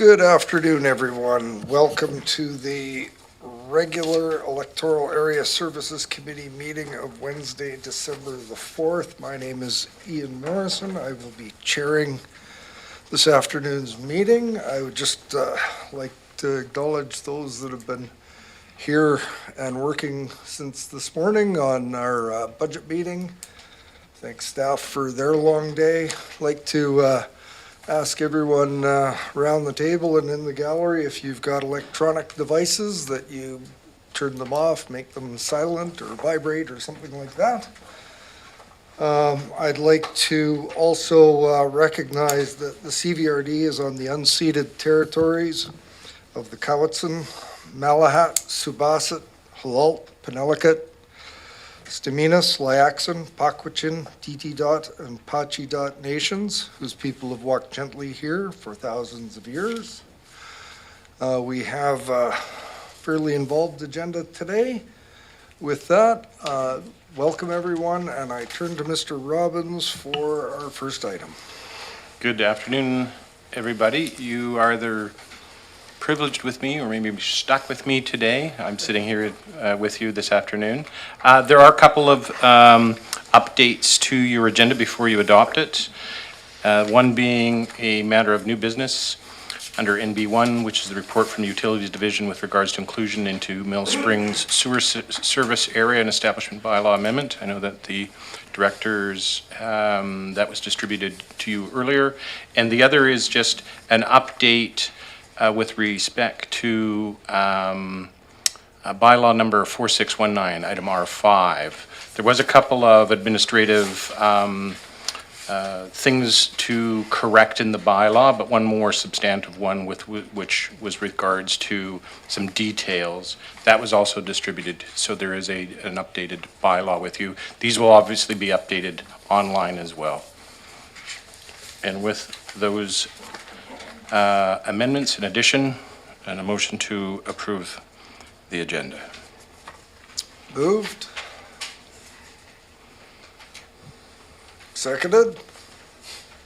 Good afternoon, everyone. Welcome to the regular Electoral Area Services Committee meeting of Wednesday, December the 4th. My name is Ian Morrison. I will be chairing this afternoon's meeting. I would just like to acknowledge those that have been here and working since this morning on our budget meeting. Thank staff for their long day. I'd like to ask everyone around the table and in the gallery, if you've got electronic devices, that you turn them off, make them silent or vibrate or something like that. I'd like to also recognize that the CVRD is on the unceded territories of the Cowichan, Malahat, Subasit, Halalt, Penelakut, Staminas, Liaxin, Paquachin, Titi-Dot, and Pachi-Dot nations, whose people have walked gently here for thousands of years. We have a fairly involved agenda today. With that, welcome everyone, and I turn to Mr. Robbins for our first item. Good afternoon, everybody. You are either privileged with me or maybe stuck with me today. I'm sitting here with you this afternoon. There are a couple of updates to your agenda before you adopt it. One being a matter of new business under NB1, which is the report from the Utilities Division with regards to inclusion into Mill Springs Sewer Service Area and Establishment Bylaw Amendment. I know that the directors, that was distributed to you earlier. And the other is just an update with respect to bylaw number 4619, item R5. There was a couple of administrative things to correct in the bylaw, but one more substantive one which was regards to some details. That was also distributed, so there is an updated bylaw with you. These will obviously be updated online as well. And with those amendments in addition, and a motion to approve the agenda. Moved. Seconded.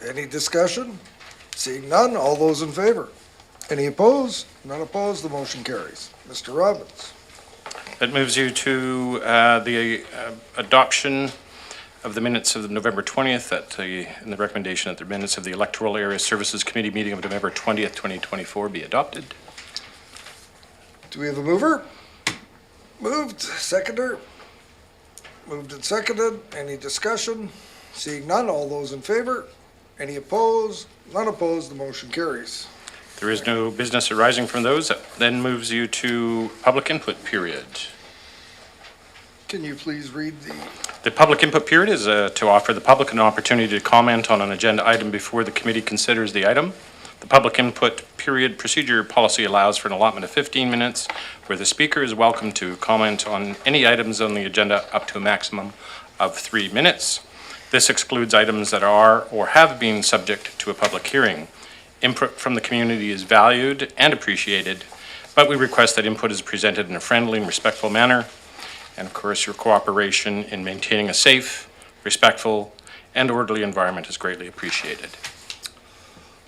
Any discussion? Seeing none, all those in favor? Any opposed? None opposed, the motion carries. Mr. Robbins. That moves you to the adoption of the minutes of the November 20th and the recommendation that the minutes of the Electoral Area Services Committee meeting of November 20th, 2024 be adopted. Do we have a mover? Moved. Seconder? Moved and seconded. Any discussion? Seeing none, all those in favor? Any opposed? None opposed, the motion carries. There is no business arising from those. That then moves you to public input period. Can you please read The public input period is to offer the public an opportunity to comment on an agenda item before the committee considers the item. The public input period procedure policy allows for an allotment of 15 minutes where the speaker is welcome to comment on any items on the agenda up to a maximum of 3 minutes. This excludes items that are or have been subject to a public hearing. Input from the community is valued and appreciated, but we request that input is presented in a friendly and respectful manner. And of course, your cooperation in maintaining a safe, respectful, and orderly environment is greatly appreciated.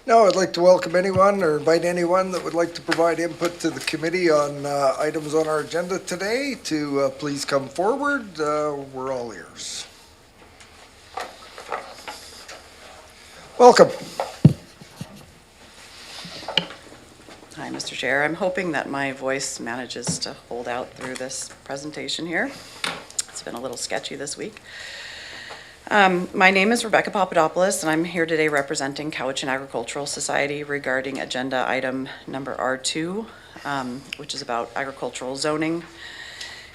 Now, I'd like to welcome anyone or invite anyone that would like to provide input to the committee on items on our agenda today to please come forward. We're all ears. Welcome. Hi, Mr. Chair. I'm hoping that my voice manages to hold out through this presentation here. It's been a little sketchy this week. My name is Rebecca Papadopoulos, and I'm here today representing Cowichan Agricultural Society regarding agenda item number R2, which is about agricultural zoning.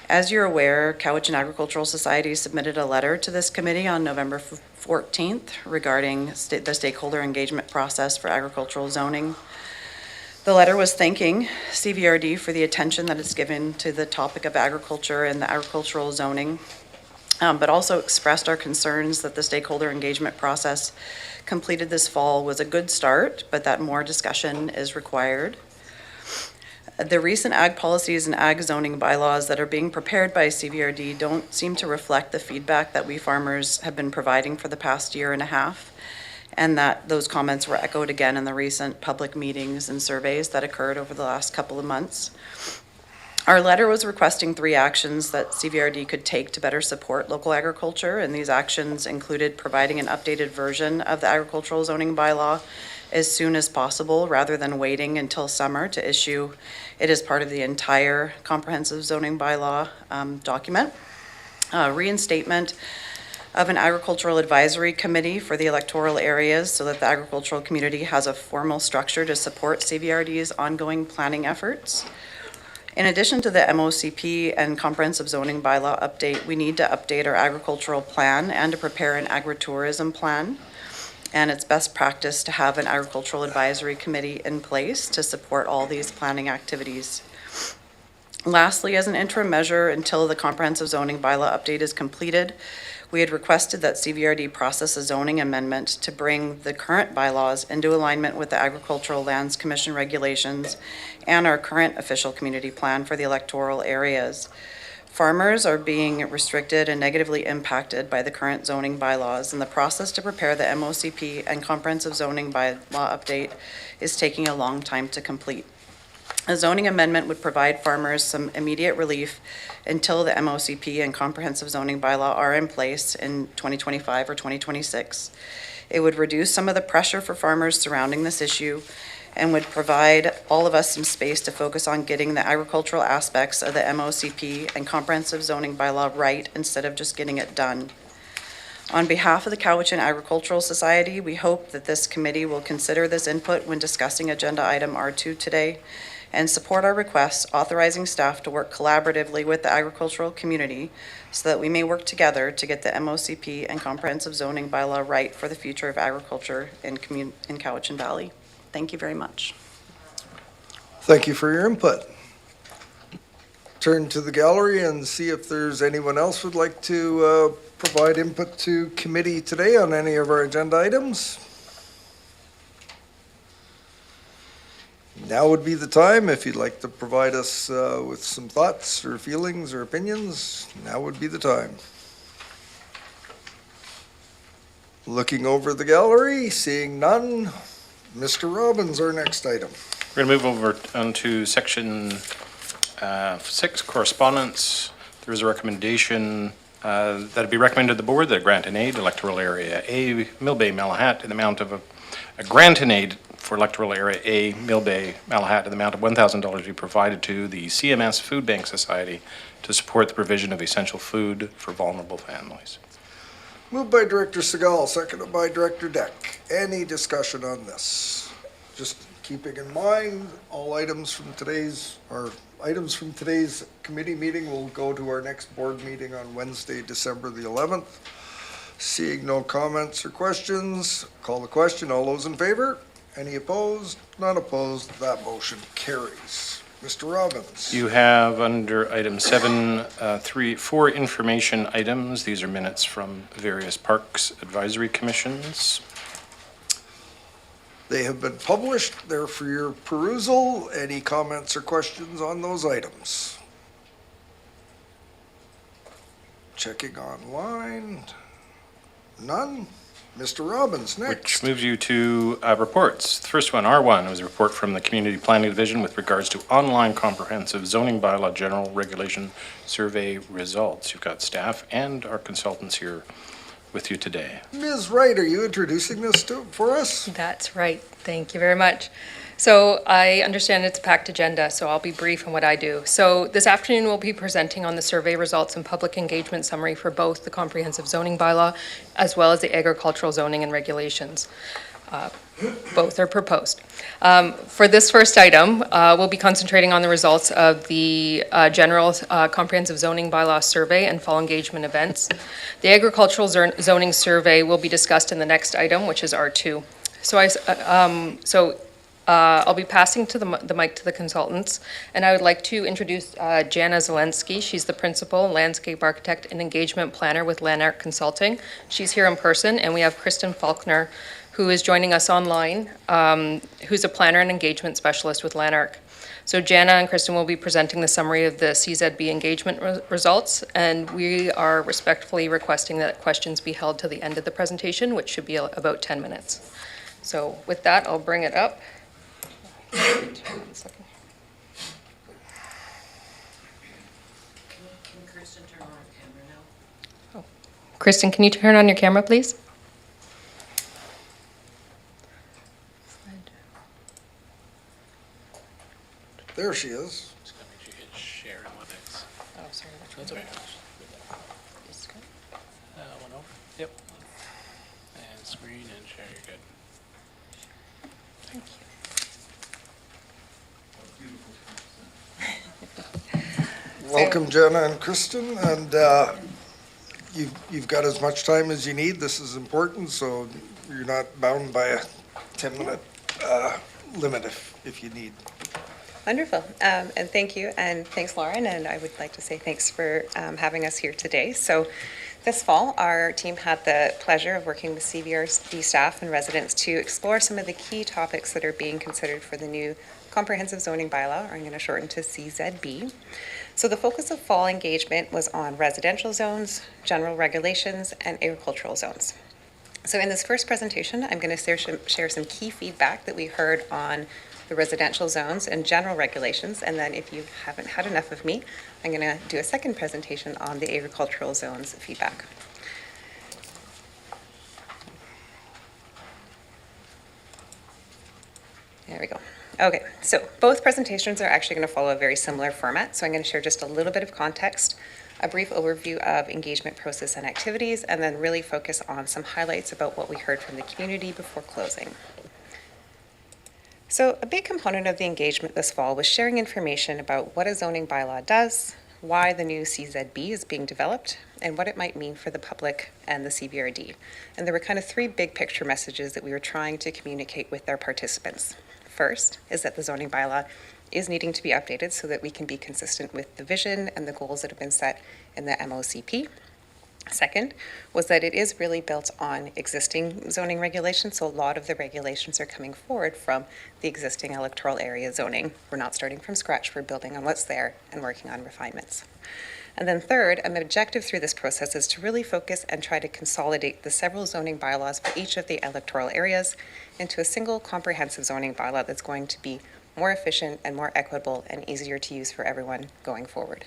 As you're aware, Cowichan Agricultural Society submitted a letter to this committee on November 14th regarding the stakeholder engagement process for agricultural zoning. The letter was thanking CVRD for the attention that it's given to the topic of agriculture and the agricultural zoning, but also expressed our concerns that the stakeholder engagement process completed this fall was a good start, but that more discussion is required. The recent ag policies and ag zoning bylaws that are being prepared by CVRD don't seem to reflect the feedback that we farmers have been providing for the past year and a half. and that those comments were echoed again in the recent public meetings and surveys that occurred over the last couple of months. Our letter was requesting 3 actions that CVRD could take to better support local agriculture, and these actions included providing an updated version of the agricultural zoning bylaw as soon as possible, rather than waiting until summer to issue it as part of the entire comprehensive zoning bylaw document. Reinstatement of an agricultural advisory committee for the electoral areas so that the agricultural community has a formal structure to support CVRD's ongoing planning efforts. In addition to the MOCP and comprehensive zoning bylaw update, we need to update our agricultural plan and to prepare an agritourism plan. And it's best practice to have an agricultural advisory committee in place to support all these planning activities. Lastly, as an interim measure until the comprehensive zoning bylaw update is completed, we had requested that CVRD process a zoning amendment to bring the current bylaws into alignment with the Agricultural Lands Commission regulations and our current official community plan for the electoral areas. Farmers are being restricted and negatively impacted by the current zoning bylaws, and the process to prepare the MOCP and comprehensive zoning bylaw update is taking a long time to complete. A zoning amendment would provide farmers some immediate relief until the MOCP and comprehensive zoning bylaw are in place in 2025 or 2026. It would reduce some of the pressure for farmers surrounding this issue and would provide all of us some space to focus on getting the agricultural aspects of the MOCP and comprehensive zoning bylaw right instead of just getting it done. On behalf of the Cowichan Agricultural Society, we hope that this committee will consider this input when discussing agenda item R2 today and support our request authorizing staff to work collaboratively with the agricultural community so that we may work together to get the MOCP and comprehensive zoning bylaw right for the future of agriculture in Cowichan Valley. Thank you very much. Thank you for your input. Turn to the gallery and see if there's anyone else who'd like to provide input to committee today on any of our agenda items. Now would be the time. If you'd like to provide us with some thoughts or feelings or opinions, now would be the time. Looking over the gallery, seeing none. Mr. Robbins, our next item. We're going to move over onto section 6, correspondence. There is a recommendation that it be recommended to the board that grant an aid electoral area A, Mill Bay, Malahat, in the amount of a grant and aid for electoral area A, Mill Bay, Malahat, in the amount of $1,000 be provided to the CMS Food Bank Society to support the provision of essential food for vulnerable families. Moved by Director Segal, seconded by Director Deck. Any discussion on this? Just keeping in mind, all items from today's committee meeting will go to our next board meeting on Wednesday, December the 11th. Seeing no comments or questions, call the question. All those in favor? Any opposed? None opposed. That motion carries. Mr. Robbins. You have under item 4 information items. These are minutes from various parks advisory commissions. They have been published. They're for your perusal. Any comments or questions on those items? Checking online. None. Mr. Robbins, next. Which moves you to reports. The first one, R1, was a report from the Community Planning Division with regards to online comprehensive zoning bylaw general regulation survey results. You've got staff and our consultants here with you today. Ms. Wright, are you introducing this for us? That's right. Thank you very much. So I understand it's a packed agenda, so I'll be brief in what I do. So this afternoon we'll be presenting on the survey results and public engagement summary for both the comprehensive zoning bylaw as well as the agricultural zoning and regulations. Both are proposed. For this first item, we'll be concentrating on the results of the general comprehensive zoning bylaw survey and fall engagement events. The agricultural zoning survey will be discussed in the next item, which is R2. I'll be passing to the mic to the consultants, and I would like to introduce Jana Zelensky. She's the principal landscape architect and engagement planner with Lanark Consulting. She's here in person, and we have Kristen Faulkner, who is joining us online, who's a planner and engagement specialist with Lanark. So Jana and Kristen will be presenting the summary of the CZB engagement results, and we are respectfully requesting that questions be held to the end of the presentation, which should be about 10 minutes. So with that, I'll bring it up. Can Kristen turn on her camera now? Kristen, can you turn on your camera, please? There she is. Just gotta make sure you hit share and WebEx. Oh, sorry. That's okay. One over. Yep. And screen and share, you're good. Thank you. Welcome, Jenna and Kristen, and you've got as much time as you need. This is important, so you're not bound by a 10-minute limit if you need. Wonderful, and thank you, and thanks, Lauren, and I would like to say thanks for having us here today. So this fall, our team had the pleasure of working with CVRD staff and residents to explore some of the key topics that are being considered for the new comprehensive zoning bylaw, or I'm going to shorten to CZB. So the focus of fall engagement was on residential zones, general regulations, and agricultural zones. So in this first presentation, I'm going to share some key feedback that we heard on the residential zones and general regulations, and then if you haven't had enough of me, I'm going to do a second presentation on the agricultural zones feedback. There we go. Okay, so both presentations are actually going to follow a very similar format, so I'm going to share just a little bit of context, a brief overview of engagement process and activities, and then really focus on some highlights about what we heard from the community before closing. So a big component of the engagement this fall was sharing information about what a zoning bylaw does, why the new CZB is being developed, and what it might mean for the public and the CVRD. And there were kind of three big picture messages that we were trying to communicate with our participants. First is that the zoning bylaw is needing to be updated so that we can be consistent with the vision and the goals that have been set in the MOCP. Second was that it is really built on existing zoning regulations, so a lot of the regulations are coming forward from the existing electoral area zoning. We're not starting from scratch, we're building on what's there and working on refinements. And then third, an objective through this process is to really focus and try to consolidate the several zoning bylaws for each of the electoral areas into a single comprehensive zoning bylaw that's going to be more efficient and more equitable and easier to use for everyone going forward.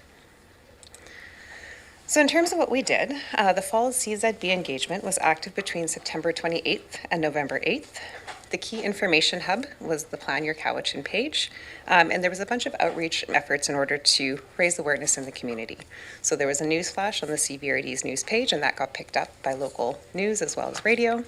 So in terms of what we did, the fall CZB engagement was active between September 28th and November 8th. The key information hub was the Plan Your Cowichan page, and there was a bunch of outreach efforts in order to raise awareness in the community. So there was a news flash on the CVRD's news page, and that got picked up by local news as well as radio.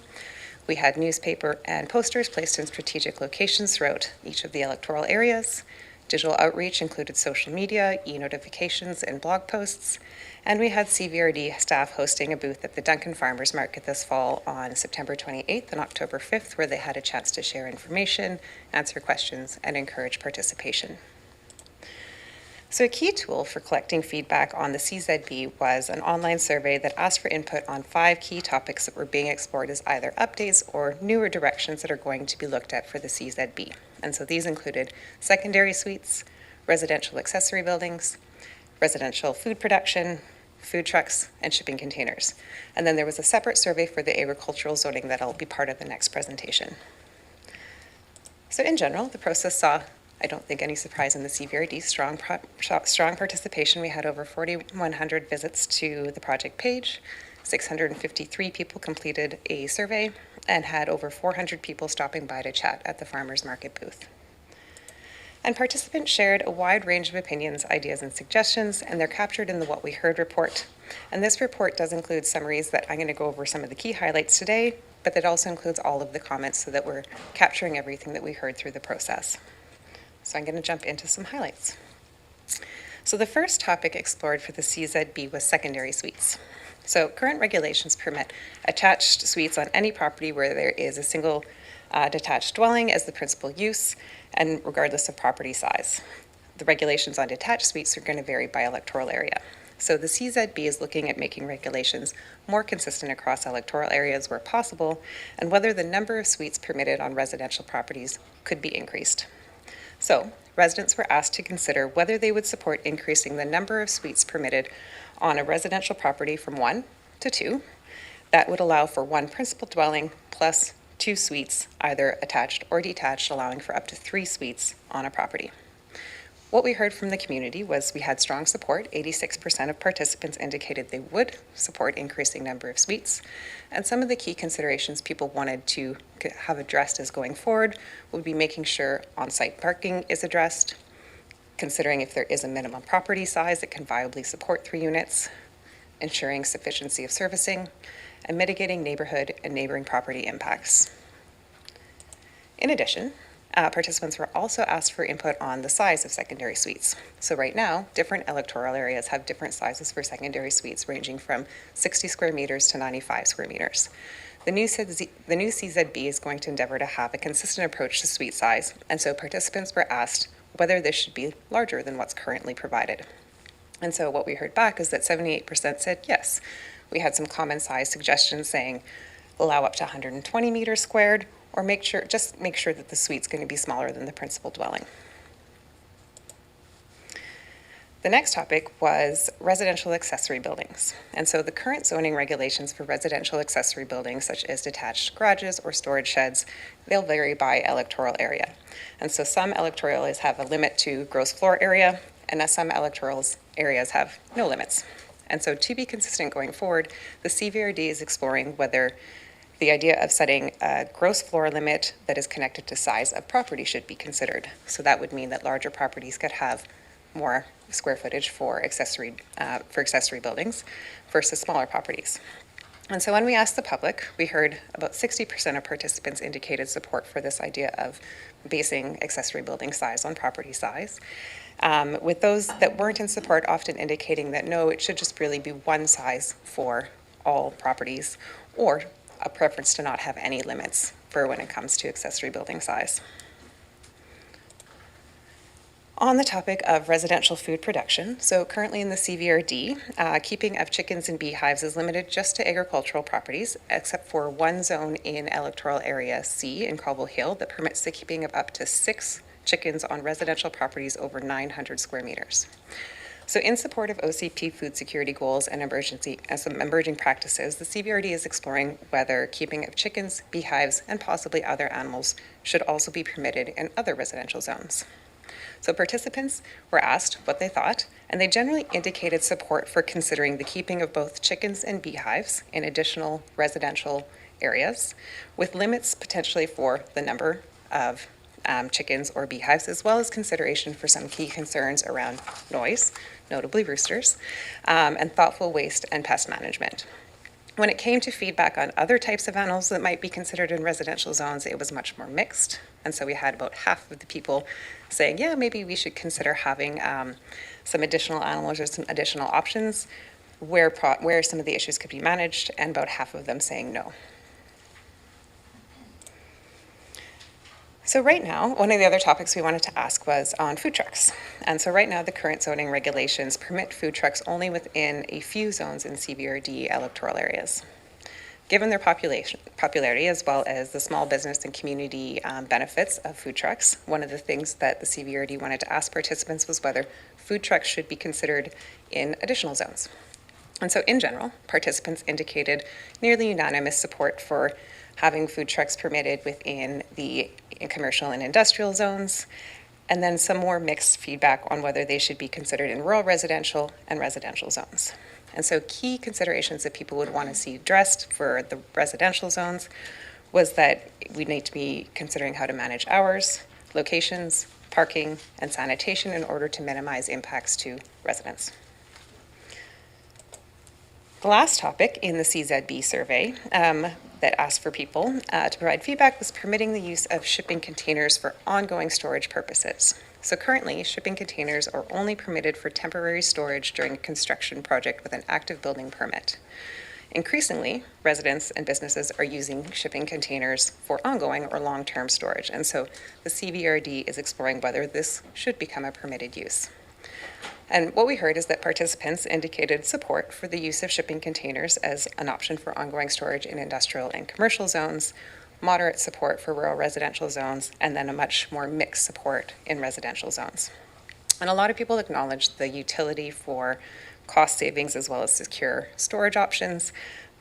We had newspaper and posters placed in strategic locations throughout each of the electoral areas. Digital outreach included social media, e-notifications, and blog posts. And we had CVRD staff hosting a booth at the Duncan Farmers Market this fall on September 28th and October 5th, where they had a chance to share information, answer questions, and encourage participation. So a key tool for collecting feedback on the CZB was an online survey that asked for input on 5 key topics that were being explored as either updates or newer directions that are going to be looked at for the CZB. And so these included secondary suites, residential accessory buildings, residential food production, food trucks, and shipping containers. And then there was a separate survey for the agricultural zoning that'll be part of the next presentation. So in general, the process saw, I don't think any surprise in the CVRD, strong participation. We had over 4,100 visits to the project page, 653 people completed a survey, and had over 400 people stopping by to chat at the farmers market booth. And participants shared a wide range of opinions, ideas, and suggestions, and they're captured in the What We Heard report. And this report does include summaries that I'm going to go over some of the key highlights today, but that also includes all of the comments so that we're capturing everything that we heard through the process. So I'm going to jump into some highlights. So the first topic explored for the CZB was secondary suites. So current regulations permit attached suites on any property where there is a single detached dwelling as the principal use, and regardless of property size. The regulations on detached suites are going to vary by electoral area. So the CZB is looking at making regulations more consistent across electoral areas where possible, and whether the number of suites permitted on residential properties could be increased. So residents were asked to consider whether they would support increasing the number of suites permitted on a residential property from 1 to 2. That would allow for 1 principal dwelling plus 2 suites, either attached or detached, allowing for up to 3 suites on a property. What we heard from the community was we had strong support. 86% of participants indicated they would support increasing number of suites. And some of the key considerations people wanted to have addressed as going forward would be making sure on-site parking is addressed, considering if there is a minimum property size that can viably support 3 units, ensuring sufficiency of servicing, and mitigating neighborhood and neighboring property impacts. In addition, participants were also asked for input on the size of secondary suites. So right now, different electoral areas have different sizes for secondary suites, ranging from 60 square meters to 95 square meters. The new CZB is going to endeavor to have a consistent approach to suite size, and so participants were asked whether this should be larger than what's currently provided. And so what we heard back is that 78% said yes. We had some common size suggestions saying allow up to 120 meters squared, or make sure that the suite's going to be smaller than the principal dwelling. The next topic was residential accessory buildings. And so the current zoning regulations for residential accessory buildings, such as detached garages or storage sheds, they'll vary by electoral area. And so some electoral areas have a limit to gross floor area, and some electoral areas have no limits. And so to be consistent going forward, the CVRD is exploring whether the idea of setting a gross floor limit that is connected to size of property should be considered. So that would mean that larger properties could have more square footage for accessory buildings versus smaller properties. And so when we asked the public, we heard about 60% of participants indicated support for this idea of basing accessory building size on property size. With those that weren't in support often indicating that no, it should just really be one size for all properties, or a preference to not have any limits for when it comes to accessory building size. On the topic of residential food production, so currently in the CVRD, keeping of chickens and beehives is limited just to agricultural properties, except for one zone in electoral area C in Cobble Hill that permits the keeping of up to 6 chickens on residential properties over 900 square meters. So in support of OCP food security goals and some emerging practices, the CVRD is exploring whether keeping of chickens, beehives, and possibly other animals should also be permitted in other residential zones. So participants were asked what they thought, and they generally indicated support for considering the keeping of both chickens and beehives in additional residential areas, with limits potentially for the number of chickens or beehives, as well as consideration for some key concerns around noise, notably roosters, and thoughtful waste and pest management. When it came to feedback on other types of animals that might be considered in residential zones, it was much more mixed. And so we had about half of the people saying, yeah, maybe we should consider having some additional animals or some additional options where some of the issues could be managed, and about half of them saying no. So right now, one of the other topics we wanted to ask was on food trucks. And so right now, the current zoning regulations permit food trucks only within a few zones in CVRD electoral areas. Given their popularity, as well as the small business and community benefits of food trucks, one of the things that the CVRD wanted to ask participants was whether food trucks should be considered in additional zones. And so in general, participants indicated nearly unanimous support for having food trucks permitted within the commercial and industrial zones, and then some more mixed feedback on whether they should be considered in rural residential and residential zones. And so key considerations that people would want to see addressed for the residential zones was that we need to be considering how to manage hours, locations, parking, and sanitation in order to minimize impacts to residents. The last topic in the CZB survey that asked for people to provide feedback was permitting the use of shipping containers for ongoing storage purposes. So currently, shipping containers are only permitted for temporary storage during a construction project with an active building permit. Increasingly, residents and businesses are using shipping containers for ongoing or long-term storage, and so the CVRD is exploring whether this should become a permitted use. And what we heard is that participants indicated support for the use of shipping containers as an option for ongoing storage in industrial and commercial zones, moderate support for rural residential zones, and then a much more mixed support in residential zones. And a lot of people acknowledge the utility for cost savings as well as secure storage options,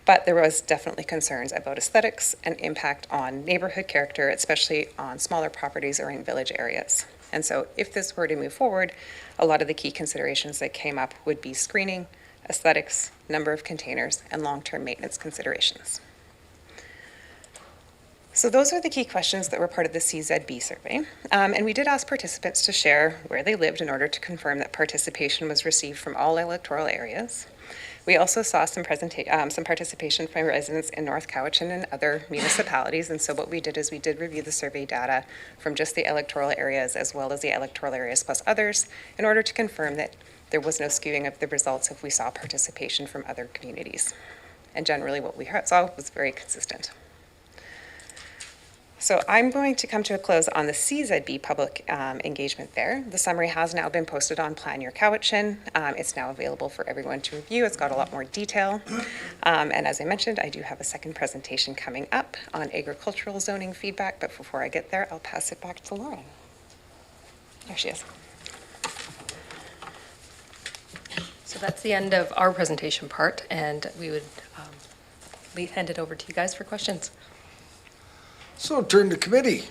but there was definitely concerns about aesthetics and impact on neighborhood character, especially on smaller properties or in village areas. And so if this were to move forward, a lot of the key considerations that came up would be screening, aesthetics, number of containers, and long-term maintenance considerations. So those are the key questions that were part of the CZB survey. And we did ask participants to share where they lived in order to confirm that participation was received from all electoral areas. We also saw some participation from residents in North Cowichan and other municipalities. And so what we did is we did review the survey data from just the electoral areas as well as the electoral areas plus others in order to confirm that there was no skewing of the results if we saw participation from other communities. And generally what we saw was very consistent. So I'm going to come to a close on the CZB public engagement there. The summary has now been posted on Plan Your Cowichan. It's now available for everyone to review. It's got a lot more detail. And as I mentioned, I do have a second presentation coming up on agricultural zoning feedback, but before I get there, I'll pass it back to Lauren. There she is. So that's the end of our presentation part, and we would hand it over to you guys for questions. So turn to committee.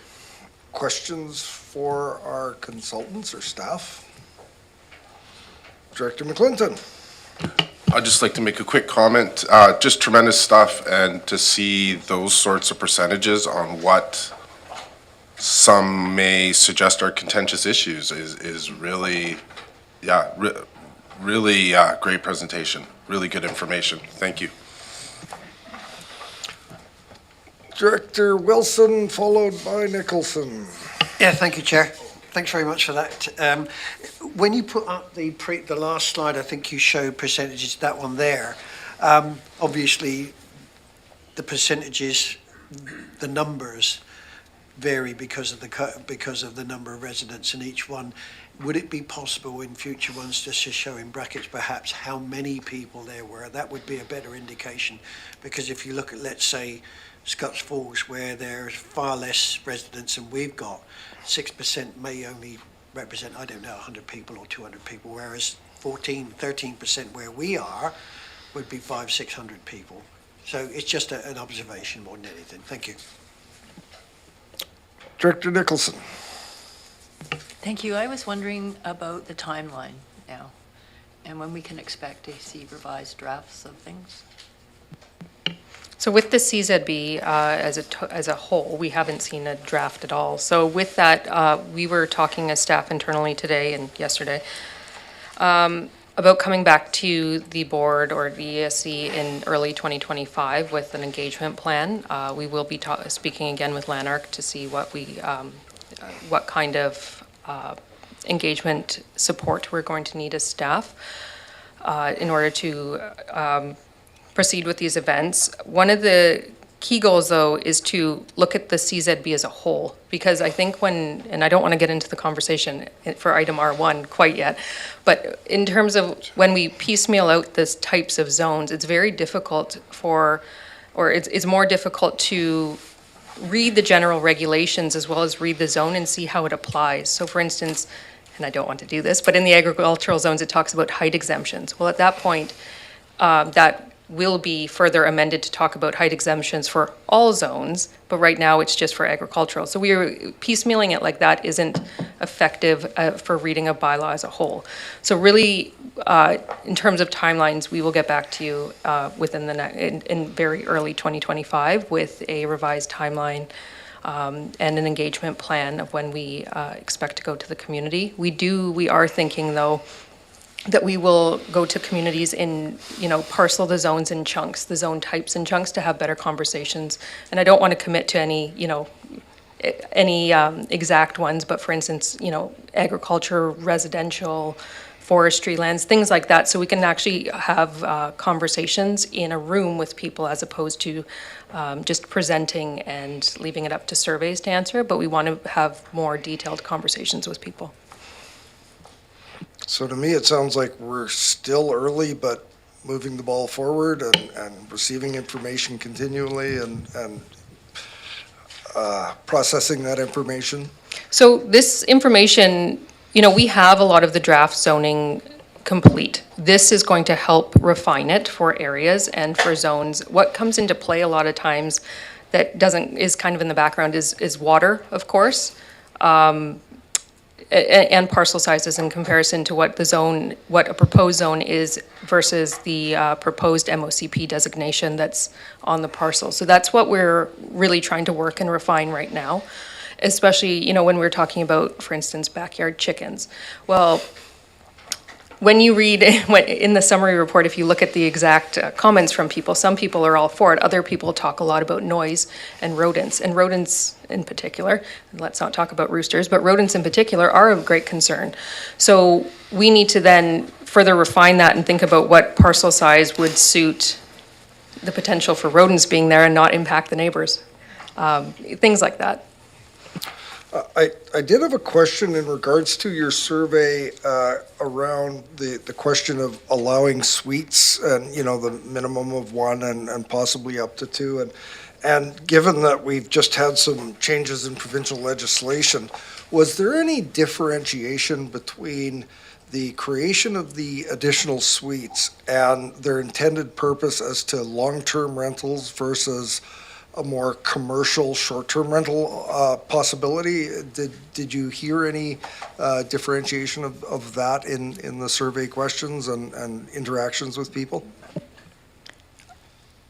Questions for our consultants or staff? Director McClinton. I'd just like to make a quick comment. Just tremendous stuff, and to see those sorts of percentages on what some may suggest are contentious issues is really, really great presentation. Really good information. Thank you. Director Wilson, followed by Nicholson. Yeah, thank you, Chair. Thanks very much for that. When you put up the last slide, I think you showed percentages, that one there. Obviously, the percentages, the numbers vary because of the number of residents in each one. Would it be possible in future ones just to show in brackets perhaps how many people there were? That would be a better indication, because if you look at, let's say, Scots Falls, where there's far less residents than we've got, 6% may only represent, I don't know, 100 people or 200 people, whereas 13% where we are would be 500-600 people. So it's just an observation more than anything. Thank you. Director Nicholson. Thank you. I was wondering about the timeline now and when we can expect to see revised drafts of things. So with the CZB as a whole, we haven't seen a draft at all. So with that, we were talking as staff internally today and yesterday about coming back to the board or the ESC in early 2025 with an engagement plan. We will be speaking again with Lanark to see what kind of engagement support we're going to need as staff in order to proceed with these events. One of the key goals, though, is to look at the CZB as a whole, because I think and I don't want to get into the conversation for item R1 quite yet, but in terms of when we piecemeal out this types of zones, it's very difficult it's more difficult to read the general regulations as well as read the zone and see how it applies. So for instance, and I don't want to do this, but in the agricultural zones, it talks about height exemptions. Well, at that point, that will be further amended to talk about height exemptions for all zones, but right now it's just for agricultural. So piecemealing it like that isn't effective for reading a bylaw as a whole. So really, in terms of timelines, we will get back to you within in very early 2025 with a revised timeline and an engagement plan of when we expect to go to the community. We are thinking, though, that we will go to communities in, parcel the zones in chunks, the zone types in chunks, to have better conversations. And I don't want to commit to any exact ones, but for instance, agriculture, residential, forestry lands, things like that, so we can actually have conversations in a room with people as opposed to just presenting and leaving it up to surveys to answer, but we want to have more detailed conversations with people. So to me, it sounds like we're still early, but moving the ball forward and receiving information continually and processing that information? So this information, we have a lot of the draft zoning complete. This is going to help refine it for areas and for zones. What comes into play a lot of times that is kind of in the background is water, of course, and parcel sizes in comparison to what a proposed zone is versus the proposed MOCP designation that's on the parcel. So that's what we're really trying to work and refine right now, especially, when we're talking about, for instance, backyard chickens. Well, when you read in the summary report, if you look at the exact comments from people, some people are all for it. Other people talk a lot about noise and rodents in particular. And let's not talk about roosters, but rodents in particular are of great concern. So we need to then further refine that and think about what parcel size would suit the potential for rodents being there and not impact the neighbors. Things like that. I did have a question in regards to your survey around the question of allowing suites and, the minimum of one and possibly up to two. And given that we've just had some changes in provincial legislation, was there any differentiation between the creation of the additional suites and their intended purpose as to long-term rentals versus a more commercial short-term rental possibility? Did you hear any differentiation of that in the survey questions and interactions with people?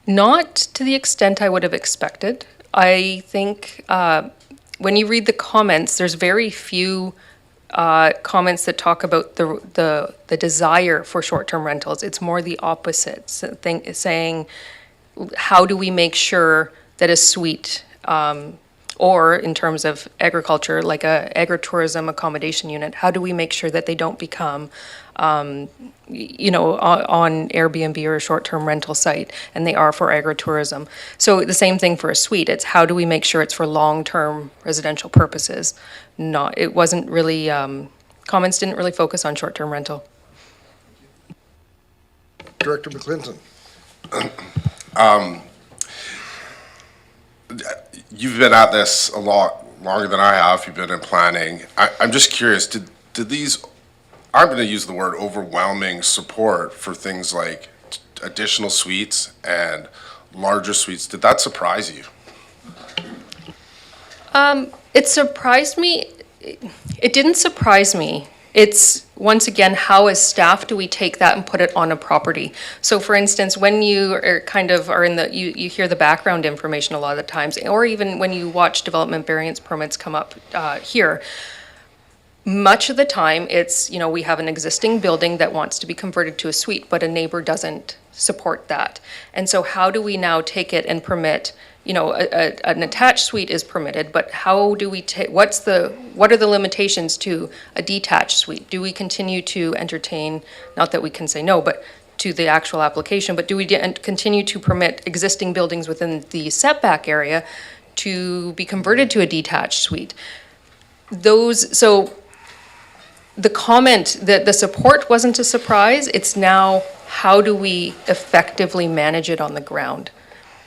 Not to the extent I would have expected. I think when you read the comments, there's very few comments that talk about the desire for short-term rentals. It's more the opposite, saying, how do we make sure that a suite, or in terms of agriculture, like a agritourism accommodation unit, how do we make sure that they don't become, on Airbnb or a short-term rental site, and they are for agritourism? So the same thing for a suite. It's how do we make sure it's for long-term residential purposes? It wasn't really, comments didn't really focus on short-term rental. Director McClinton. You've been at this a lot longer than I have. You've been in planning. I'm just curious, did these, I'm going to use the word overwhelming support for things like additional suites and larger suites, did that surprise you? It surprised me. It didn't surprise me. It's, once again, how as staff do we take that and put it on a property? So for instance, when you are you hear the background information a lot of the times, or even when you watch development variance permits come up here, much of the time it's, we have an existing building that wants to be converted to a suite, but a neighbor doesn't support that. And so how do we now take it and permit, an attached suite is permitted, but how do we what are the limitations to a detached suite? Do we continue to entertain, not that we can say no, but to the actual application, but do we continue to permit existing buildings within the setback area to be converted to a detached suite? So the comment that the support wasn't a surprise, it's now how do we effectively manage it on the ground?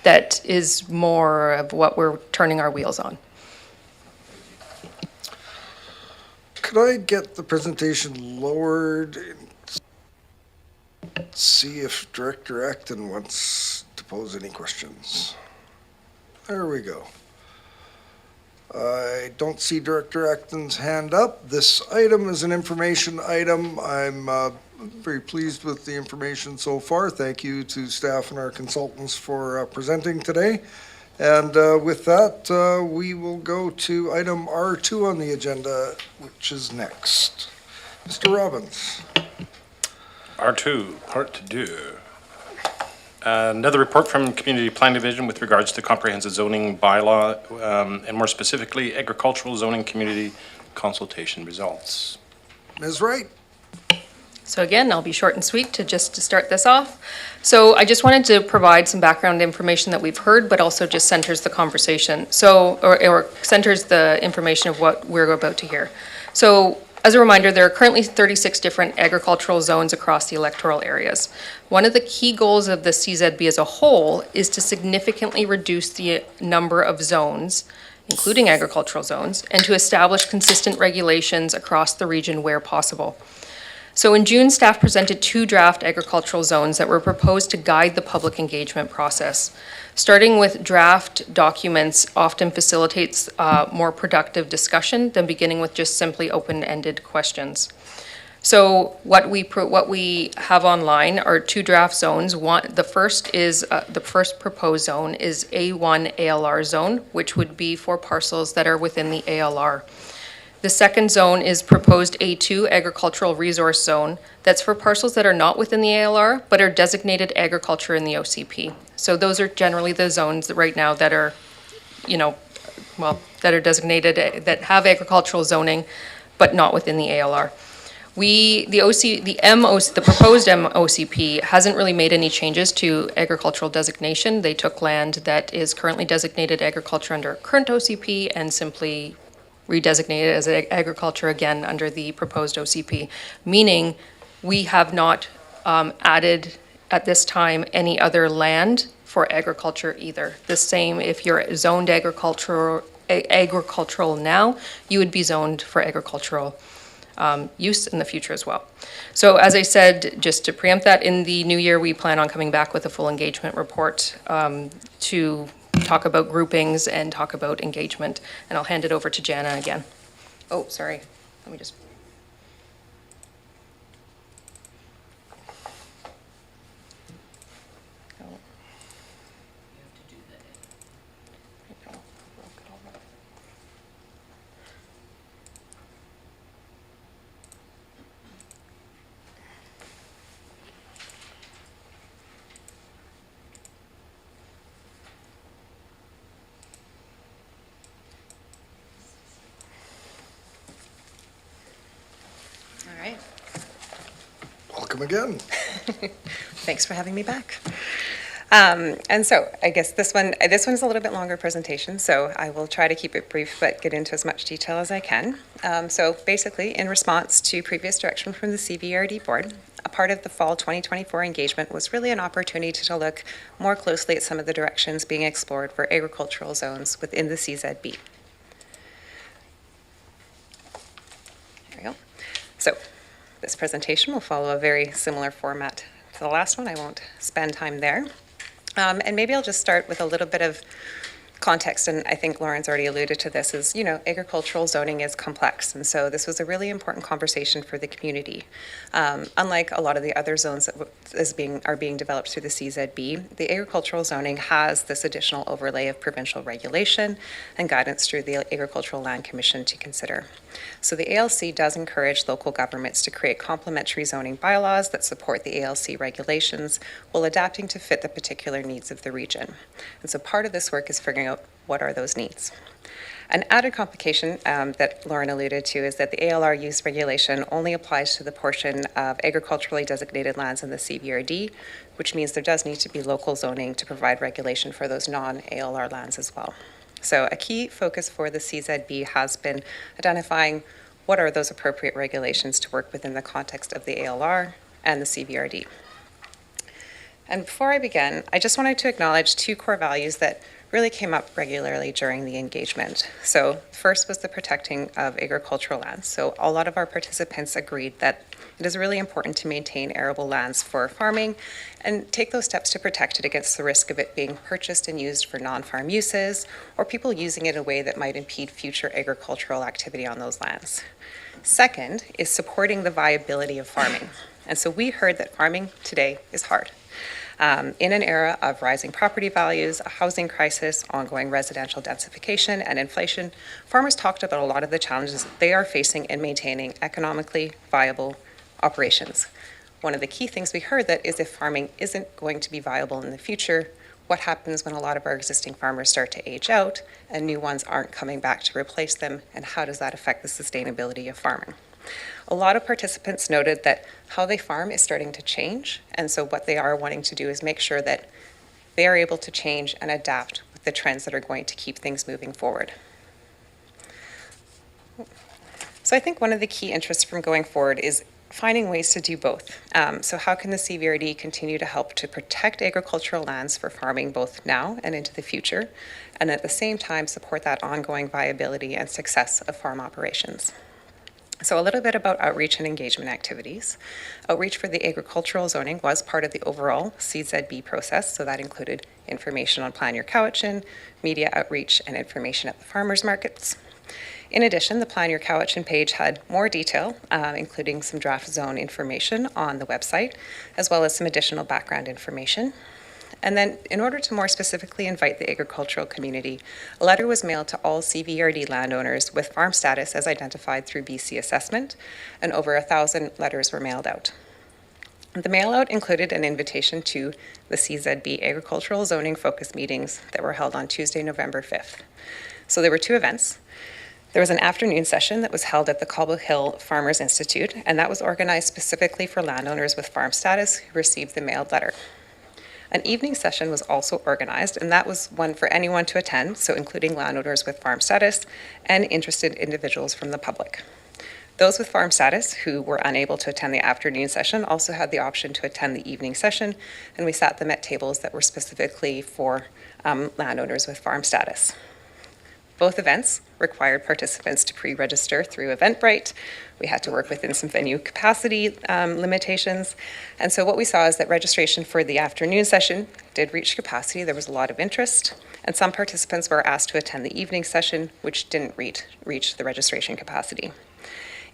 That is more of what we're turning our wheels on. Could I get the presentation lowered? See if Director Acton wants to pose any questions. There we go. I don't see Director Acton's hand up. This item is an information item. I'm very pleased with the information so far. Thank you to staff and our consultants for presenting today. And with that, we will go to item R2 on the agenda, which is next. Mr. Robbins. R2, part 2. Another report from Community Plan Division with regards to comprehensive zoning bylaw, and more specifically, agricultural zoning community consultation results. Ms. Wright. So again, I'll be short and sweet to start this off. So I just wanted to provide some background information that we've heard, but also just centers the conversation. So, or centers the information of what we're about to hear. So as a reminder, there are currently 36 different agricultural zones across the electoral areas. One of the key goals of the CZB as a whole is to significantly reduce the number of zones including agricultural zones, and to establish consistent regulations across the region where possible. So in June, staff presented 2 draft agricultural zones that were proposed to guide the public engagement process. Starting with draft documents often facilitates more productive discussion than beginning with just simply open-ended questions. So what we have online are 2 draft zones. The first proposed zone is A1 ALR zone, which would be for parcels that are within the ALR. The second zone is proposed A2 agricultural resource zone. That's for parcels that are not within the ALR, but are designated agriculture in the OCP. So those are generally the zones that right now that are, that are designated, that have agricultural zoning, but not within the ALR. The proposed MOCP hasn't really made any changes to agricultural designation. They took land that is currently designated agriculture under current OCP and simply redesignated as agriculture again under the proposed OCP, meaning we have not added at this time any other land for agriculture either. The same if you're zoned agricultural now, you would be zoned for agricultural use in the future as well. So as I said, just to preempt that, in the new year, we plan on coming back with a full engagement report to talk about groupings and talk about engagement. And I'll hand it over to Jana again. Oh, sorry. Let me just. All right. Welcome again. Thanks for having me back. And so I guess this one's a little bit longer presentation, so I will try to keep it brief but get into as much detail as I can. So basically, in response to previous direction from the CVRD board, a part of the fall 2024 engagement was really an opportunity to look more closely at some of the directions being explored for agricultural zones within the CZB. There we go. So this presentation will follow a very similar format to the last one. I won't spend time there. And maybe I'll just start with a little bit of context, and I think Lauren's already alluded to this, is, agricultural zoning is complex, and so this was a really important conversation for the community. Unlike a lot of the other zones that are being developed through the CZB, the agricultural zoning has this additional overlay of provincial regulation and guidance through the Agricultural Land Commission to consider. So the ALC does encourage local governments to create complementary zoning bylaws that support the ALC regulations while adapting to fit the particular needs of the region. And so part of this work is figuring out what are those needs. An added complication that Lauren alluded to is that the ALR use regulation only applies to the portion of agriculturally designated lands in the CVRD, which means there does need to be local zoning to provide regulation for those non-ALR lands as well. So a key focus for the CZB has been identifying what are those appropriate regulations to work within the context of the ALR and the CVRD. And before I begin, I just wanted to acknowledge 2 core values that really came up regularly during the engagement. So first was the protecting of agricultural lands. So a lot of our participants agreed that it is really important to maintain arable lands for farming and take those steps to protect it against the risk of it being purchased and used for non-farm uses or people using it in a way that might impede future agricultural activity on those lands. Second is supporting the viability of farming. And so we heard that farming today is hard. In an era of rising property values, a housing crisis, ongoing residential densification, and inflation, farmers talked about a lot of the challenges that they are facing in maintaining economically viable operations. One of the key things we heard that is if farming isn't going to be viable in the future, what happens when a lot of our existing farmers start to age out and new ones aren't coming back to replace them, and how does that affect the sustainability of farming? A lot of participants noted that how they farm is starting to change, and so what they are wanting to do is make sure that they are able to change and adapt with the trends that are going to keep things moving forward. So I think one of the key interests from going forward is finding ways to do both. So how can the CVRD continue to help to protect agricultural lands for farming both now and into the future, and at the same time support that ongoing viability and success of farm operations? So a little bit about outreach and engagement activities. Outreach for the agricultural zoning was part of the overall CZB process, so that included information on Plan Your Cowichan, media outreach, and information at the farmers markets. In addition, the Plan Your Cowichan page had more detail, including some draft zone information on the website, as well as some additional background information. And then, in order to more specifically invite the agricultural community, a letter was mailed to all CVRD landowners with farm status as identified through BC Assessment, and over 1,000 letters were mailed out. The mail-out included an invitation to the CZB agricultural zoning focus meetings that were held on Tuesday, November 5th. So there were two events. There was an afternoon session that was held at the Cobble Hill Farmers Institute, and that was organized specifically for landowners with farm status who received the mailed letter. An evening session was also organized, and that was one for anyone to attend, so including landowners with farm status and interested individuals from the public. Those with farm status who were unable to attend the afternoon session also had the option to attend the evening session, and we sat them at tables that were specifically for landowners with farm status. Both events required participants to pre-register through Eventbrite. We had to work within some venue capacity limitations. And so what we saw is that registration for the afternoon session did reach capacity. There was a lot of interest. And some participants were asked to attend the evening session, which didn't reach the registration capacity.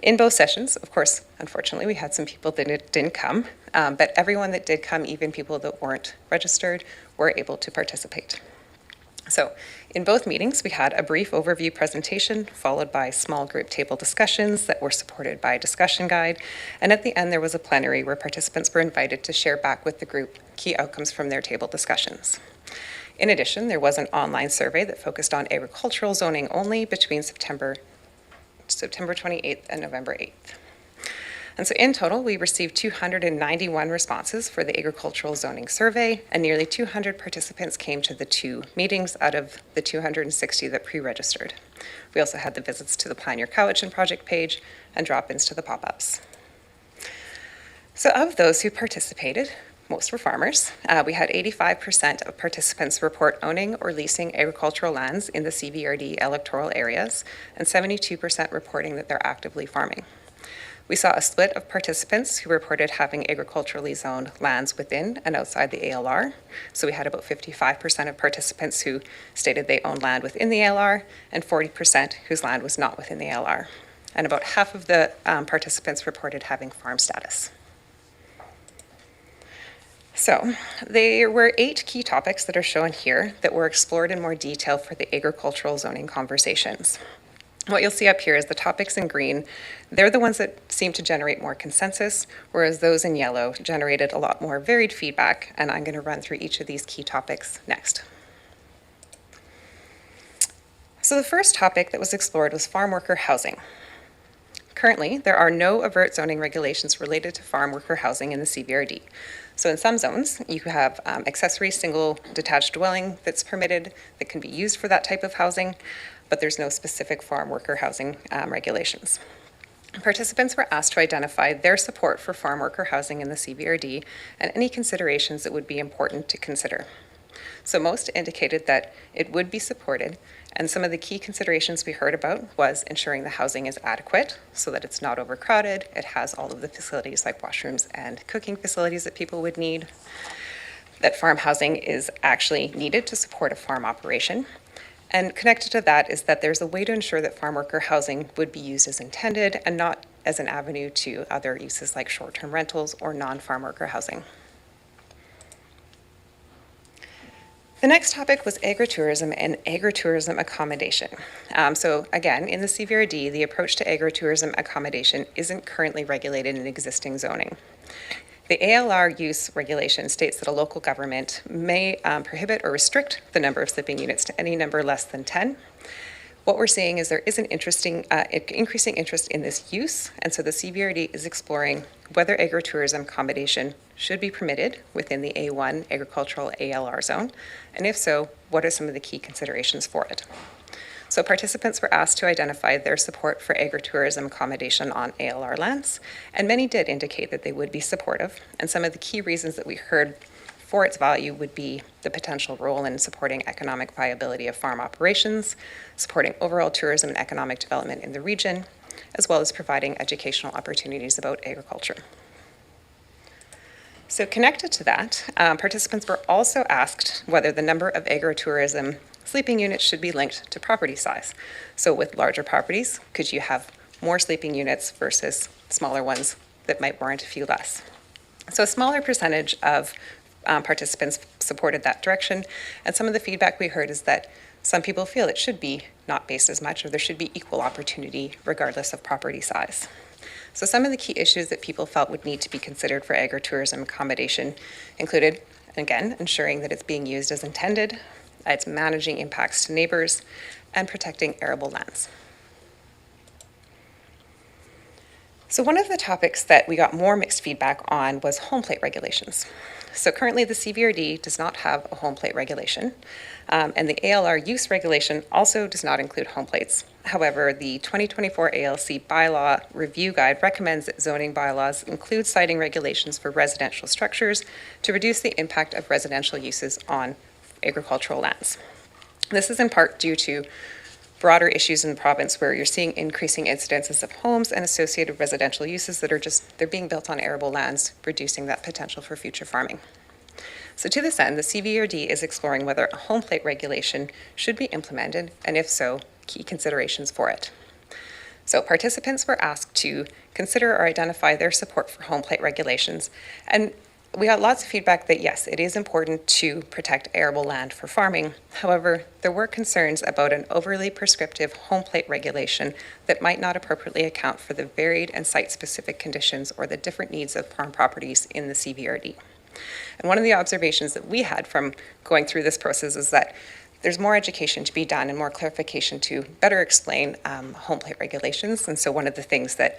In both sessions, of course, unfortunately, we had some people that didn't come, but everyone that did come, even people that weren't registered, were able to participate. So in both meetings, we had a brief overview presentation followed by small group table discussions that were supported by a discussion guide. And at the end, there was a plenary where participants were invited to share back with the group key outcomes from their table discussions. In addition, there was an online survey that focused on agricultural zoning only between September 28th and November 8th. And so in total, we received 291 responses for the agricultural zoning survey, and nearly 200 participants came to the two meetings out of the 260 that pre-registered. We also had the visits to the Plan Your Cowichan project page and drop-ins to the pop-ups. So of those who participated, most were farmers. We had 85% of participants report owning or leasing agricultural lands in the CVRD electoral areas, and 72% reporting that they're actively farming. We saw a split of participants who reported having agriculturally zoned lands within and outside the ALR. So we had about 55% of participants who stated they owned land within the ALR and 40% whose land was not within the ALR. And about half of the participants reported having farm status. So there were 8 key topics that are shown here that were explored in more detail for the agricultural zoning conversations. What you'll see up here is the topics in green. They're the ones that seem to generate more consensus, whereas those in yellow generated a lot more varied feedback, and I'm going to run through each of these key topics next. So the first topic that was explored was farm worker housing. Currently, there are no overt zoning regulations related to farm worker housing in the CVRD. So in some zones, you have accessory single detached dwelling that's permitted that can be used for that type of housing, but there's no specific farm worker housing regulations. Participants were asked to identify their support for farm worker housing in the CVRD and any considerations that would be important to consider. So most indicated that it would be supported, and some of the key considerations we heard about was ensuring the housing is adequate so that it's not overcrowded, it has all of the facilities like washrooms and cooking facilities that people would need, that farm housing is actually needed to support a farm operation. And connected to that is that there's a way to ensure that farm worker housing would be used as intended and not as an avenue to other uses like short-term rentals or non-farm worker housing. The next topic was agritourism and agritourism accommodation. So again, in the CVRD, the approach to agritourism accommodation isn't currently regulated in existing zoning. The ALR use regulation states that a local government may prohibit or restrict the number of sleeping units to any number less than 10. What we're seeing is there is an increasing interest in this use, and so the CVRD is exploring whether agritourism accommodation should be permitted within the A1 agricultural ALR zone, and if so, what are some of the key considerations for it. So participants were asked to identify their support for agritourism accommodation on ALR lands, and many did indicate that they would be supportive. And some of the key reasons that we heard for its value would be the potential role in supporting economic viability of farm operations, supporting overall tourism and economic development in the region, as well as providing educational opportunities about agriculture. So connected to that, participants were also asked whether the number of agritourism sleeping units should be linked to property size. So with larger properties, could you have more sleeping units versus smaller ones that might warrant a few less? So a smaller percentage of participants supported that direction, and some of the feedback we heard is that some people feel it should be not based as much, or there should be equal opportunity regardless of property size. So some of the key issues that people felt would need to be considered for agritourism accommodation included, again, ensuring that it's being used as intended, it's managing impacts to neighbors, and protecting arable lands. So one of the topics that we got more mixed feedback on was home plate regulations. So currently the CVRD does not have a home plate regulation, and the ALR use regulation also does not include home plates. However, the 2024 ALC bylaw review guide recommends that zoning bylaws include siting regulations for residential structures to reduce the impact of residential uses on agricultural lands. This is in part due to broader issues in the province where you're seeing increasing incidences of homes and associated residential uses that are they're being built on arable lands, reducing that potential for future farming. So to this end, the CVRD is exploring whether a home plate regulation should be implemented, and if so, key considerations for it. So participants were asked to consider or identify their support for home plate regulations, and we got lots of feedback that yes, it is important to protect arable land for farming. However, there were concerns about an overly prescriptive home plate regulation that might not appropriately account for the varied and site-specific conditions or the different needs of farm properties in the CVRD. And one of the observations that we had from going through this process is that there's more education to be done and more clarification to better explain home plate regulations. And so one of the things that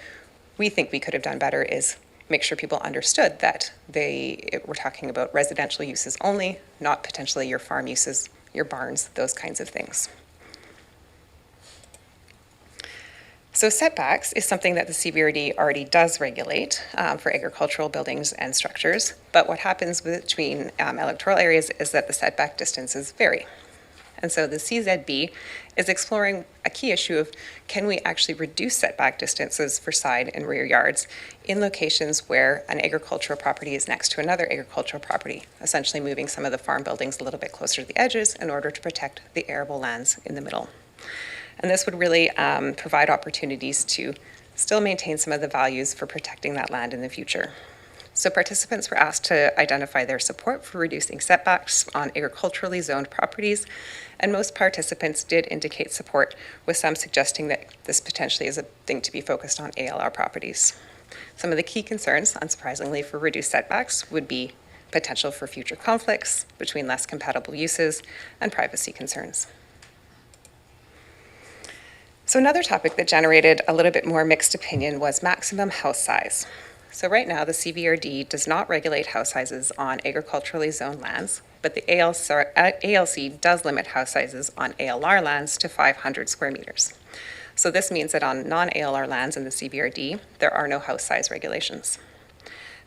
we think we could have done better is make sure people understood that we're talking about residential uses only, not potentially your farm uses, your barns, those kinds of things. So setbacks is something that the CVRD already does regulate for agricultural buildings and structures, but what happens between electoral areas is that the setback distances vary. And so the CZB is exploring a key issue of can we actually reduce setback distances for side and rear yards in locations where an agricultural property is next to another agricultural property, essentially moving some of the farm buildings a little bit closer to the edges in order to protect the arable lands in the middle. And this would really provide opportunities to still maintain some of the values for protecting that land in the future. So participants were asked to identify their support for reducing setbacks on agriculturally zoned properties, and most participants did indicate support, with some suggesting that this potentially is a thing to be focused on ALR properties. Some of the key concerns, unsurprisingly, for reduced setbacks would be potential for future conflicts between less compatible uses and privacy concerns. So another topic that generated a little bit more mixed opinion was maximum house size. So right now, the CVRD does not regulate house sizes on agriculturally zoned lands, but the ALC does limit house sizes on ALR lands to 500 square meters. So this means that on non-ALR lands in the CVRD, there are no house size regulations.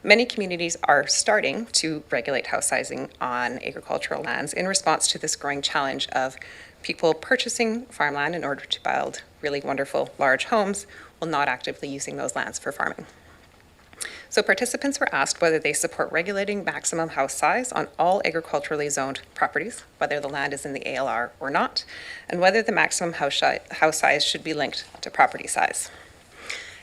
Many communities are starting to regulate house sizing on agricultural lands in response to this growing challenge of people purchasing farmland in order to build really wonderful large homes while not actively using those lands for farming. So participants were asked whether they support regulating maximum house size on all agriculturally zoned properties, whether the land is in the ALR or not, and whether the maximum house size should be linked to property size.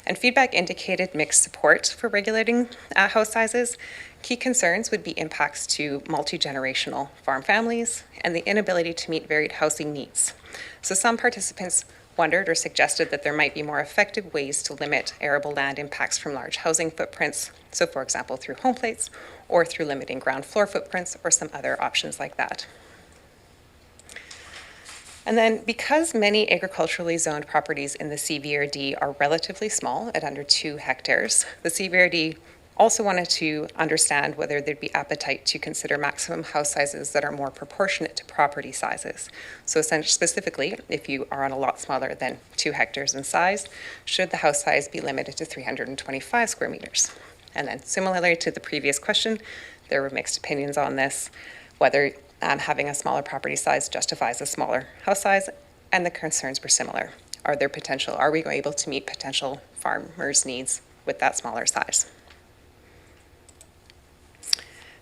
And feedback indicated mixed support for regulating house sizes. Key concerns would be impacts to multi-generational farm families and the inability to meet varied housing needs. So some participants wondered or suggested that there might be more effective ways to limit arable land impacts from large housing footprints, so for example through home plates or through limiting ground floor footprints or some other options like that. And then because many agriculturally zoned properties in the CVRD are relatively small at under 2 hectares, the CVRD Also wanted to understand whether there'd be appetite to consider maximum house sizes that are more proportionate to property sizes. So essentially, specifically, if you are on a lot smaller than 2 hectares in size, should the house size be limited to 325 square meters? And then similarly to the previous question, there were mixed opinions on this, whether having a smaller property size justifies a smaller house size, and the concerns were similar. Are we able to meet potential farmers' needs with that smaller size?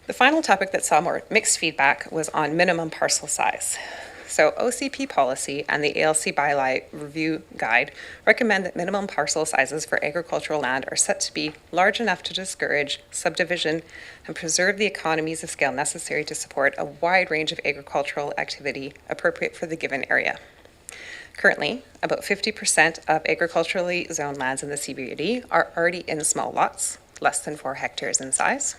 The final topic that saw more mixed feedback was on minimum parcel size. So OCP policy and the ALC bylaw review guide recommend that minimum parcel sizes for agricultural land are set to be large enough to discourage subdivision and preserve the economies of scale necessary to support a wide range of agricultural activity appropriate for the given area. Currently, about 50% of agriculturally zoned lands in the CBRD are already in small lots, less than 4 hectares in size.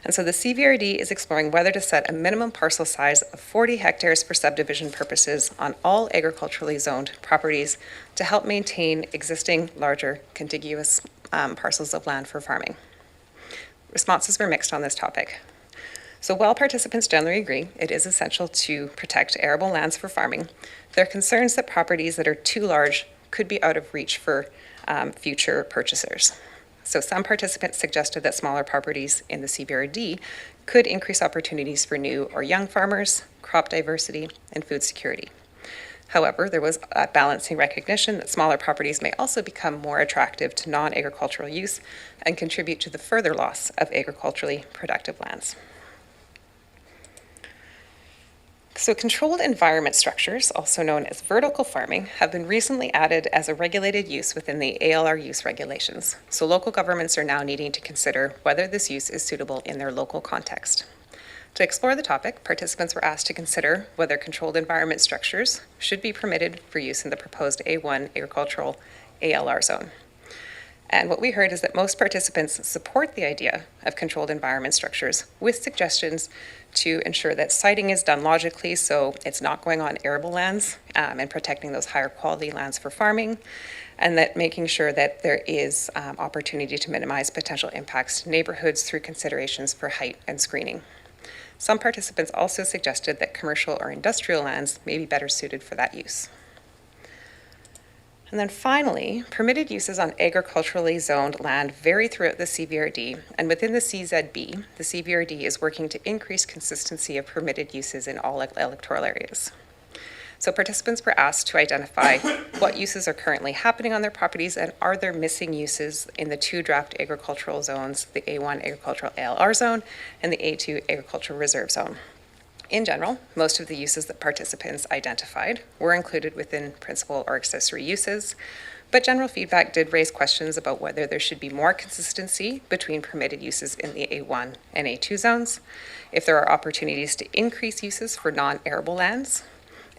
And so the CVRD is exploring whether to set a minimum parcel size of 40 hectares for subdivision purposes on all agriculturally zoned properties to help maintain existing larger contiguous parcels of land for farming. Responses were mixed on this topic. So while participants generally agree it is essential to protect arable lands for farming, there are concerns that properties that are too large could be out of reach for future purchasers. So some participants suggested that smaller properties in the CBRD could increase opportunities for new or young farmers, crop diversity, and food security. However, there was a balancing recognition that smaller properties may also become more attractive to non-agricultural use and contribute to the further loss of agriculturally productive lands. So controlled environment structures, also known as vertical farming, have been recently added as a regulated use within the ALR use regulations. So local governments are now needing to consider whether this use is suitable in their local context. To explore the topic, participants were asked to consider whether controlled environment structures should be permitted for use in the proposed A1 agricultural ALR zone. And what we heard is that most participants support the idea of controlled environment structures with suggestions to ensure that siting is done logically so it's not going on arable lands and protecting those higher quality lands for farming, and that making sure that there is opportunity to minimize potential impacts to neighborhoods through considerations for height and screening. Some participants also suggested that commercial or industrial lands may be better suited for that use. And then finally, permitted uses on agriculturally zoned land vary throughout the CVRD, and within the CZB, the CVRD is working to increase consistency of permitted uses in all electoral areas. So participants were asked to identify what uses are currently happening on their properties and are there missing uses in the 2 draft agricultural zones, the A1 agricultural ALR zone and the A2 agricultural reserve zone. In general, most of the uses that participants identified were included within principal or accessory uses, but general feedback did raise questions about whether there should be more consistency between permitted uses in the A1 and A2 zones, if there are opportunities to increase uses for non-arable lands,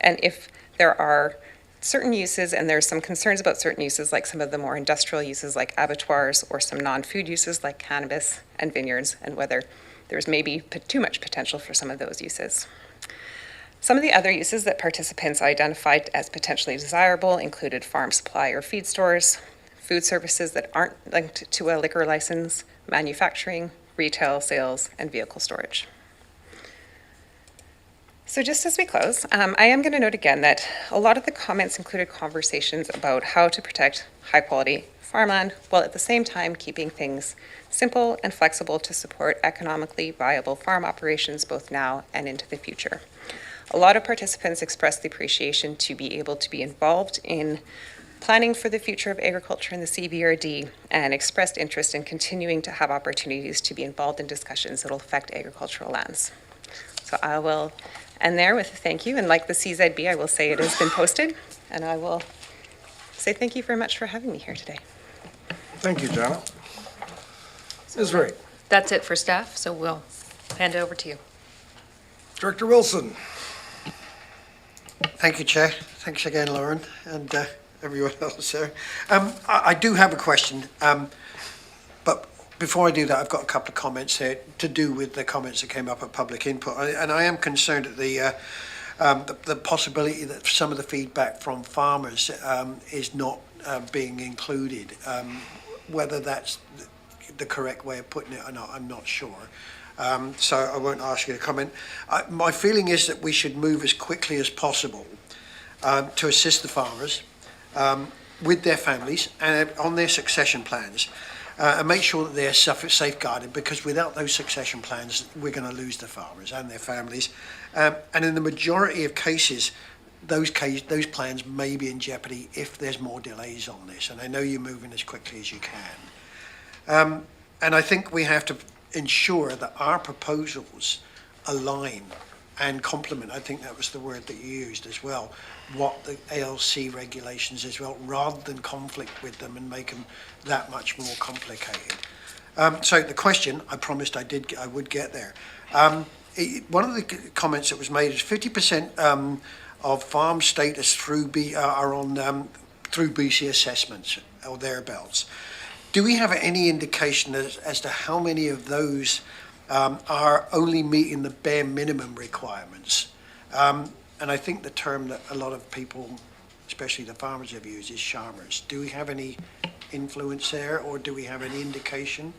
and if there are certain uses, and there's some concerns about certain uses, like some of the more industrial uses like abattoirs or some non-food uses like cannabis and vineyards, and whether there's maybe too much potential for some of those uses. Some of the other uses that participants identified as potentially desirable included farm supply or feed stores, food services that aren't linked to a liquor license, manufacturing, retail sales, and vehicle storage. So just as we close, I am going to note again that a lot of the comments included conversations about how to protect high-quality farmland while at the same time keeping things simple and flexible to support economically viable farm operations both now and into the future. A lot of participants expressed the appreciation to be able to be involved in planning for the future of agriculture in the CBRD and expressed interest in continuing to have opportunities to be involved in discussions that will affect agricultural lands. So I will end there with a thank you, and like the CZB, I will say it has been posted, and I will say thank you very much for having me here today. Thank you, Jana. Ms. Wright. That's it for staff, so we'll hand it over to you. Director Wilson. Thank you, Chair. Thanks again, Lauren, and everyone else there. I do have a question, but before I do that, I've got a couple of comments here to do with the comments that came up at public input. And I am concerned at the possibility that some of the feedback from farmers is not being included, whether that's the correct way of putting it or not, I'm not sure. So I won't ask you to comment. My feeling is that we should move as quickly as possible to assist the farmers with their families and on their succession plans, and make sure that they're safeguarded, because without those succession plans, we're going to lose the farmers and their families. And in the majority of cases, those plans may be in jeopardy if there's more delays on this. And I know you're moving as quickly as you can. And I think we have to ensure that our proposals align and complement, I think that was the word that you used as well, what the ALC regulations as well, rather than conflict with them and make them that much more complicated. So the question, I promised I would get there. One of the comments that was made is 50% of farm status through through BC assessments or thereabouts. Do we have any indication as to how many of those are only meeting the bare minimum requirements? And I think the term that a lot of people, especially the farmers, have used is sharmers. Do we have any influence there, or do we have any indication?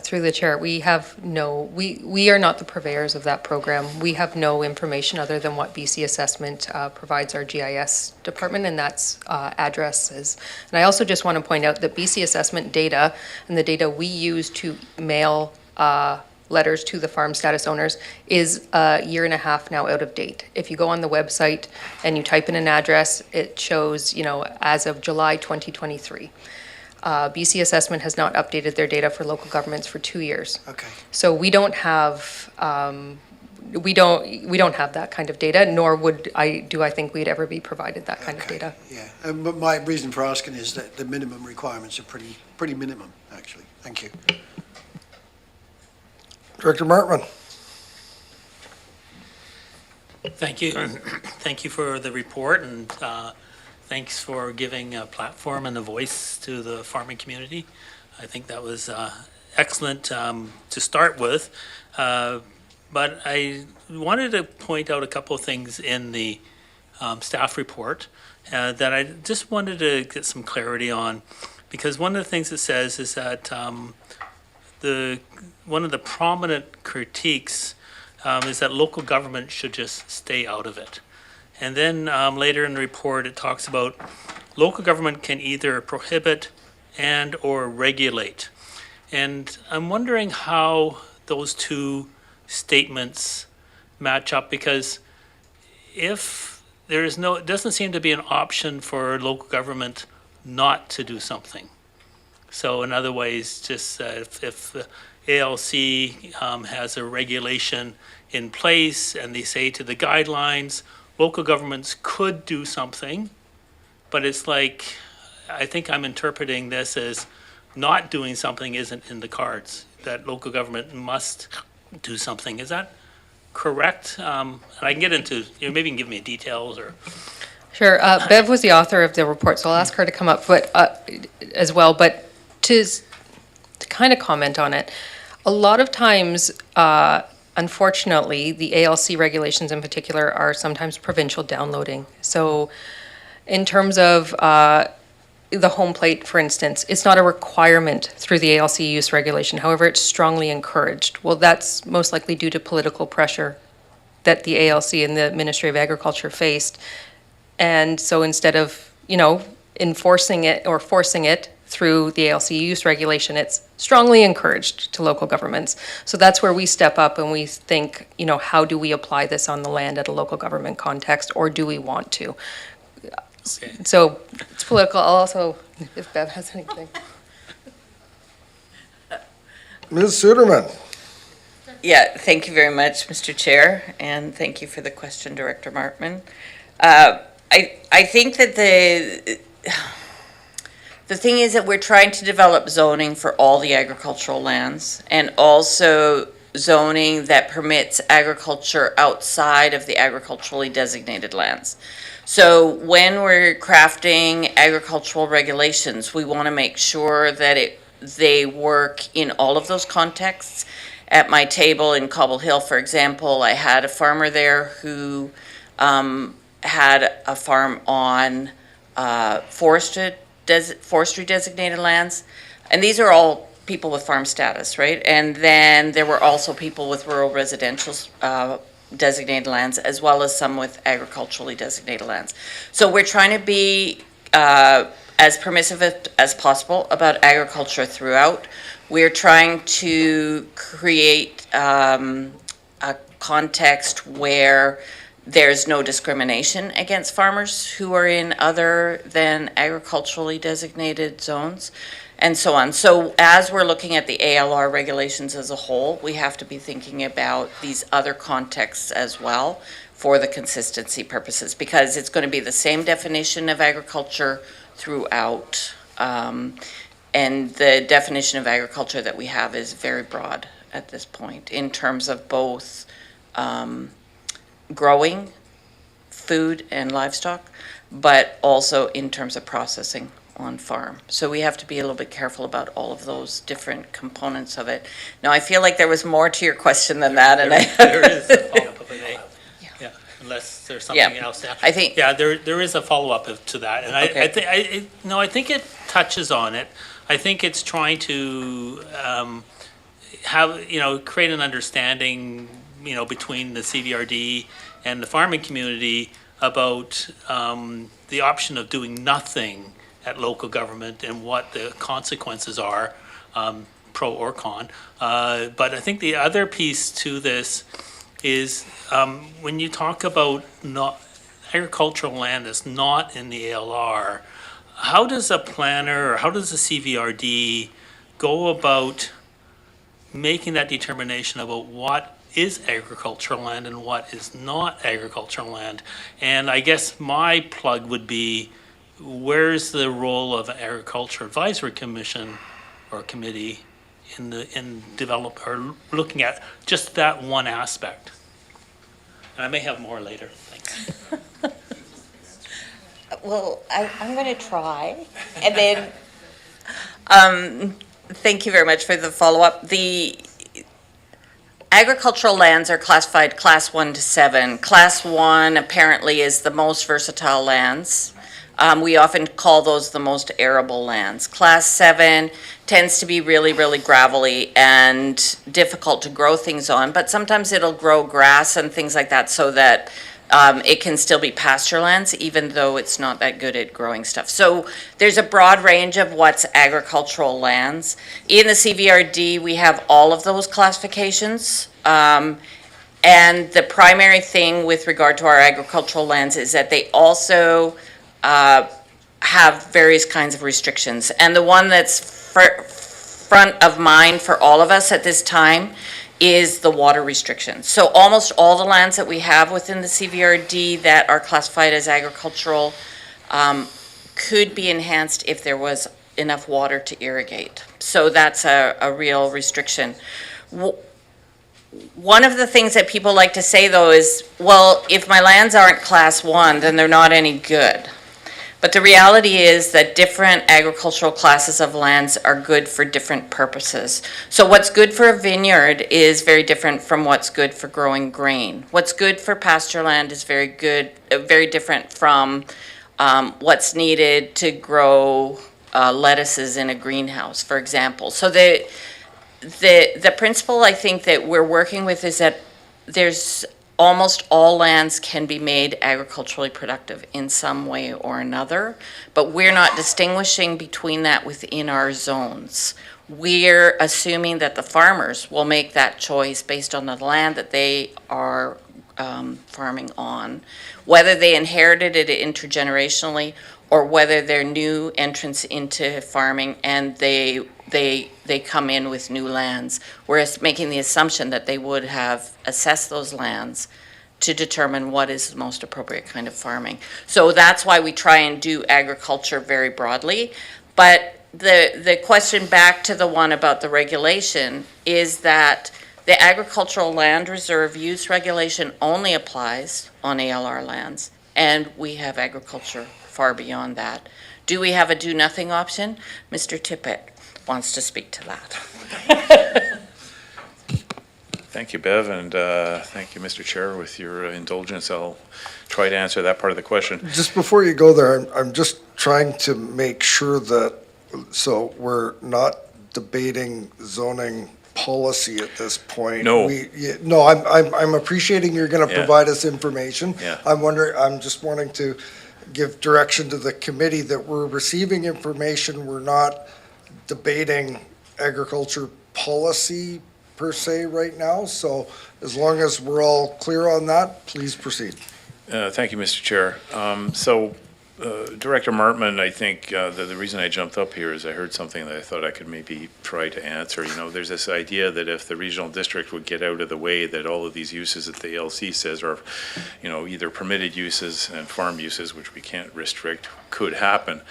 Through the chair, we are not the purveyors of that program. We have no information other than what BC Assessment provides our GIS department, and that's addresses. And I also just want to point out that BC Assessment data and the data we use to mail letters to the farm status owners is a year and a half now out of date. If you go on the website and you type in an address, it shows, as of July 2023. BC Assessment has not updated their data for local governments for 2 years. Okay. So we don't have we don't have that kind of data, nor I think we'd ever be provided that kind of data. Yeah, but my reason for asking is that the minimum requirements are pretty minimum, actually. Thank you. Director Martman. Thank you. Thank you for the report, and thanks for giving a platform and a voice to the farming community. I think that was excellent to start with. But I wanted to point out a couple of things in the staff report that I just wanted to get some clarity on, because one of the things it says is that one of the prominent critiques is that local government should just stay out of it. And then later in the report, it talks about local government can either prohibit and or regulate. And I'm wondering how those two statements match up, because if there is it doesn't seem to be an option for local government not to do something. So in other ways, just if the ALC has a regulation in place and they say to the guidelines, local governments could do something, but it's like, I think I'm interpreting this as not doing something isn't in the cards, that local government must do something. Is that correct? And I can get into, maybe you can give me details or. Sure. Bev was the author of the report, so I'll ask her to come up as well. But to kind of comment on it, a lot of times, unfortunately, the ALC regulations in particular are sometimes provincial downloading. So in terms of the home plate, for instance, it's not a requirement through the ALC use regulation. However, it's strongly encouraged. Well, that's most likely due to political pressure that the ALC and the Ministry of Agriculture faced. And so instead of, enforcing it or forcing it through the ALC use regulation, it's strongly encouraged to local governments. So that's where we step up and we think, how do we apply this on the land at a local government context, or do we want to? Okay. So it's political. I'll also, if Bev has anything. Ms. Suderman. Yeah, thank you very much, Mr. Chair, and thank you for the question, Director Martman. I think that the thing is that we're trying to develop zoning for all the agricultural lands, and also zoning that permits agriculture outside of the agriculturally designated lands. So when we're crafting agricultural regulations, we want to make sure that they work in all of those contexts. At my table in Cobble Hill, for example, I had a farmer there who had a farm on forestry designated lands. And these are all people with farm status, right? And then there were also people with rural residential designated lands, as well as some with agriculturally designated lands. So we're trying to be as permissive as possible about agriculture throughout. We're trying to create a context where there's no discrimination against farmers who are in other than agriculturally designated zones, and so on. So as we're looking at the ALR regulations as a whole, we have to be thinking about these other contexts as well for the consistency purposes, because it's going to be the same definition of agriculture throughout. And the definition of agriculture that we have is very broad at this point in terms of both growing food and livestock, but also in terms of processing on farm. So we have to be a little bit careful about all of those different components of it. Now, I feel like there was more to your question than that, and There is a follow-up of it, yeah, unless there's something Yeah. else after. I think- Yeah, there is a follow-up to that, and Okay. I think it touches on it. I think it's trying to create an understanding, between the CVRD and the farming community about the option of doing nothing at local government and what the consequences are, pro or con. But I think the other piece to this is when you talk about not agricultural land that's not in the ALR, how does a planner or how does the CVRD go about making that determination about what is agricultural land and what is not agricultural land? And I guess my plug would be, where's the role of Agriculture Advisory Commission or committee in develop or looking at just that one aspect? And I may have more later. Thanks. Well, I'm going to try, and then, thank you very much for the follow-up. The agricultural lands are classified Class 1 to 7. Class 1 apparently is the most versatile lands. We often call those the most arable lands. Class 7 tends to be really, really gravelly and difficult to grow things on, but sometimes it'll grow grass and things like that so that it can still be pasture lands, even though it's not that good at growing stuff. So there's a broad range of what's agricultural lands. In the CVRD, we have all of those classifications. And the primary thing with regard to our agricultural lands is that they also have various kinds of restrictions. And the one that's front of mind for all of us at this time is the water restrictions. So almost all the lands that we have within the CVRD that are classified as agricultural could be enhanced if there was enough water to irrigate. So that's a real restriction. One of the things that people like to say, though, is, well, if my lands aren't class 1, then they're not any good. But the reality is that different agricultural classes of lands are good for different purposes. So what's good for a vineyard is very different from what's good for growing grain. What's good for pasture land is very different from what's needed to grow lettuces in a greenhouse, for example. So the principle I think that we're working with is that there's almost all lands can be made agriculturally productive in some way or another, but we're not distinguishing between that within our zones. We're assuming that the farmers will make that choice based on the land that they are farming on, whether they inherited it intergenerationally or whether they're new entrants into farming and they come in with new lands. We're making the assumption that they would have assessed those lands to determine what is the most appropriate kind of farming. So that's why we try and do agriculture very broadly. But the question back to the one about the regulation is that the agricultural land reserve use regulation only applies on ALR lands, and we have agriculture far beyond that. Do we have a do-nothing option? Mr. Tippett wants to speak to that. Thank you, Bev, and thank you, Mr. Chair. With your indulgence, I'll try to answer that part of the question. Just before you go there, I'm just trying to make sure that So we're not debating zoning policy at this point. No. No, I'm appreciating you're gonna Yeah. provide us information. Yeah. I'm just wanting to give direction to the committee that we're receiving information, we're not debating agriculture policy per se right now, so as long as we're all clear on that, please proceed. Thank you, Mr. Chair. Director Martman, I think the reason I jumped up here is I heard something that I thought I could maybe try to answer. You know, there's this idea that if the regional district would get out of the way, that all of these uses that the ALC says are, you know, either permitted uses and farm uses, which we can't restrict, could happen.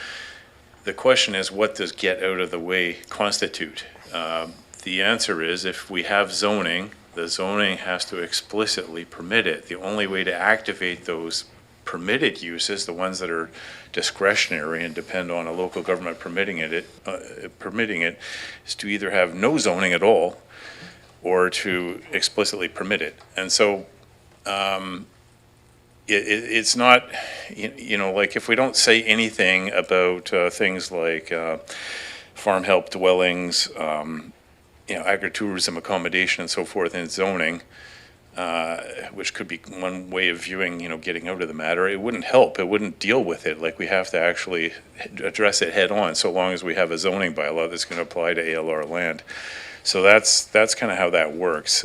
The question is, what does get out of the way constitute? The answer is, if we have zoning, the zoning has to explicitly permit it. The only way to activate those permitted uses, the ones that are discretionary and depend on a local government permitting it, is to either have no zoning at all or to explicitly permit it. And so it's not, you know, like if we don't say anything about things like farm help dwellings, you know, agritourism accommodation and so forth in zoning, which could be one way of viewing, you know, getting out of the matter, it wouldn't help. It wouldn't deal with it. Like, we have to actually address it head on, so long as we have a zoning bylaw that's going to apply to ALR land. So that's kind of how that works.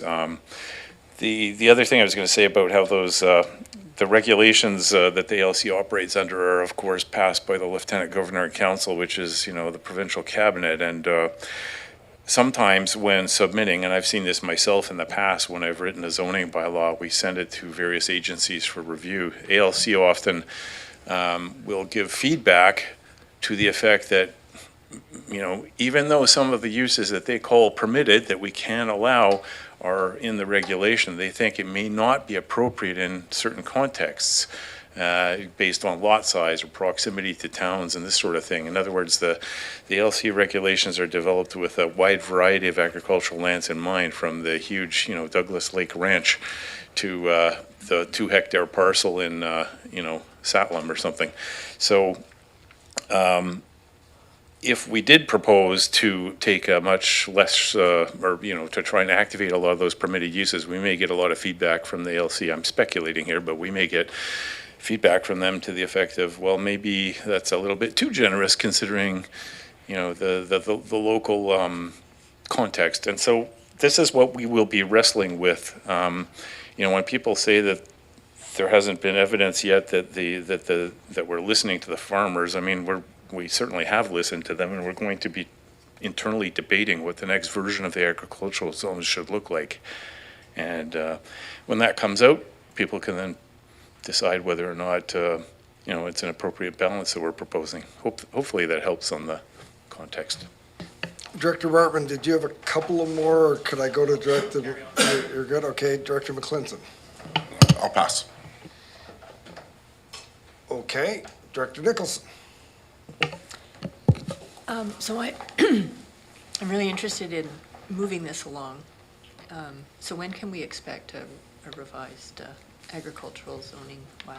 The other thing I was going to say about how those the regulations that the ALC operates under are, of course, passed by the Lieutenant Governor and Council, which is, you know, the provincial cabinet. And sometimes when submitting, and I've seen this myself in the past when I've written a zoning bylaw, we send it to various agencies for review. ALC often will give feedback to the effect that, you know, even though some of the uses that they call permitted that we can allow are in the regulation, they think it may not be appropriate in certain contexts. Based on lot size or proximity to towns and this sort of thing. In other words, the LC regulations are developed with a wide variety of agricultural lands in mind, from the huge, you know, Douglas Lake Ranch to the 2-hectare parcel in, you know, Satlam or something. So if we did propose to take a much less, or, you know, to try and activate a lot of those permitted uses, we may get a lot of feedback from the LC. I'm speculating here, but we may get feedback from them to the effect of, well, maybe that's a little bit too generous considering, you know, the local context. And so this is what we will be wrestling with. You know, when people say that there hasn't been evidence yet that that we're listening to the farmers, I mean, we certainly have listened to them, and we're going to be internally debating what the next version of the agricultural zones should look like. And when that comes out, people can then decide whether or not, you know, it's an appropriate balance that we're proposing. Hopefully that helps on the context. Director Martman, did you have a couple of more, or could I go to Director? You're good? Okay, Director McClinton. I'll pass. Okay, Director Nicholson. So I'm really interested in moving this along. So when can we expect a revised agricultural zoning bylaw?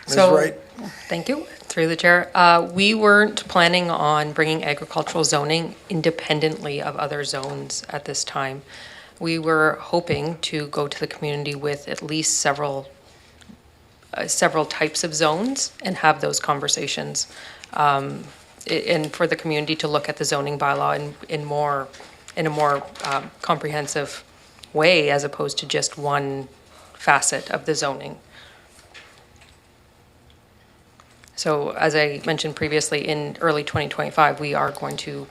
Ms. So, Wright. thank you, through the chair. We weren't planning on bringing agricultural zoning independently of other zones at this time. We were hoping to go to the community with at least several types of zones and have those conversations. And for the community to look at the zoning bylaw in a more comprehensive way, as opposed to just one facet of the zoning. So as I mentioned previously, in early 2025, we are going to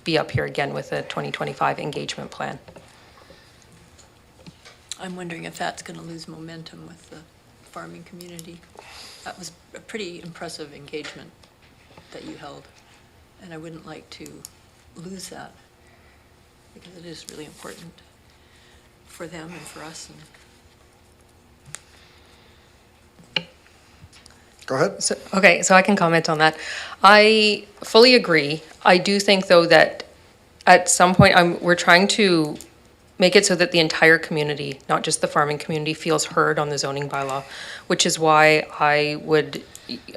be up here again with a 2025 engagement plan. I'm wondering if that's going to lose momentum with the farming community. That was a pretty impressive engagement that you held, and I wouldn't like to lose that, because it is really important for them and for us. And Go ahead. So I can comment on that. I fully agree. I do think, though, that at some point we're trying to make it so that the entire community, not just the farming community, feels heard on the zoning bylaw, which is why I would,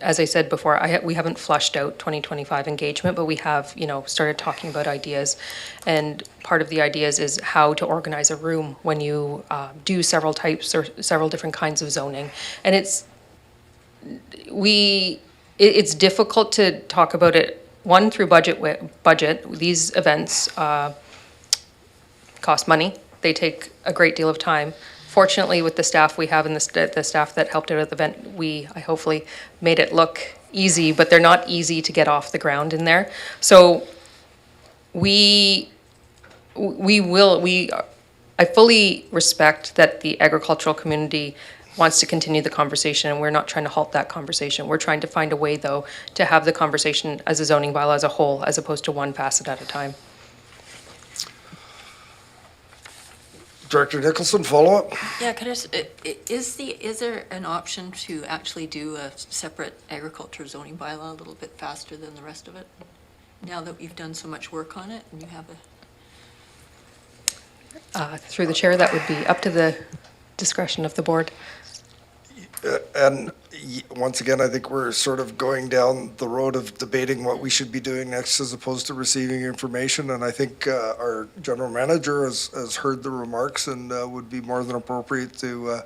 as I said before, we haven't flushed out 2025 engagement, but we have, started talking about ideas. And part of the ideas is how to organize a room when you do several types or several different kinds of zoning. And it's difficult to talk about it, one, through budget. These events cost money. They take a great deal of time. Fortunately, with the staff we have and the staff that helped out at the event, I hopefully made it look easy, but they're not easy to get off the ground in there. So I fully respect that the agricultural community wants to continue the conversation, and we're not trying to halt that conversation. We're trying to find a way, though, to have the conversation as a zoning bylaw as a whole, as opposed to one facet at a time. Director Nicholson, follow-up? Yeah, could I just, is there an option to actually do a separate agriculture zoning bylaw a little bit faster than the rest of it? Now that we've done so much work on it and you have Through the chair, that would be up to the discretion of the board. And once again, I think we're sort of going down the road of debating what we should be doing next as opposed to receiving information. And I think our general manager has heard the remarks and would be more than appropriate to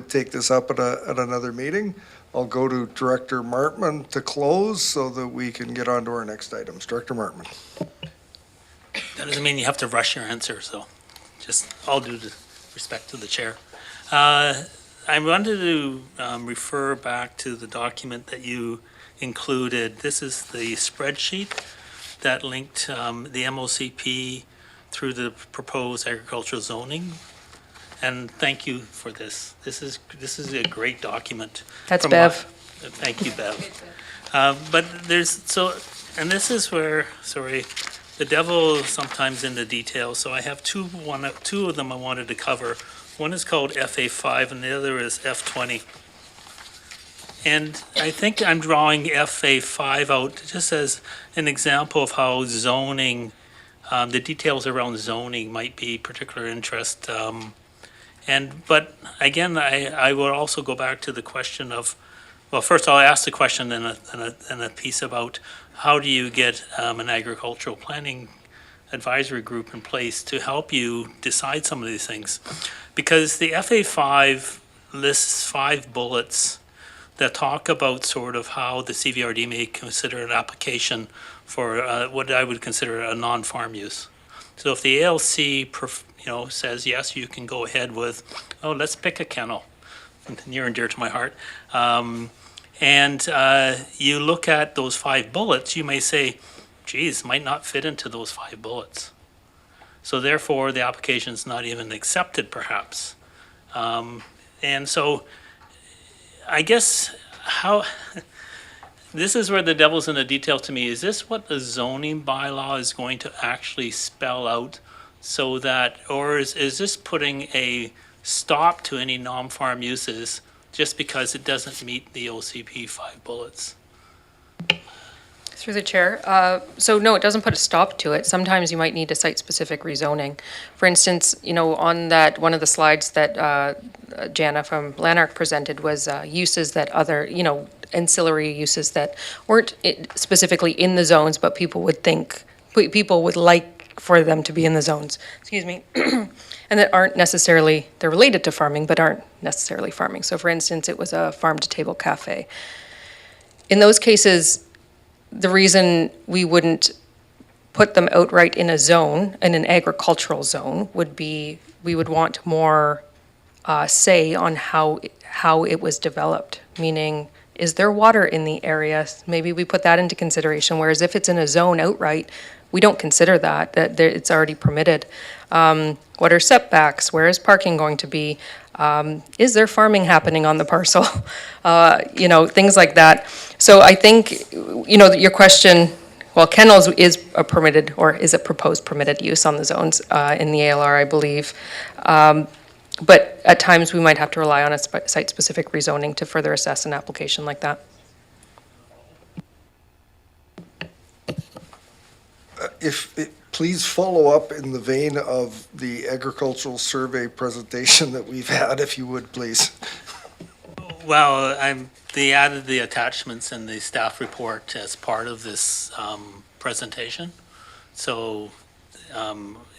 take this up at another meeting. I'll go to Director Martman to close so that we can get on to our next items. Director Martman. That doesn't mean you have to rush your answers, though. Just all due to respect to the chair. I wanted to refer back to the document that you included. This is the spreadsheet that linked the MOCP through the proposed agricultural zoning. And thank you for this. This is a great document. That's Bev. Thank you, Bev. But and this is where, sorry, the devil is sometimes in the details. So I have two of them I wanted to cover. One is called FA5 and the other is F20. And I think I'm drawing FA5 out just as an example of how zoning, the details around zoning might be particular interest. But again, I will also go back to the question of, well, first I'll ask the question and a piece about how do you get an agricultural planning advisory group in place to help you decide some of these things. Because the FA5 lists 5 bullets that talk about sort of how the CVRD may consider an application for what I would consider a non-farm use. So if the ALC says, yes, you can go ahead with, let's pick a kennel, near and dear to my heart. And you look at those 5 bullets, you may say, geez, might not fit into those 5 bullets. So therefore, the application's not even accepted, perhaps. And so I guess this is where the devil's in the detail to me. Is this what the zoning bylaw is going to actually spell out so that, or is this putting a stop to any non-farm uses just because it doesn't meet the OCP 5 bullets? Through the chair. So no, it doesn't put a stop to it. Sometimes you might need a site-specific rezoning. For instance, on that, one of the slides that Jana from Lanark presented was uses that other, ancillary uses that weren't specifically in the zones, but people would like for them to be in the zones, excuse me, and that aren't necessarily, they're related to farming, but aren't necessarily farming. So for instance, it was a farm-to-table cafe. In those cases, the reason we wouldn't put them outright in a zone, in an agricultural zone, would be we would want more say on how it was developed, meaning, is there water in the area? Maybe we put that into consideration, whereas if it's in a zone outright, we don't consider that it's already permitted. What are setbacks? Where is parking going to be? Is there farming happening on the parcel? Things like that. So I think, your question, well, kennels is a permitted, or is a proposed permitted use on the zones in the ALR, I believe. But at times we might have to rely on a site-specific rezoning to further assess an application like that. please follow up in the vein of the agricultural survey presentation that we've had, if you would, please. Well, they added the attachments in the staff report as part of this presentation. So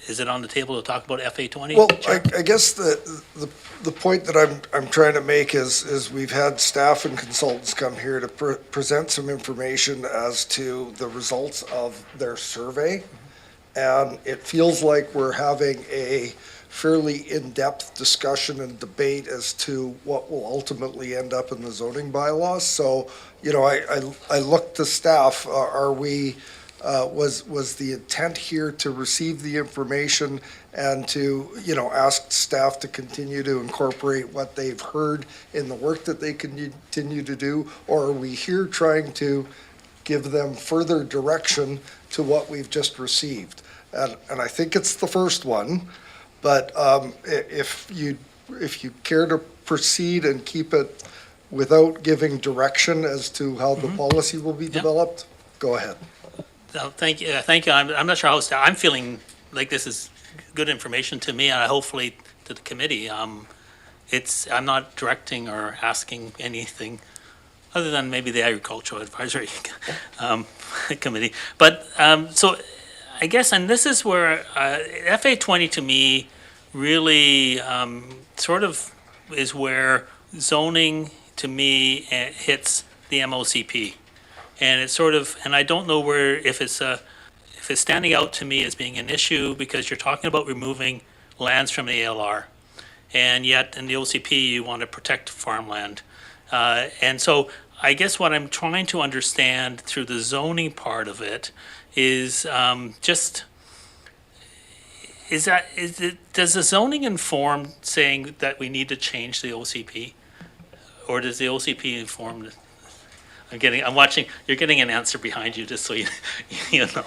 is it on the table to talk about FA20? Well, I guess the point that I'm trying to make is we've had staff and consultants come here to present some information as to the results of their survey. And it feels like we're having a fairly in-depth discussion and debate as to what will ultimately end up in the zoning bylaws. So, you know, I look to staff, was the intent here to receive the information and to, you know, ask staff to continue to incorporate what they've heard in the work that they continue to do? Or are we here trying to give them further direction to what we've just received? And I think it's the first one, but if you care to proceed and keep it without giving direction as to how the policy will be developed, go ahead. Thank you. Thank you. I'm not sure how I'm feeling like this is good information to me, and hopefully to the committee. I'm not directing or asking anything other than maybe the Agricultural Advisory Committee. But so I guess, and this is where FA20 to me really sort of is where zoning to me hits the MOCP. And it's sort of, and I don't know where, if it's standing out to me as being an issue because you're talking about removing lands from the ALR. And yet in the OCP, you want to protect farmland. And so I guess what I'm trying to understand through the zoning part of it is does the zoning inform saying that we need to change the OCP? Or does the OCP inform? I'm watching, you're getting an answer behind you, just so you know.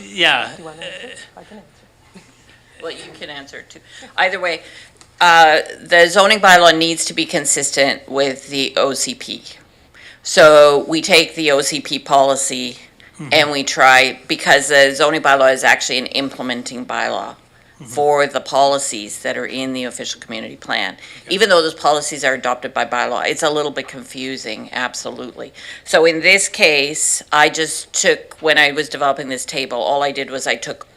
Yeah. Well, you can answer too. Either way, the zoning bylaw needs to be consistent with the OCP. So we take the OCP policy and we try, because the zoning bylaw is actually an implementing bylaw for the policies that are in the official community plan. Even though those policies are adopted by bylaw, it's a little bit confusing, absolutely. So in this case, I just took, when I was developing this table, all I did was I took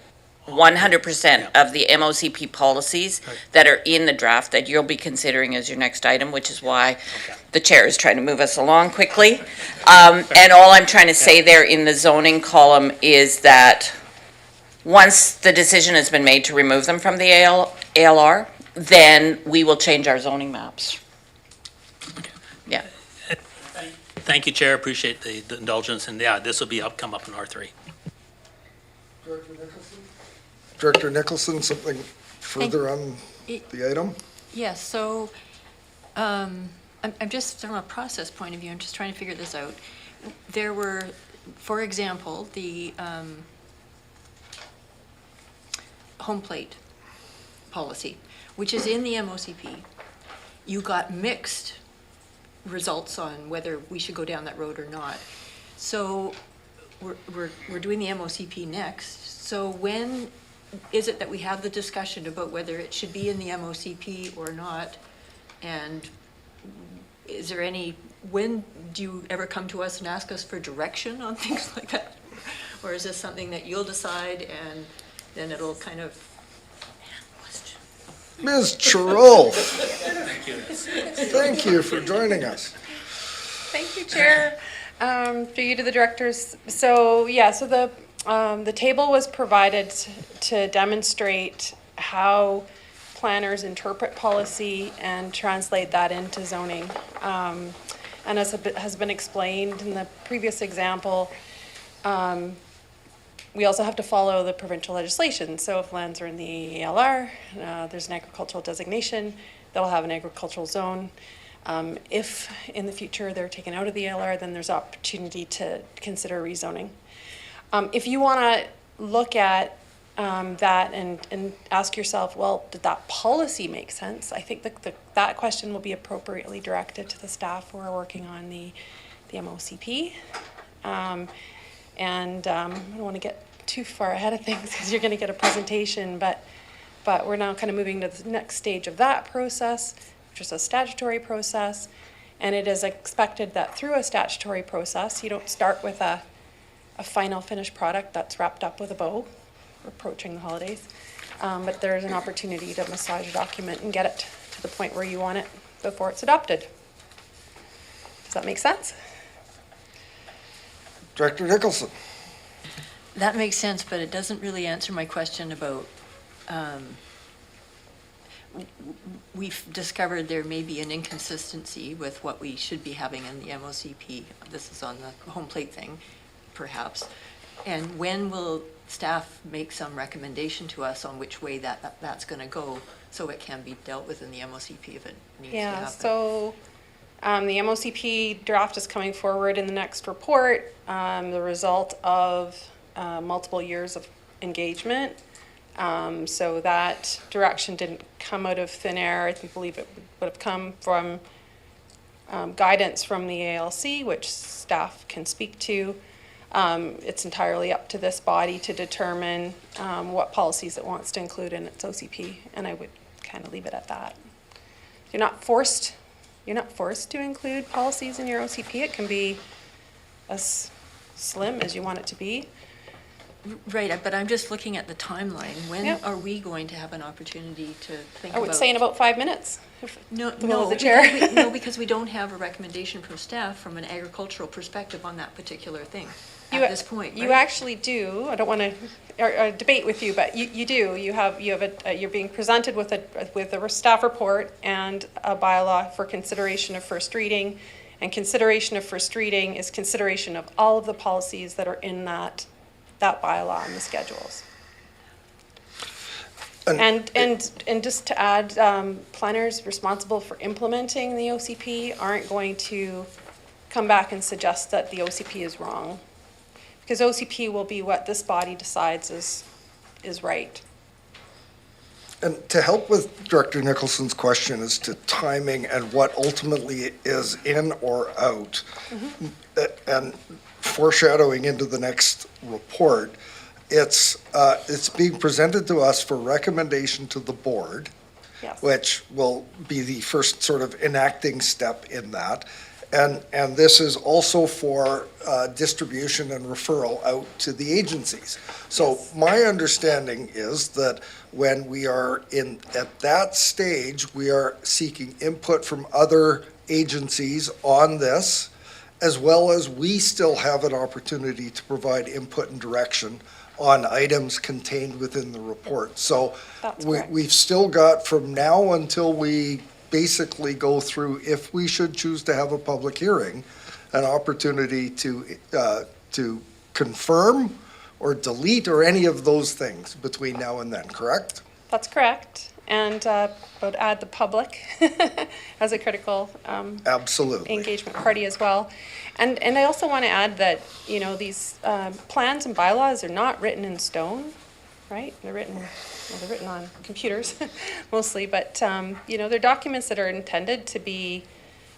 100% of the MOCP policies that are in the draft that you'll be considering as your next item, which is why the chair is trying to move us along quickly. And all I'm trying to say there in the zoning column is that once the decision has been made to remove them from the ALR, then we will change our zoning maps. Yeah. Thank you, Chair. Appreciate the indulgence. And yeah, this will be come up in R3. Director Nicholson, something further on the item? Yes, so I'm just, from a process point of view, I'm just trying to figure this out. There were, for example, the home plate policy, which is in the MOCP. You got mixed results on whether we should go down that road or not. So we're doing the MOCP next. So when is it that we have the discussion about whether it should be in the MOCP or not? And is there any, when do you ever come to us and ask us for direction on things like that? Or is this something that you'll decide and then it'll kind of? Ms. Chirol, thank you for joining us. Thank you, Chair. To you, to the directors. So yeah, so the table was provided to demonstrate how planners interpret policy and translate that into zoning. And as has been explained in the previous example, we also have to follow the provincial legislation. So if lands are in the ALR, there's an agricultural designation, they'll have an agricultural zone. If in the future they're taken out of the ALR, then there's opportunity to consider rezoning. If you want to look at that and ask yourself, well, did that policy make sense? I think that question will be appropriately directed to the staff who are working on the MOCP. And I don't want to get too far ahead of things because you're going to get a presentation, but we're now kind of moving to the next stage of that process, which is a statutory process. And it is expected that through a statutory process, you don't start with a final finished product that's wrapped up with a bow, approaching the holidays. But there's an opportunity to massage a document and get it to the point where you want it before it's adopted. Does that make sense? Director Nicholson. That makes sense, but it doesn't really answer my question about, we've discovered there may be an inconsistency with what we should be having in the MOCP. This is on the home plate thing, perhaps. And when will staff make some recommendation to us on which way that's going to go so it can be dealt with in the MOCP if it needs to happen? Yeah, so the MOCP draft is coming forward in the next report, the result of multiple years of engagement. So that direction didn't come out of thin air. I believe it would have come from guidance from the ALC, which staff can speak to. It's entirely up to this body to determine what policies it wants to include in its OCP, and I would kind of leave it at that. You're not forced to include policies in your OCP. It can be as slim as you want it to be. Right, but I'm just looking at the timeline. When Yep. are we going to have an opportunity to think I about? would say in about 5 minutes. No, the will of the because chair. no, because we don't have a recommendation from staff from an agricultural perspective on that particular thing at this point, You right? actually do. I don't want to debate with you, but you do. You're being presented with a staff report and a bylaw for consideration of first reading. And consideration of first reading is consideration of all of the policies that are in that bylaw and the schedules. And just to add, planners responsible for implementing the OCP aren't going to come back and suggest that the OCP is wrong. Because OCP will be what this body decides is right. And to help with Director Nicholson's question as to timing and what ultimately is in or out, and foreshadowing into the next report, it's being presented to us for recommendation to the board, Yes. which will be the first sort of enacting step in that. And this is also for distribution and referral out to the agencies. So my understanding is that when we are at that stage, we are seeking input from other agencies on this, as well as we still have an opportunity to provide input and direction on items contained within the report. So That's correct. we've still got from now until we basically go through, if we should choose to have a public hearing, an opportunity to confirm or delete or any of those things between now and then, correct? That's correct. And I would add the public as a critical Absolutely. engagement party as well. And I also want to add that, these plans and bylaws are not written in stone, right? They're written on computers mostly, but, they're documents that are intended to be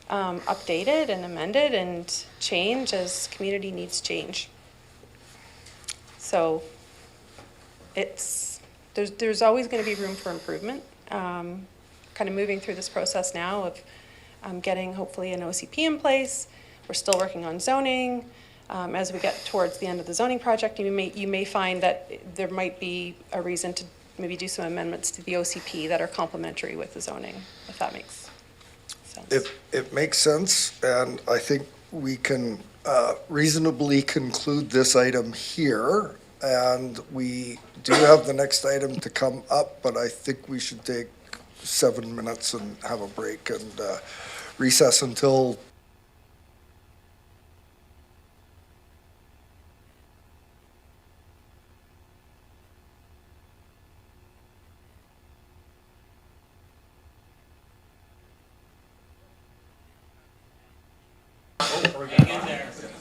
updated and amended and change as community needs change. So there's always going to be room for improvement. Kind of moving through this process now of getting hopefully an OCP in place. We're still working on zoning. As we get towards the end of the zoning project, you may find that there might be a reason to maybe do some amendments to the OCP that are complementary with the zoning, if that makes sense. It makes sense, and I think we can reasonably conclude this item here. And we do have the next item to come up, but I think we should take 7 minutes and have a break and recess until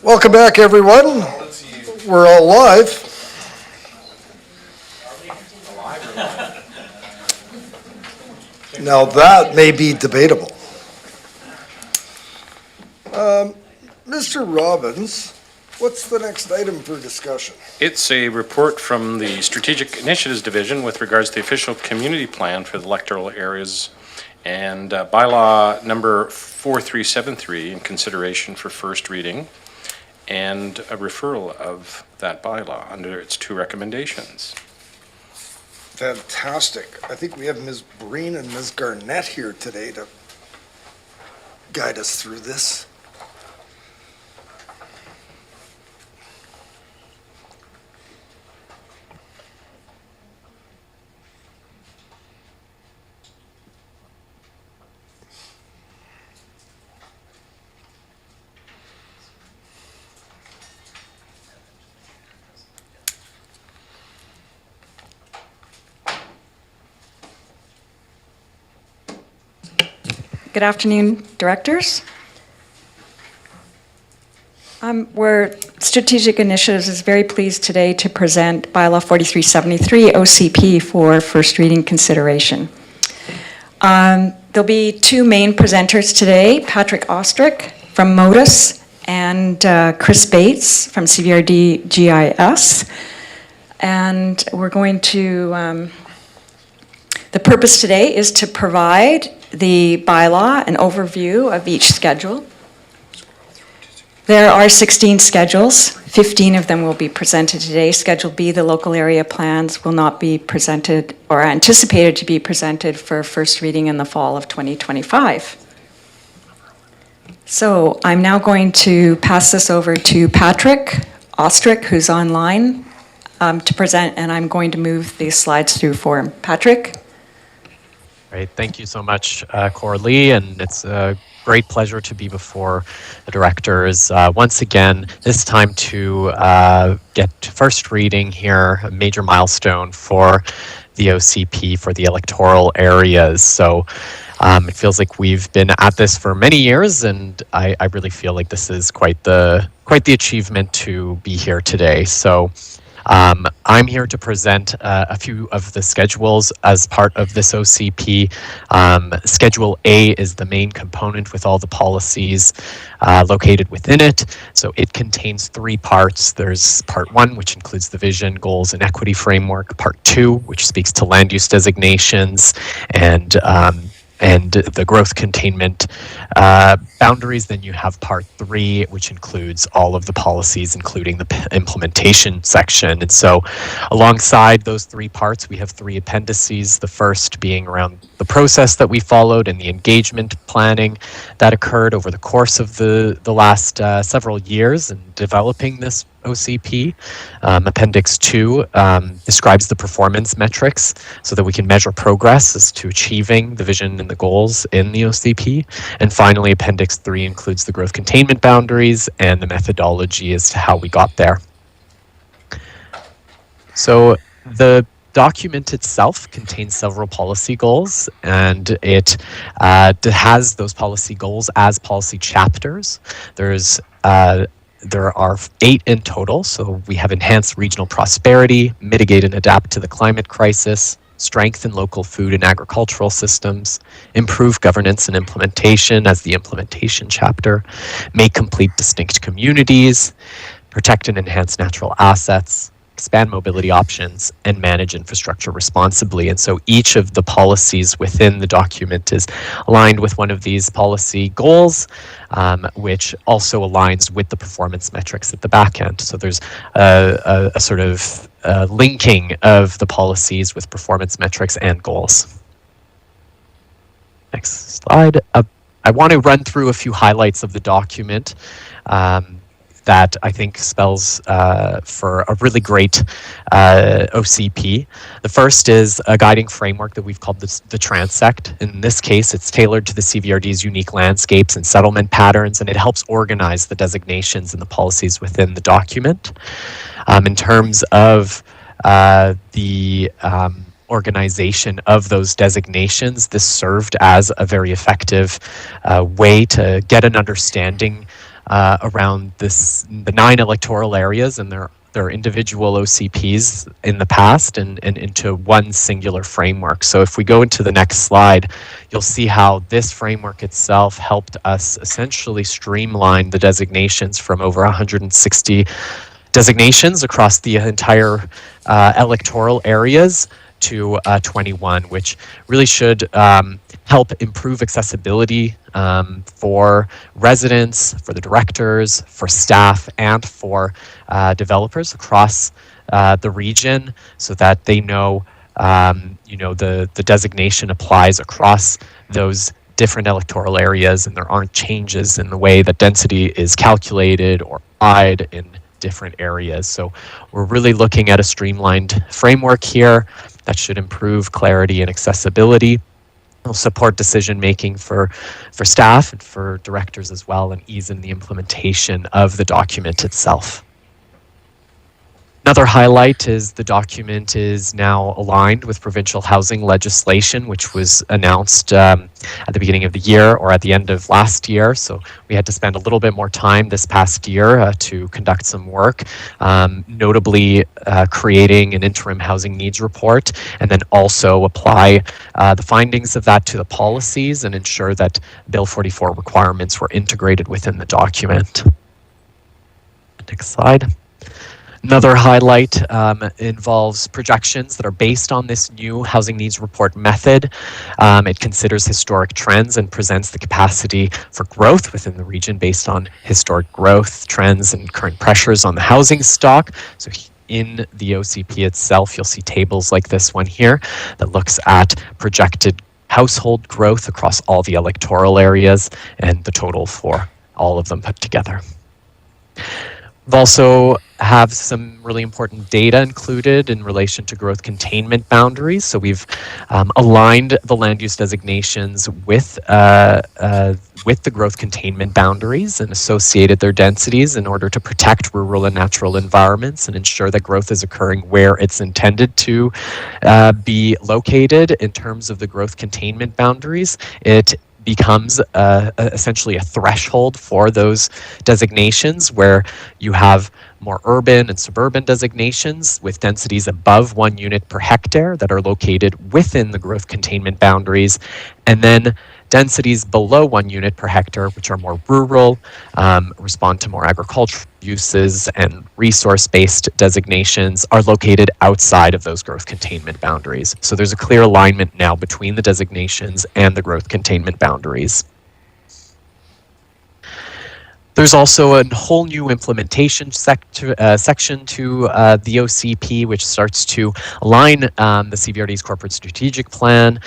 Welcome back, everyone. We're all live. Now that may be debatable. Mr. Robbins, What's the next item for discussion? It's a report from the Strategic Initiatives Division with regards to the official community plan for the electoral areas and bylaw number 4373 in consideration for first reading and a referral of that bylaw under its two recommendations. Fantastic. I think we have Ms. Breen and Ms. Garnett here today to guide us through this. Good afternoon, directors. We're Strategic Initiatives is very pleased today to present Bylaw 4373 OCP for first reading consideration. There'll be two main presenters today, Patrick Ostrick from MODIS and Chris Bates from CVRD GIS. And we're going to, the purpose today is to provide the bylaw, an overview of each schedule. There are 16 schedules. 15 of them will be presented today. Schedule B, the local area plans, will not be presented or anticipated to be presented for first reading in the fall of 2025. So I'm now going to pass this over to Patrick Ostrick, who's online, to present, and I'm going to move these slides through for him. Patrick? Great. Thank you so much, Coralie, and it's a great pleasure to be before the directors once again, this time to get to first reading here, a major milestone for the OCP for the electoral areas. So it feels like we've been at this for many years, and I really feel like this is quite the achievement to be here today. So I'm here to present a few of the schedules as part of this OCP. Schedule A is the main component with all the policies located within it. So it contains three parts. There's part 1, which includes the vision, goals, and equity framework. Part 2, which speaks to land use designations and the growth containment boundaries. Then you have part 3, which includes all of the policies, including the implementation section. And so alongside those three parts, we have 3 appendices, the first being around the process that we followed and the engagement planning that occurred over the course of the last several years in developing this OCP. Appendix 2 describes the performance metrics so that we can measure progress as to achieving the vision and the goals in the OCP. And finally, Appendix 3 includes the growth containment boundaries and the methodology as to how we got there. So the document itself contains several policy goals, and it has those policy goals as policy chapters. There are 8 in total, so we have enhanced regional prosperity, mitigate and adapt to the climate crisis, strengthen local food and agricultural systems, improve governance and implementation as the implementation chapter, make complete distinct communities, protect and enhance natural assets, expand mobility options, and manage infrastructure responsibly. And so each of the policies within the document is aligned with one of these policy goals, which also aligns with the performance metrics at the back end. So there's a sort of linking of the policies with performance metrics and goals. Next slide. I want to run through a few highlights of the document that I think spells for a really great OCP. The first is a guiding framework that we've called the Transect. In this case, it's tailored to the CVRD's unique landscapes and settlement patterns, and it helps organize the designations and the policies within the document. In terms of the organization of those designations, this served as a very effective way to get an understanding around the 9 electoral areas and their their individual OCPs in the past and into one singular framework. So if we go into the next slide, you'll see how this framework itself helped us essentially streamline the designations from over 160 designations across the entire electoral areas to 21, which really should help improve accessibility for residents, for the directors, for staff, and for developers across the region, so that they know, the designation applies across those different electoral areas, and there aren't changes in the way that density is calculated or applied in different areas. So we're really looking at a streamlined framework here that should improve clarity and accessibility. It'll support decision making for staff and for directors as well, and ease in the implementation of the document itself. Another highlight is the document is now aligned with provincial housing legislation, which was announced at the beginning of the year or at the end of last year. So we had to spend a little bit more time this past year to conduct some work, notably creating an interim housing needs report, and then also apply the findings of that to the policies and ensure that Bill 44 requirements were integrated within the document. Next slide. Another highlight involves projections that are based on this new housing needs report method. It considers historic trends and presents the capacity for growth within the region based on historic growth trends and current pressures on the housing stock. So in the OCP itself, you'll see tables like this one here that looks at projected household growth across all the electoral areas and the total for all of them put together. We've also have some really important data included in relation to growth containment boundaries. So we've aligned the land use designations with the growth containment boundaries and associated their densities in order to protect rural and natural environments and ensure that growth is occurring where it's intended to be located. In terms of the growth containment boundaries, it becomes essentially a threshold for those designations where you have more urban and suburban designations with densities above 1 unit per hectare that are located within the growth containment boundaries, and then densities below 1 unit per hectare, which are more rural, respond to more agricultural uses, and resource-based designations are located outside of those growth containment boundaries. So there's a clear alignment now between the designations and the growth containment boundaries. There's also a whole new implementation section to the OCP, which starts to align the CVRD's corporate strategic plan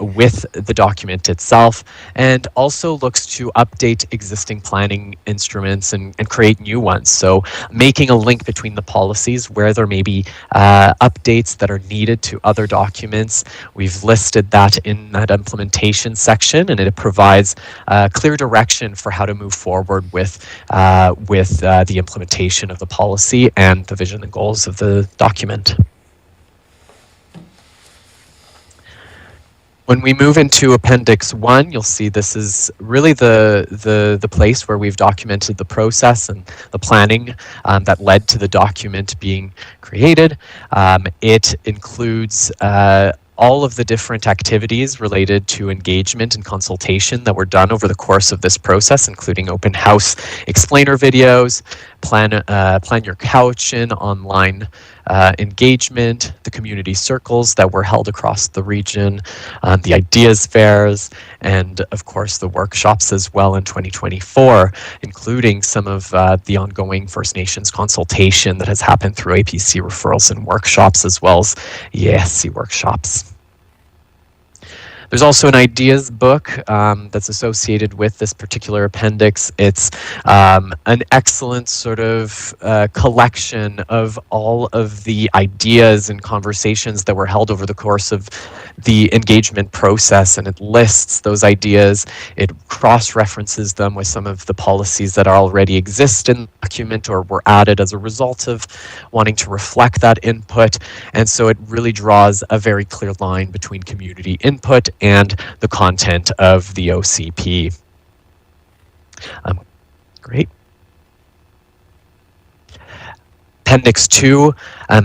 with the document itself, and also looks to update existing planning instruments and create new ones. So making a link between the policies where there may be updates that are needed to other documents. We've listed that in that implementation section, and it provides clear direction for how to move forward with the implementation of the policy and the vision and goals of the document. When we move into Appendix 1, you'll see this is really the place where we've documented the process and the planning that led to the document being created. It includes all of the different activities related to engagement and consultation that were done over the course of this process, including open house explainer videos, plan your couch in online engagement, the community circles that were held across the region, the ideas fairs, and of course the workshops as well in 2024, including some of the ongoing First Nations consultation that has happened through APC referrals and workshops, as well as EASC workshops. There's also an ideas book that's associated with this particular appendix. It's an excellent sort of collection of all of the ideas and conversations that were held over the course of the engagement process, and it lists those ideas. It cross-references them with some of the policies that already exist in the document or were added as a result of wanting to reflect that input. And so it really draws a very clear line between community input and the content of the OCP. Great. Appendix 2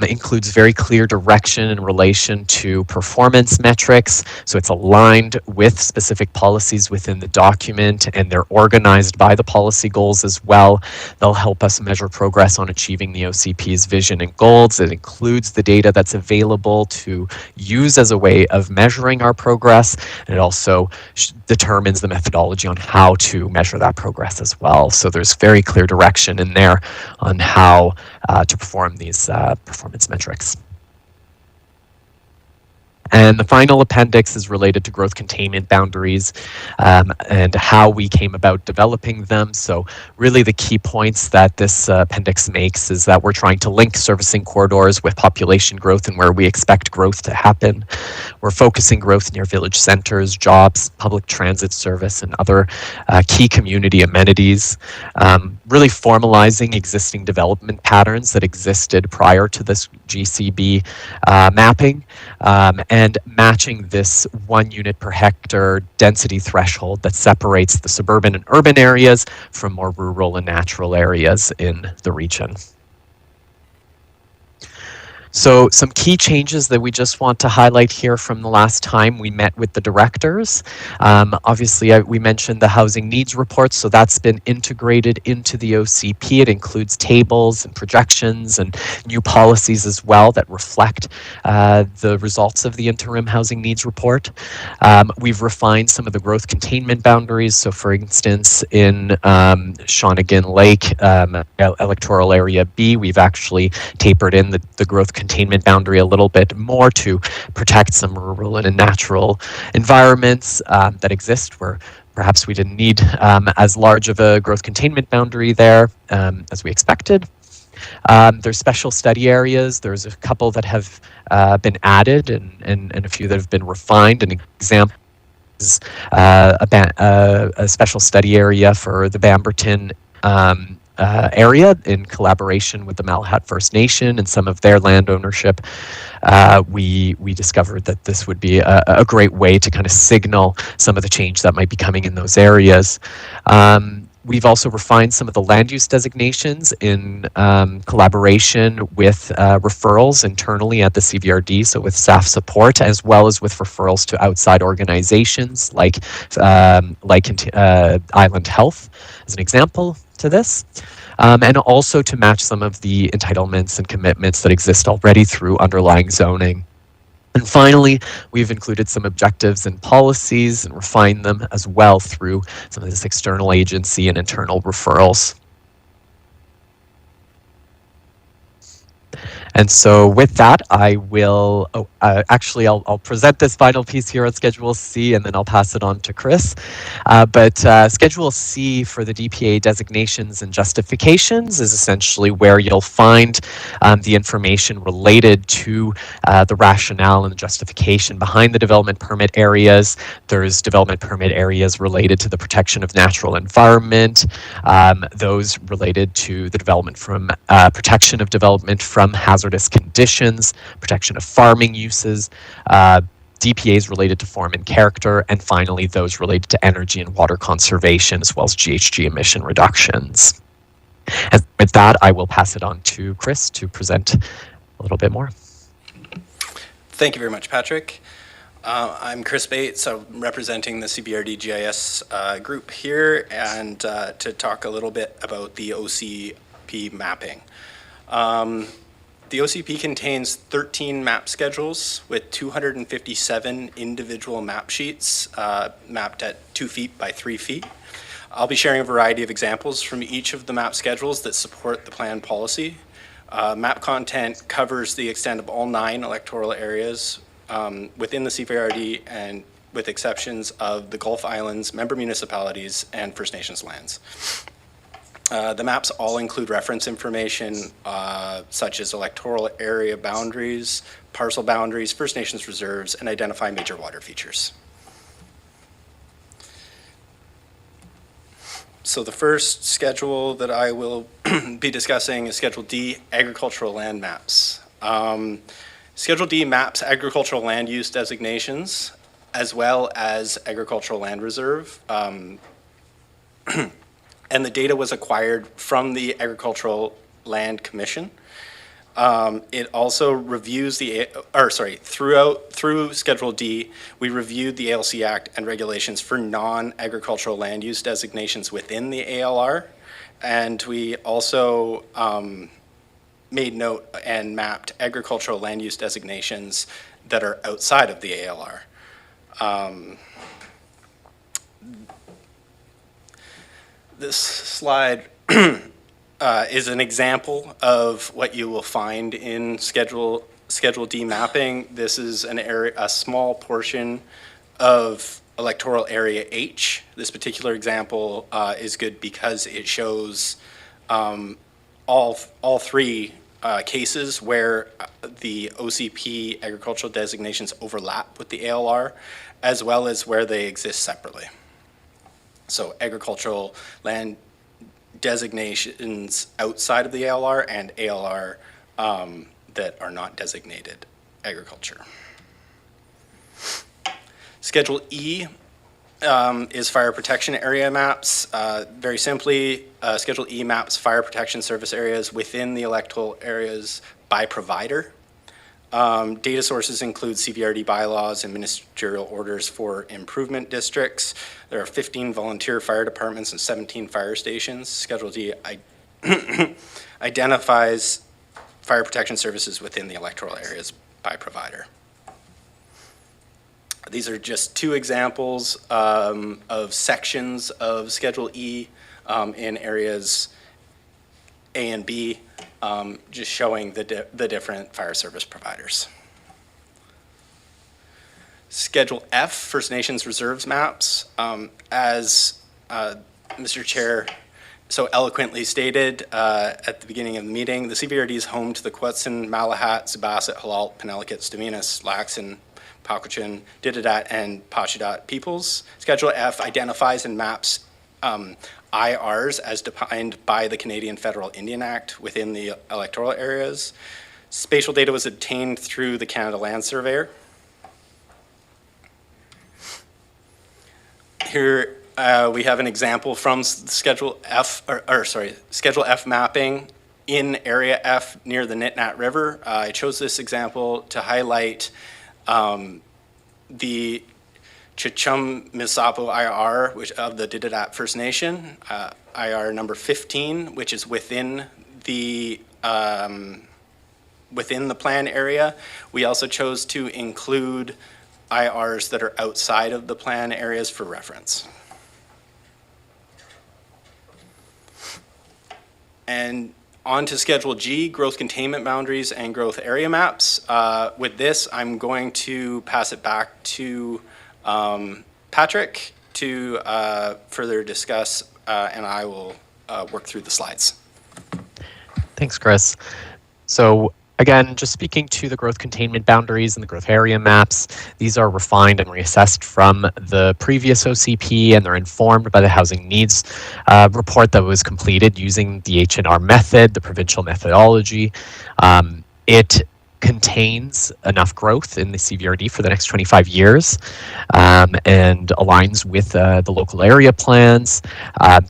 includes very clear direction in relation to performance metrics. So it's aligned with specific policies within the document, and they're organized by the policy goals as well. They'll help us measure progress on achieving the OCP's vision and goals. It includes the data that's available to use as a way of measuring our progress, and it also determines the methodology on how to measure that progress as well. So there's very clear direction in there on how to perform these performance metrics. And the final appendix is related to growth containment boundaries and how we came about developing them. So really the key points that this appendix makes is that we're trying to link servicing corridors with population growth and where we expect growth to happen. We're focusing growth near village centers, jobs, public transit service, and other key community amenities. Really formalizing existing development patterns that existed prior to this GCB mapping, and matching this 1 unit per hectare density threshold that separates the suburban and urban areas from more rural and natural areas in the region. So some key changes that we just want to highlight here from the last time we met with the directors. Obviously, we mentioned the housing needs report, so that's been integrated into the OCP. It includes tables and projections and new policies as well that reflect the results of the interim housing needs report. We've refined some of the growth containment boundaries. So for instance, in Shawnigan Lake, Electoral Area B, we've actually tapered in the growth containment boundary a little bit more to protect some rural and natural environments that exist where perhaps we didn't need as large of a growth containment boundary there as we expected. There's special study areas. There's a couple that have been added and a few that have been refined. An example is a special study area for the Bamberton area in collaboration with the Malahat First Nation and some of their land ownership. We discovered that this would be a great way to kind of signal some of the change that might be coming in those areas. We've also refined some of the land use designations in collaboration with referrals internally at the CVRD, so with staff support, as well as with referrals to outside organizations like Island Health, as an example to this. And also to match some of the entitlements and commitments that exist already through underlying zoning. And finally, we've included some objectives and policies and refined them as well through some of this external agency and internal referrals. And so with that, I will, actually, I'll present this final piece here on Schedule C, and then I'll pass it on to Chris. But Schedule C for the DPA designations and justifications is essentially where you'll find the information related to the rationale and the justification behind the development permit areas. There's development permit areas related to the protection of natural environment, those related to the development from protection of development from hazardous conditions, protection of farming uses, DPAs related to form and character, and finally those related to energy and water conservation, as well as GHG emission reductions. And with that, I will pass it on to Chris to present a little bit more. Thank you very much, Patrick. I'm Chris Bates. I'm representing the CBRD GIS group here, and to talk a little bit about the OCP mapping. The OCP contains 13 map schedules with 257 individual map sheets mapped at 2 feet by 3 feet. I'll be sharing a variety of examples from each of the map schedules that support the plan policy. Map content covers the extent of all 9 electoral areas within the CVRD, and with exceptions of the Gulf Islands, member municipalities, and First Nations lands. The maps all include reference information such as electoral area boundaries, parcel boundaries, First Nations reserves, and identify major water features. So the first schedule that I will be discussing is Schedule D, agricultural land maps. Schedule D maps agricultural land use designations as well as agricultural land reserve. And the data was acquired from the Agricultural Land Commission. It also reviews through Schedule D, we reviewed the ALC Act and regulations for non-agricultural land use designations within the ALR. And we also made note and mapped agricultural land use designations that are outside of the ALR. This slide is an example of what you will find in Schedule D mapping. This is a small portion of electoral area H. This particular example is good because it shows all three cases where the OCP agricultural designations overlap with the ALR, as well as where they exist separately. So agricultural land designations outside of the ALR and ALR that are not designated agriculture. Schedule E is fire protection area maps. Very simply, Schedule E maps fire protection service areas within the electoral areas by provider. Data sources include CVRD bylaws and ministerial orders for improvement districts. There are 15 volunteer fire departments and 17 fire stations. Schedule D identifies fire protection services within the electoral areas by provider. These are just two examples of sections of Schedule E in areas A and B, just showing the different fire service providers. Schedule F, First Nations Reserves maps. As Mr. Chair so eloquently stated at the beginning of the meeting, the CVRD is home to the Quetzin, Malahat, Zabasset, Halalt, Penelakut, Staminas, Laxin, Pauquachin, Didadat, and Pachadat peoples. Schedule F identifies and maps IRs as defined by the Canadian Federal Indian Act within the electoral areas. Spatial data was obtained through the Canada Land Surveyor. Here we have an example from Schedule F, Schedule F mapping in Area F near the Nitnat River. I chose this example to highlight the Chichum Misapo IR, which of the Didadat First Nation, IR number 15, which is within the plan area. We also chose to include IRs that are outside of the plan areas for reference. And on to Schedule G, growth containment boundaries and growth area maps. With this, I'm going to pass it back to Patrick to further discuss, and I will work through the slides. Thanks, Chris. So again, just speaking to the growth containment boundaries and the growth area maps, these are refined and reassessed from the previous OCP, and they're informed by the housing needs report that was completed using the H&R method, the provincial methodology. It contains enough growth in the CVRD for the next 25 years and aligns with the local area plans.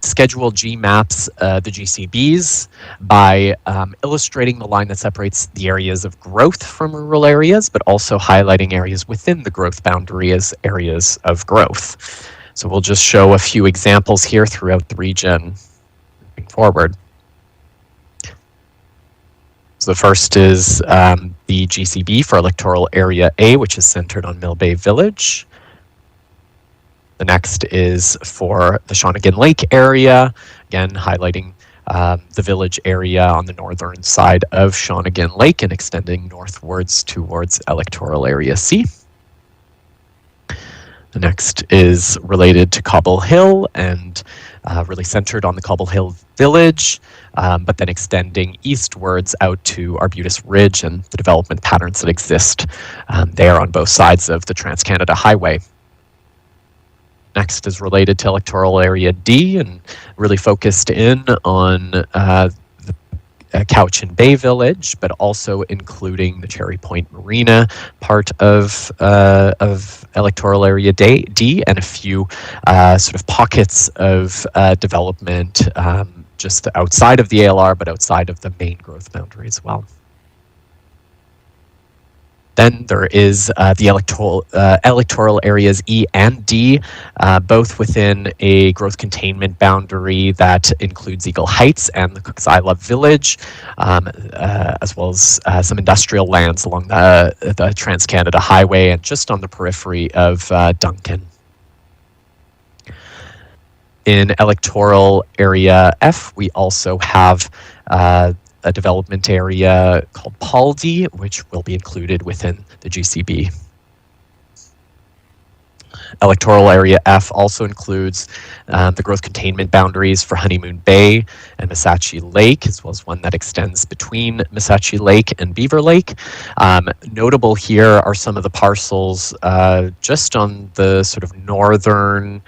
Schedule G maps the GCBs by illustrating the line that separates the areas of growth from rural areas, but also highlighting areas within the growth boundary as areas of growth. So we'll just show a few examples here throughout the region moving forward. So the first is the GCB for Electoral Area A, which is centered on Mill Bay Village. The next is for the Shawnigan Lake area, again highlighting the village area on the northern side of Shawnigan Lake and extending northwards towards Electoral Area C. The next is related to Cobble Hill and really centered on the Cobble Hill village, but then extending eastwards out to Arbutus Ridge and the development patterns that exist there on both sides of the Trans-Canada Highway. Next is related to Electoral Area D and really focused in on the Cowichan Bay Village, but also including the Cherry Point Marina part of Electoral Area D and a few sort of pockets of development just outside of the ALR, but outside of the main growth boundary as well. Then there is the electoral areas E and D, both within a growth containment boundary that includes Eagle Heights and the Cooks Isle Village, as well as some industrial lands along the Trans-Canada Highway and just on the periphery of Duncan. In electoral area F, we also have a development area called Paldi, which will be included within the GCB. Electoral area F also includes the growth containment boundaries for Honeymoon Bay and Missachi Lake, as well as one that extends between Missachi Lake and Beaver Lake. Notable here are some of the parcels just on the sort of northern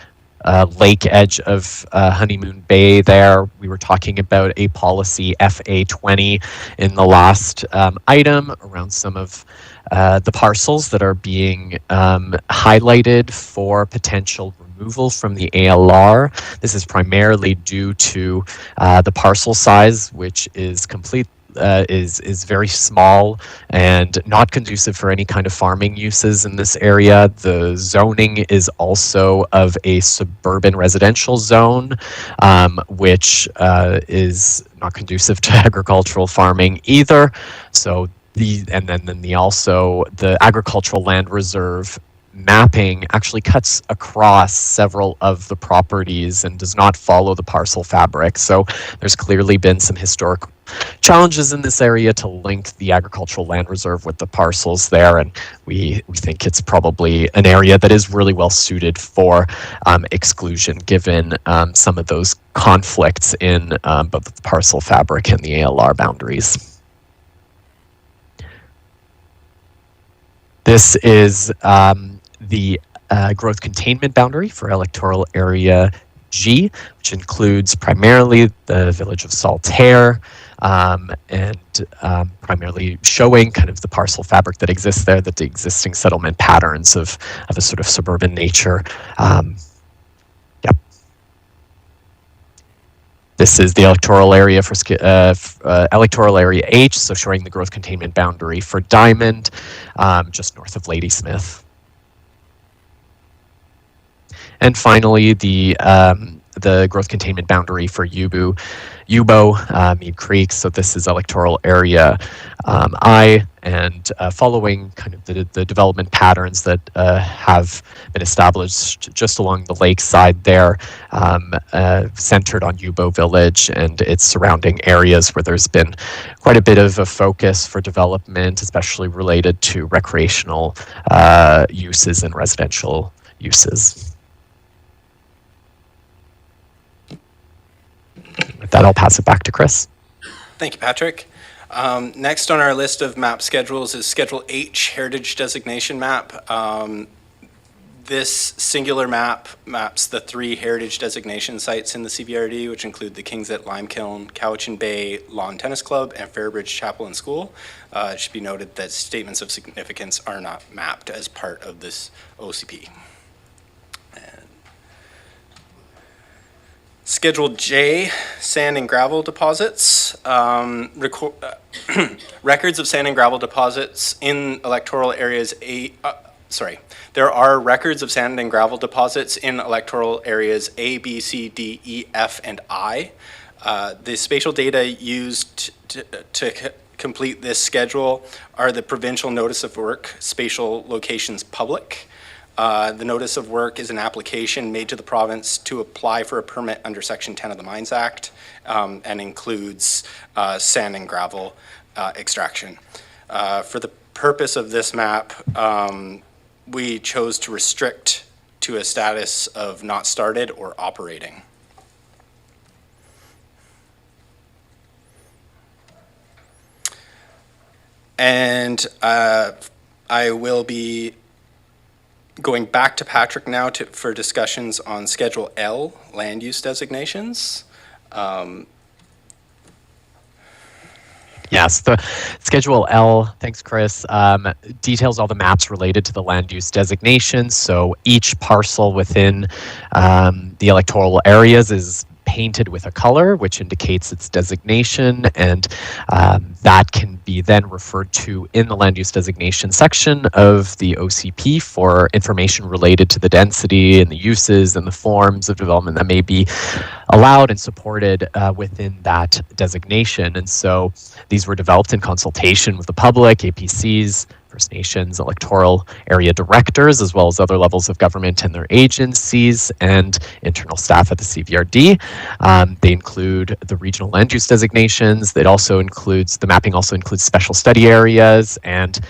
lake edge of Honeymoon Bay there. We were talking about a policy FA20 in the last item around some of the parcels that are being highlighted for potential removal from the ALR. This is primarily due to the parcel size, which is is very small and not conducive for any kind of farming uses in this area. The zoning is also of a suburban residential zone, which is not conducive to agricultural farming either. So the agricultural land reserve mapping actually cuts across several of the properties and does not follow the parcel fabric. So there's clearly been some historic challenges in this area to link the agricultural land reserve with the parcels there, and we think it's probably an area that is really well suited for exclusion, given some of those conflicts in both the parcel fabric and the ALR boundaries. This is the growth containment boundary for electoral area G, which includes primarily the village of Saltaire, and primarily showing kind of the parcel fabric that exists there, that the existing settlement patterns of a sort of suburban nature. Yep. This is the electoral area for electoral area H, so showing the growth containment boundary for Diamond, just north of Ladysmith. And finally, the growth containment boundary for Yubo, Mead Creek. So this is electoral area I, and following kind of the development patterns that have been established just along the lakeside there, centered on Yubo Village and its surrounding areas, where there's been quite a bit of a focus for development, especially related to recreational uses and residential uses. With that, I'll pass it back to Chris. Thank you, Patrick. Next on our list of map schedules is Schedule H, Heritage Designation Map. This singular map maps the 3 heritage designation sites in the CBRD, which include the Kingsett Lime Kiln, Cowichan Bay Lawn Tennis Club, and Fairbridge Chapel and School. It should be noted that statements of significance are not mapped as part of this OCP. Schedule J, sand and gravel deposits. Records of sand and gravel deposits in electoral areas there are records of sand and gravel deposits in electoral areas A, B, C, D, E, F, and I. The spatial data used to complete this schedule are the provincial notice of work, spatial locations public. The notice of work is an application made to the province to apply for a permit under Section 10 of the Mines Act, and includes sand and gravel extraction. For the purpose of this map, we chose to restrict to a status of not started or operating. And I will be going back to Patrick now for discussions on Schedule L, land use designations. Yes, the Schedule L, thanks Chris, details all the maps related to the land use designations. So each parcel within the electoral areas is painted with a color, which indicates its designation, and that can be then referred to in the land use designation section of the OCP for information related to the density and the uses and the forms of development that may be allowed and supported within that designation. And so these were developed in consultation with the public, APCs, First Nations, electoral area directors, as well as other levels of government and their agencies and internal staff at the CVRD. They include the regional land use designations. It also includes, the mapping also includes special study areas and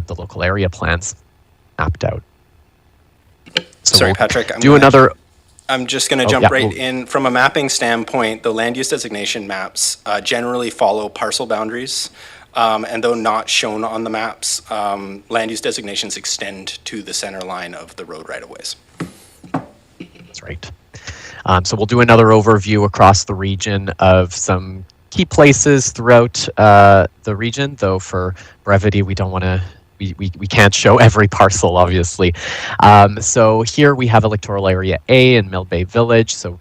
the local area plans mapped out. So Sorry, we'll Patrick. I'm just going to jump in. From a mapping standpoint, the land use designation maps generally follow parcel boundaries. And though not shown on the maps, land use designations extend to the center line of the road right-of-ways. That's right. So we'll do another overview across the region of some key places throughout the region, though for brevity, we don't want to we can't show every parcel, obviously. So here we have electoral area A in Mill Bay Village. So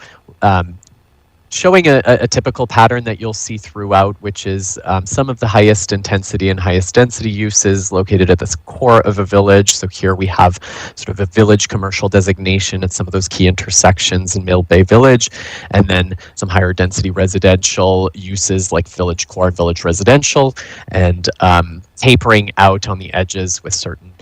showing a typical pattern that you'll see throughout, which is some of the highest intensity and highest density uses located at the core of a village. So here we have sort of a village commercial designation at some of those key intersections in Mill Bay Village, and then some higher density residential uses like village core, village residential, and tapering out on the edges with certain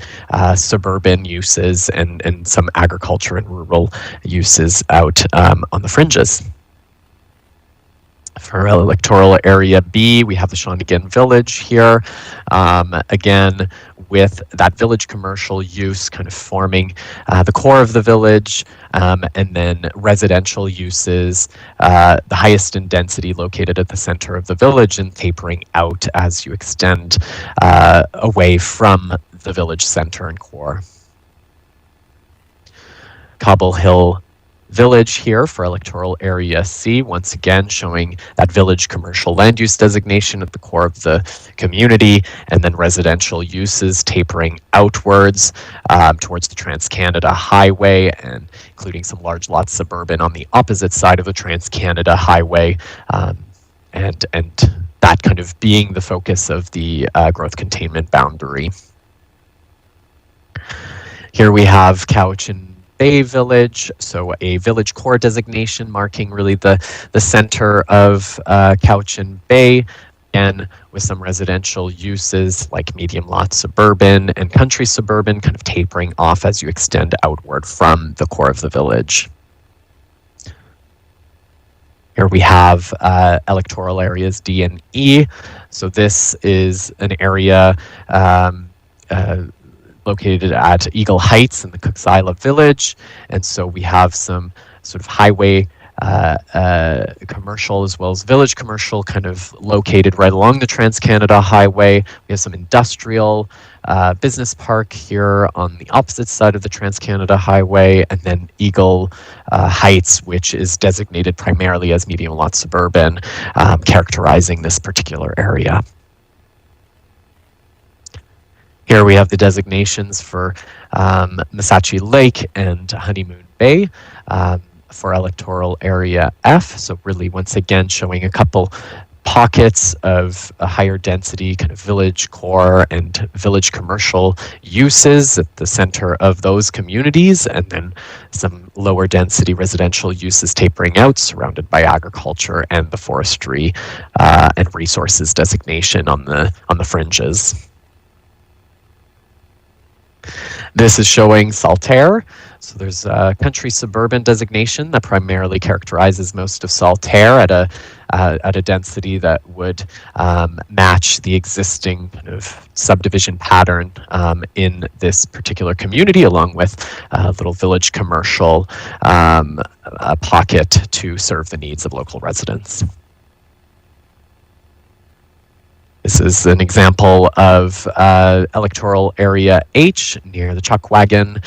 suburban uses and some agriculture and rural uses out on the fringes. For electoral area B, we have the Shawnigan Village here, again with that village commercial use kind of forming the core of the village, and then residential uses, the highest in density located at the center of the village and tapering out as you extend away from the village center and core. Cobble Hill Village here for electoral area C, once again showing that village commercial land use designation at the core of the community, and then residential uses tapering outwards towards the Trans-Canada Highway, and including some large lots suburban on the opposite side of the Trans-Canada Highway, and that kind of being the focus of the growth containment boundary. Here we have Cowichan Bay Village, so a village core designation marking really the center of Cowichan Bay, and with some residential uses like medium lot suburban and country suburban kind of tapering off as you extend outward from the core of the village. Here we have electoral areas D and E. So this is an area located at Eagle Heights in the Cooks Isle Village. And so we have some sort of highway commercial as well as village commercial kind of located right along the Trans-Canada Highway. We have some industrial business park here on the opposite side of the Trans-Canada Highway, and then Eagle Heights, which is designated primarily as medium lot suburban, characterizing this particular area. Here we have the designations for Missachi Lake and Honeymoon Bay for electoral area F. So really, once again, showing a couple pockets of a higher density kind of village core and village commercial uses at the center of those communities, and then some lower density residential uses tapering out, surrounded by agriculture and the forestry and resources designation on the fringes. This is showing Saltaire. So there's a country suburban designation that primarily characterizes most of Saltaire at a density that would match the existing kind of subdivision pattern in this particular community, along with a little village commercial pocket to serve the needs of local residents. This is an example of electoral area H near the Chuckwagon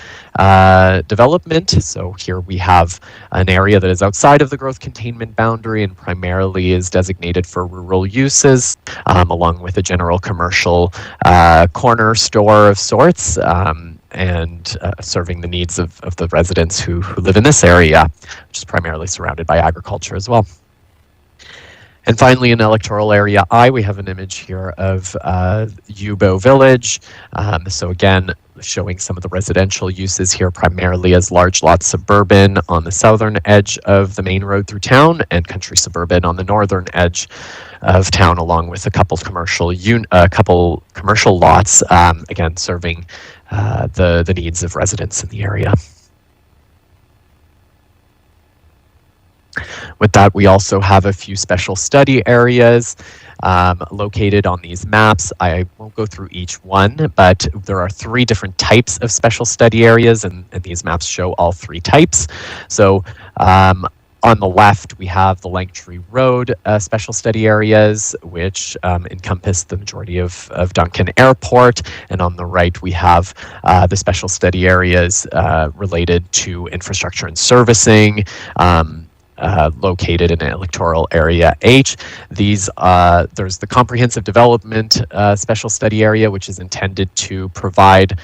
development. So here we have an area that is outside of the growth containment boundary and primarily is designated for rural uses, along with a general commercial corner store of sorts. serving the needs of the residents who live in this area, which is primarily surrounded by agriculture as well. And finally, in electoral area I, we have an image here of Yubo Village. So again, showing some of the residential uses here, primarily as large lot suburban on the southern edge of the main road through town, and country suburban on the northern edge of town, along with a couple commercial lots, again serving the needs of residents in the area. With that, we also have a few special study areas located on these maps. I won't go through each one, but there are 3 different types of special study areas, and these maps show all 3 types. So on the left, we have the Langtree Road special study areas, which encompass the majority of Duncan Airport. And on the right, we have the special study areas related to infrastructure and servicing, located in electoral area H. These there's the comprehensive development special study area, which is intended to provide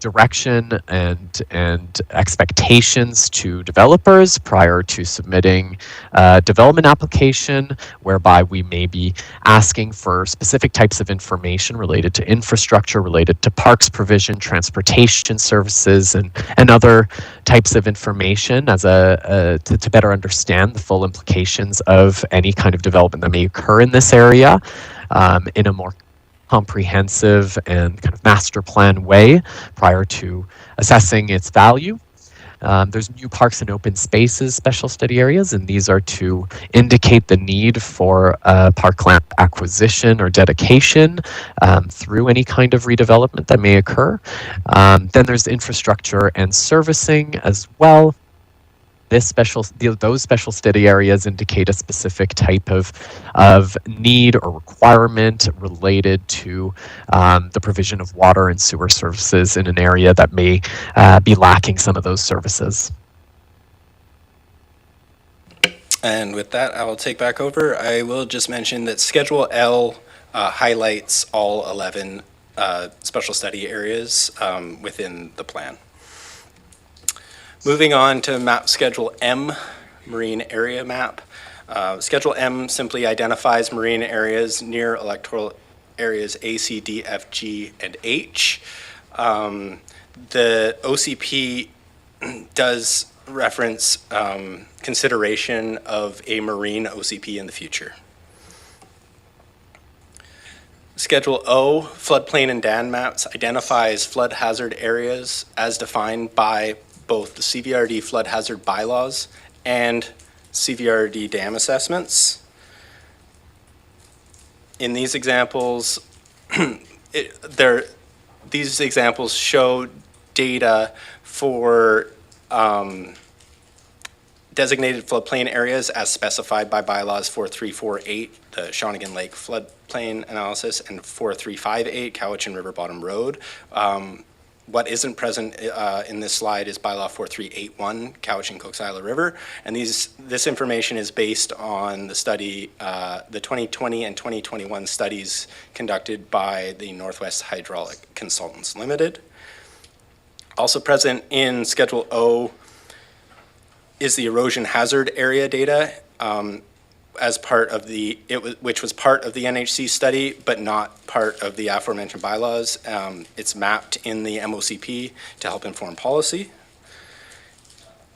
direction and expectations to developers prior to submitting a development application, whereby we may be asking for specific types of information related to infrastructure, related to parks provision, transportation services, and other types of information as to better understand the full implications of any kind of development that may occur in this area in a more comprehensive and kind of master plan way prior to assessing its value. There's new parks and open spaces special study areas, and these are to indicate the need for parkland acquisition or dedication through any kind of redevelopment that may occur. Then there's infrastructure and servicing as well. Those special study areas indicate a specific type of need or requirement related to the provision of water and sewer services in an area that may be lacking some of those services. And with that, I will take back over. I will just mention that Schedule L highlights all 11 special study areas within the plan. Moving on to map Schedule M, Marine Area Map. Schedule M simply identifies marine areas near electoral areas A, C, D, F, G, and H. The OCP does reference consideration of a marine OCP in the future. Schedule O, floodplain and dam maps, identifies flood hazard areas as defined by both the CVRD flood hazard bylaws and CVRD dam assessments. In these examples, these examples show data for designated floodplain areas as specified by bylaws 4348, the Shawnigan Lake floodplain analysis, and 4358, Cowichan River Bottom Road. What isn't present in this slide is bylaw 4381, Cowichan Cooks Isla River, and this information is based on the study, the 2020 and 2021 studies conducted by the Northwest Hydraulic Consultants Limited. Also present in Schedule O is the erosion hazard area data as part of which was part of the NHC study, but not part of the aforementioned bylaws. It's mapped in the MOCP to help inform policy.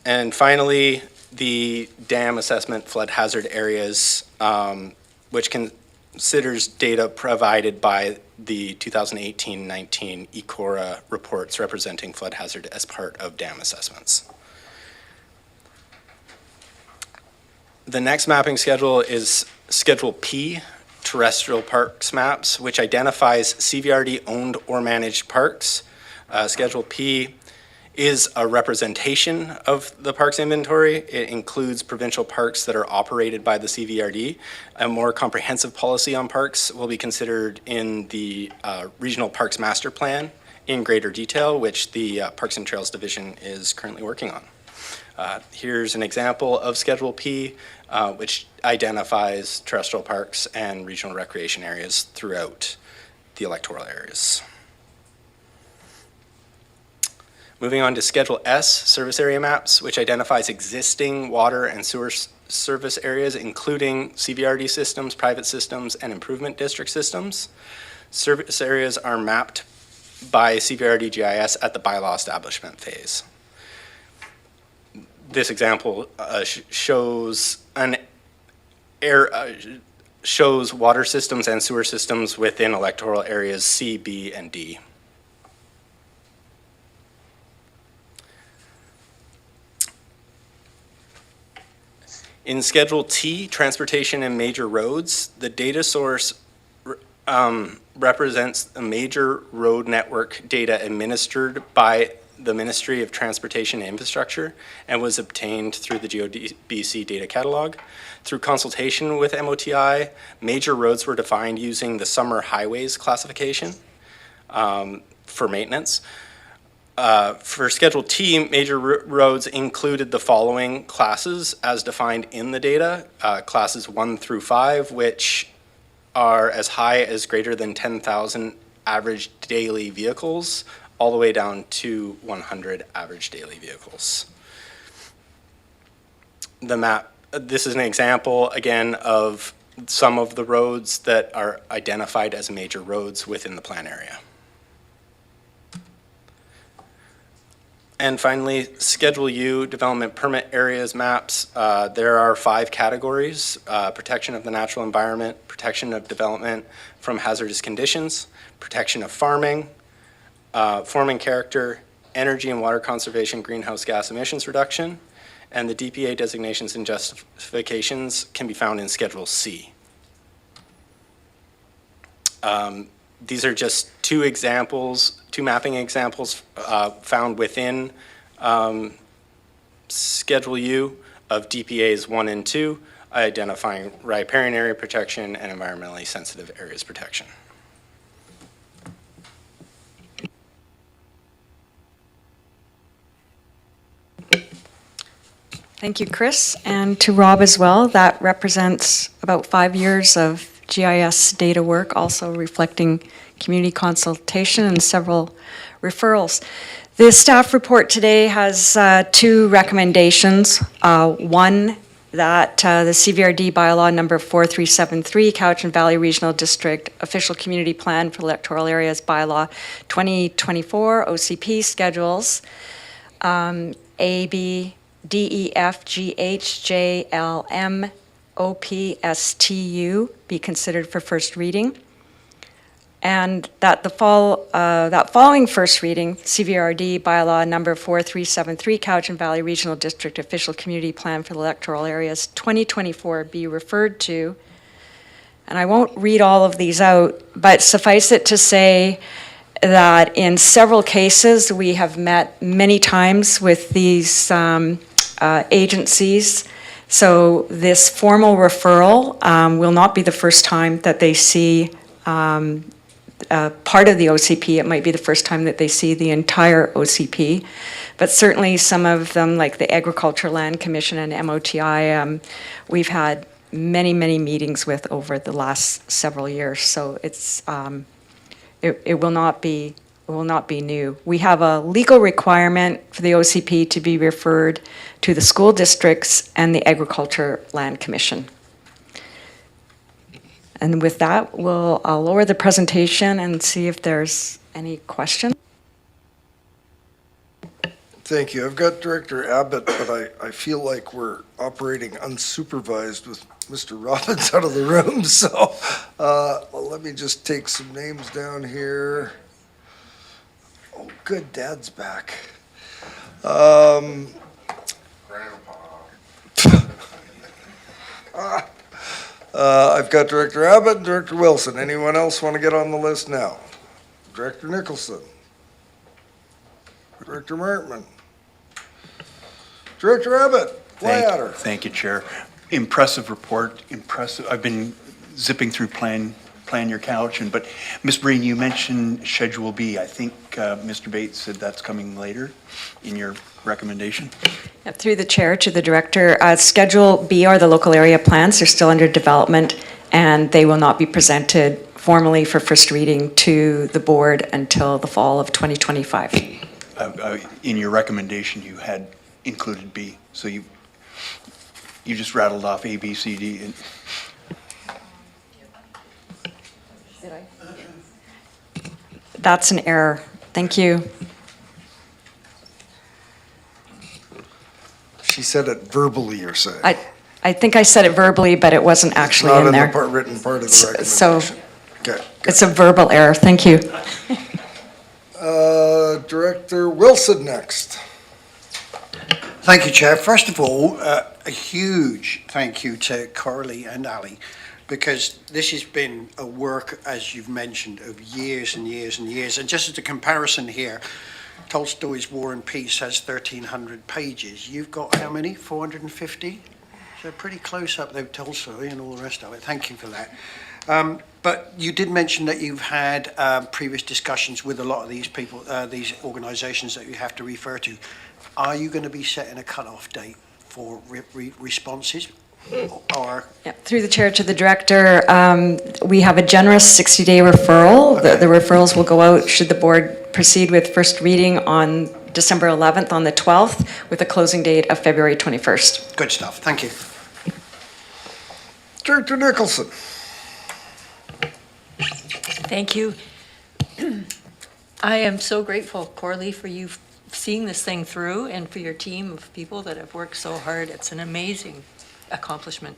And finally, the dam assessment flood hazard areas, which considers data provided by the 2018-19 ECORA reports representing flood hazard as part of dam assessments. The next mapping schedule is Schedule P, Terrestrial Parks Maps, which identifies CVRD owned or managed parks. Schedule P is a representation of the parks inventory. It includes provincial parks that are operated by the CVRD. A more comprehensive policy on parks will be considered in the Regional Parks Master Plan in greater detail, which the Parks and Trails Division is currently working on. Here's an example of Schedule P, which identifies terrestrial parks and regional recreation areas throughout the electoral areas. Moving on to Schedule S, service area maps, which identifies existing water and sewer service areas, including CVRD systems, private systems, and improvement district systems. Service areas are mapped by CVRD GIS at the bylaw establishment phase. This example shows shows water systems and sewer systems within electoral areas C, B, and D. In Schedule T, transportation and major roads, the data source represents a major road network data administered by the Ministry of Transportation and Infrastructure and was obtained through the GeoBC data catalog. Through consultation with MOTI, major roads were defined using the summer highways classification for maintenance. For Schedule T, major roads included the following classes as defined in the data. Classes 1 through 5, which are as high as greater than 10,000 average daily vehicles, all the way down to 100 average daily vehicles. The map, this is an example, again, of some of the roads that are identified as major roads within the plan area. And finally, Schedule U, development permit areas maps. There are 5 categories: protection of the natural environment, protection of development from hazardous conditions, protection of farming, forming character, energy and water conservation, greenhouse gas emissions reduction, and the DPA designations and justifications can be found in Schedule C. These are just 2 examples, 2 mapping examples found within Schedule U of DPAs 1 and 2, identifying riparian area protection and environmentally sensitive areas protection. Thank you, Chris, and to Rob as well. That represents about 5 years of GIS data work, also reflecting community consultation and several referrals. The staff report today has 2 recommendations. One, that the CVRD bylaw number 4373, Cowichan Valley Regional District Official Community Plan for Electoral Areas Bylaw 2024 OCP schedules A, B, D, E, F, G, H, J, L, M, O, P, S, T, U be considered for first reading. And that that following first reading, CVRD bylaw number 4373, Cowichan Valley Regional District Official Community Plan for the Electoral Areas 2024 be referred to. And I won't read all of these out, but suffice it to say that in several cases, we have met many times with these agencies. So this formal referral will not be the first time that they see part of the OCP. It might be the first time that they see the entire OCP. But certainly some of them, like the Agriculture Land Commission and MOTI, we've had many, many meetings with over the last several years. So it's it will not be new. We have a legal requirement for the OCP to be referred to the school districts and the Agriculture Land Commission. And with that, I'll lower the presentation and see if there's any questions. Thank you. I've got Director Abbott, but I feel like we're operating unsupervised with Mr. Robbins out of the room. So well, let me just take some names down here. Oh, good, Dad's back. I've got Director Abbott and Director Wilson. Anyone else want to get on the list now? Director Nicholson. Director Martman. Director Abbott, fly at her. Thank you, Chair. Impressive report, impressive. I've been zipping through Plan Your Cowichan, but Ms. Breen, you mentioned Schedule B. I think Mr. Bates said that's coming later in your recommendation. Through the chair to the director, Schedule B are the local area plans. They're still under development, and they will not be presented formally for first reading to the board until the fall of 2025. In your recommendation, you had included B, so you just rattled off A, B, C, D, and That's an error. Thank you. She said it verbally, you're saying. I think I said it verbally, but it wasn't actually Not in in the there. written part of the recommendation. So Okay. it's a verbal error. Thank you. Director Wilson next. Thank you, Chair. First of all, a huge thank you to Carly and Ali, because this has been a work, as you've mentioned, of years and years and years. And just as a comparison here, Tolstoy's War and Peace has 1,300 pages. You've got how many? 450? So pretty close up there with Tolstoy and all the rest of it. Thank you for that. But you did mention that you've had previous discussions with a lot of these people, these organisations that you have to refer to. Are you going to be setting a cut-off date for responses? Or Yeah, through the chair to the director, we have a generous 60-day referral. Okay. The referrals will go out should the board proceed with first reading on December 11th on the 12th with a closing date of February 21st. Good stuff. Thank you. Director Nicholson. Thank you. I am so grateful, Corley, for you seeing this thing through and for your team of people that have worked so hard. It's an amazing accomplishment,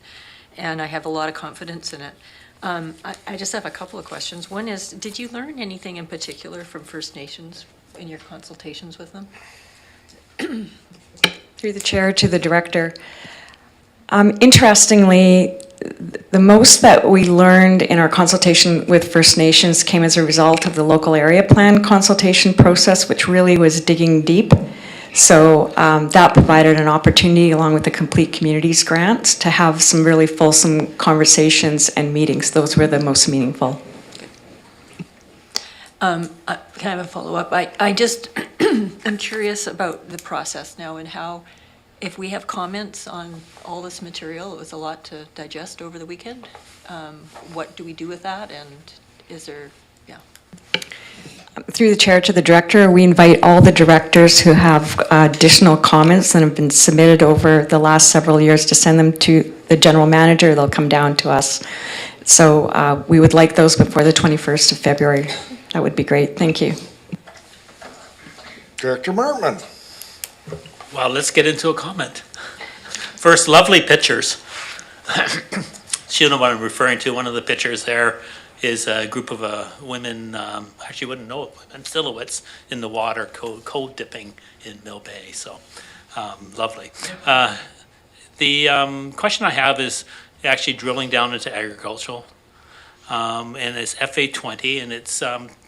and I have a lot of confidence in it. I just have a couple of questions. One is, did you learn anything in particular from First Nations in your consultations with them? Through the chair to the director. Interestingly, the most that we learned in our consultation with First Nations came as a result of the local area plan consultation process, which really was digging deep. So that provided an opportunity, along with the Complete Communities grant, to have some really fulsome conversations and meetings. Those were the most meaningful. Can I have a follow-up? I just, I'm curious about the process now and how, if we have comments on all this material, it was a lot to digest over the weekend. What do we do with that, and is there, yeah. Through the chair to the director, we invite all the directors who have additional comments that have been submitted over the last several years to send them to the general manager. They'll come down to us. So we would like those before the 21st of February. That would be great. Thank you. Director Martman. Well, let's get into a comment. First, lovely pictures. You know what I'm referring to. One of the pictures there is a group of women, actually wouldn't know it, women silhouettes in the water, cold dipping in Mill Bay. So lovely. The question I have is actually drilling down into agricultural. And it's FA20, and it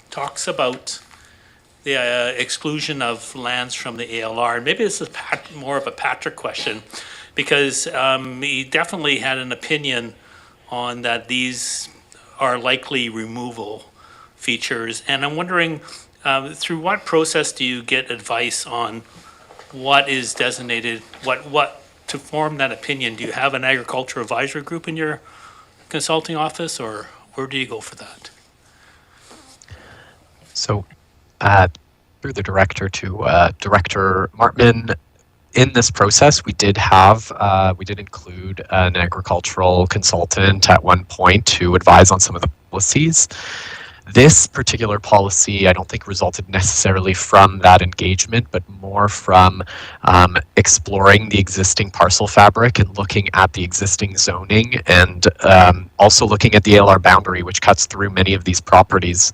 talks about the exclusion of lands from the ALR. And maybe this is more of a Patrick question, because he definitely had an opinion on that these are likely removal features. And I'm wondering, through what process do you get advice on what is designated, what to form that opinion? Do you have an agriculture advisory group in your consulting office, or where do you go for that? So, through the director to Director Martman, in this process, we did include an agricultural consultant at one point to advise on some of the policies. This particular policy, I don't think resulted necessarily from that engagement, but more from exploring the existing parcel fabric and looking at the existing zoning, and also looking at the ALR boundary, which cuts through many of these properties,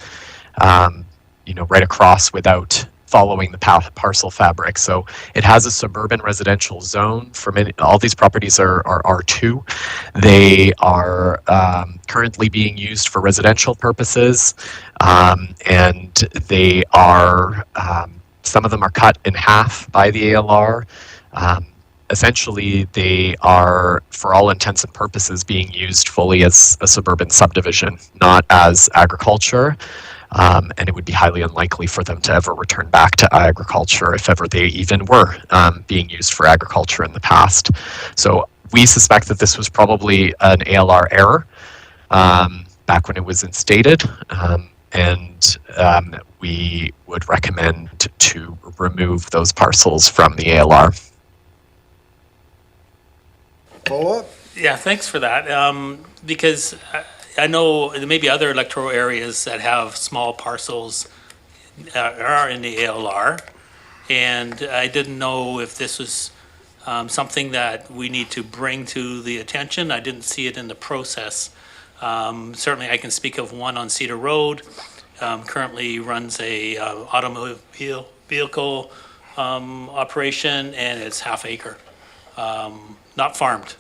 right across without following the parcel fabric. So it has a suburban residential zone. For many, all these properties are R2. They are currently being used for residential purposes, and they are, some of them are cut in half by the ALR. Essentially, they are, for all intents and purposes, being used fully as a suburban subdivision, not as agriculture. And it would be highly unlikely for them to ever return back to agriculture if ever they even were being used for agriculture in the past. So we suspect that this was probably an ALR error back when it was instated. and we would recommend to remove those parcels from the ALR. Follow up? Yeah, thanks for that. Because I know there may be other electoral areas that have small parcels are in the ALR. And I didn't know if this was something that we need to bring to the attention. I didn't see it in the process. Certainly I can speak of one on Cedar Road. Currently runs a automobile vehicle operation, and it's half acre, not farmed.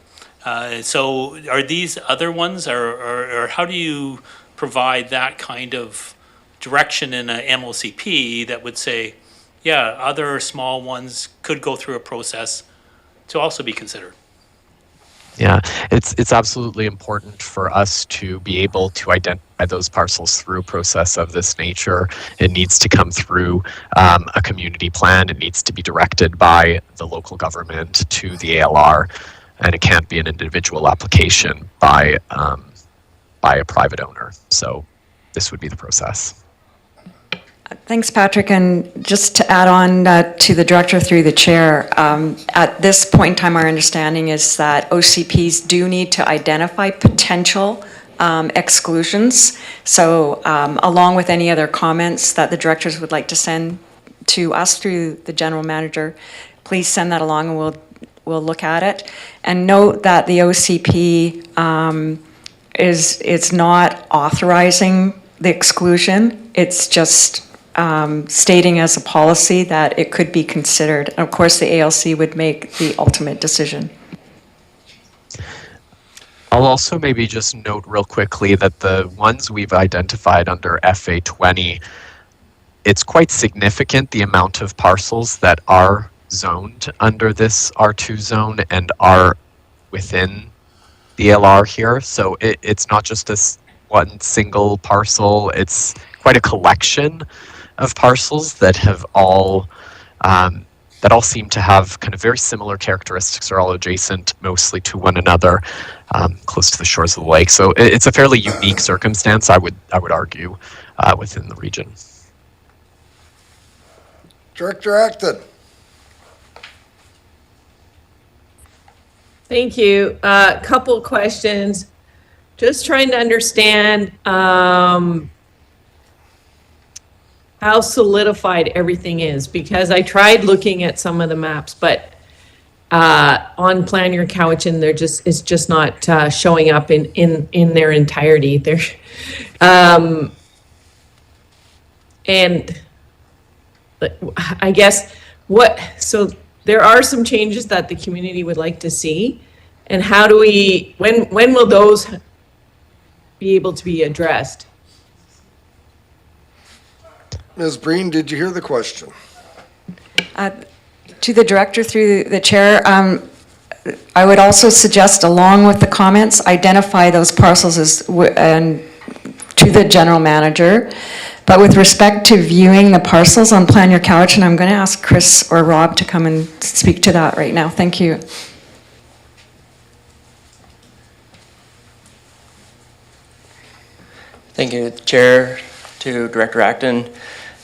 So are these other ones, or how do you provide that kind of direction in a MOCP that would say, yeah, other small ones could go through a process to also be considered? Yeah, it's absolutely important for us to be able to identify those parcels through a process of this nature. It needs to come through a community plan. It needs to be directed by the local government to the ALR, and it can't be an individual application by a private owner. So this would be the process. Thanks, Patrick. And just to add on to the director through the chair, at this point in time, our understanding is that OCPs do need to identify potential exclusions. So along with any other comments that the directors would like to send to us through the general manager, please send that along and we'll look at it. And note that the OCP is not authorizing the exclusion. It's just stating as a policy that it could be considered. And of course, the ALC would make the ultimate decision. I'll also maybe just note real quickly that the ones we've identified under FA20, it's quite significant the amount of parcels that are zoned under this R2 zone and are within the LR here. So it's not just one single parcel, it's quite a collection of parcels that have all seem to have kind of very similar characteristics, are all adjacent mostly to one another, close to the shores of the lake. So it's a fairly unique circumstance, I would argue, within the region. Director Acton. Thank you. Couple questions. Just trying to understand how solidified everything is, because I tried looking at some of the maps, but on Plan Your Cowichan, it's just not showing up in their entirety. And I guess so there are some changes that the community would like to see, and how do when will those be able to be addressed? Ms. Breen, did you hear the question? To the director through the chair, I would also suggest, along with the comments, identify those parcels and to the general manager. But with respect to viewing the parcels on Plan Your Cowichan, I'm going to ask Chris or Rob to come and speak to that right now. Thank you. Thank you, Chair, to Director Acton.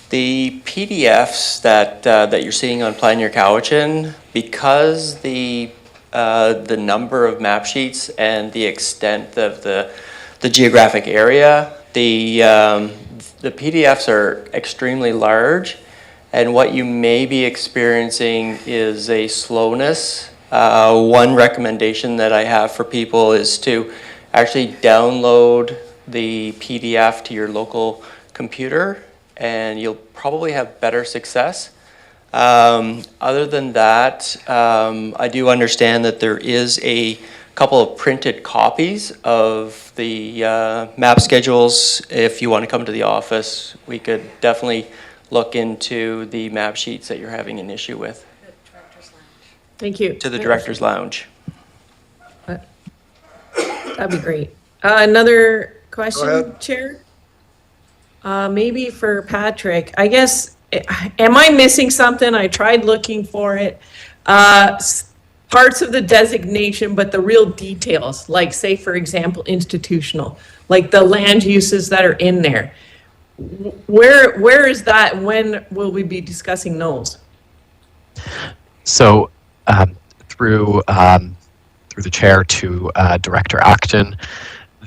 The PDFs that you're seeing on Plan Your Cowichan, because the number of map sheets and the extent of the geographic area, the PDFs are extremely large, and what you may be experiencing is a slowness. One recommendation that I have for people is to actually download the PDF to your local computer, and you'll probably have better success. Other than that, I do understand that there is a couple of printed copies of the map schedules. If you want to come to the office, we could definitely look into the map sheets that you're having an issue with. Thank you. To the Director's Lounge. That'd be great. Another question, Go ahead. Chair? Maybe for Patrick. I guess, am I missing something? I tried looking for it. Parts of the designation, but the real details, like say, for example, institutional, like the land uses that are in there. Where is that? When will we be discussing those? So through the chair to Director Acton,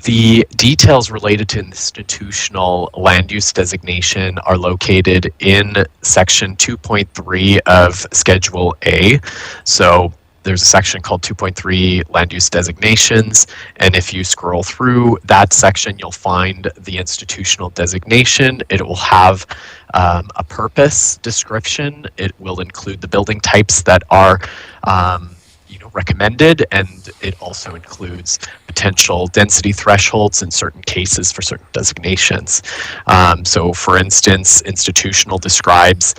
the details related to institutional land use designation are located in section 2.3 of Schedule A. So there's a section called 2.3 land use designations, and if you scroll through that section, you'll find the institutional designation. It will have a purpose description. It will include the building types that are recommended, and it also includes potential density thresholds in certain cases for certain designations. So for instance, institutional describes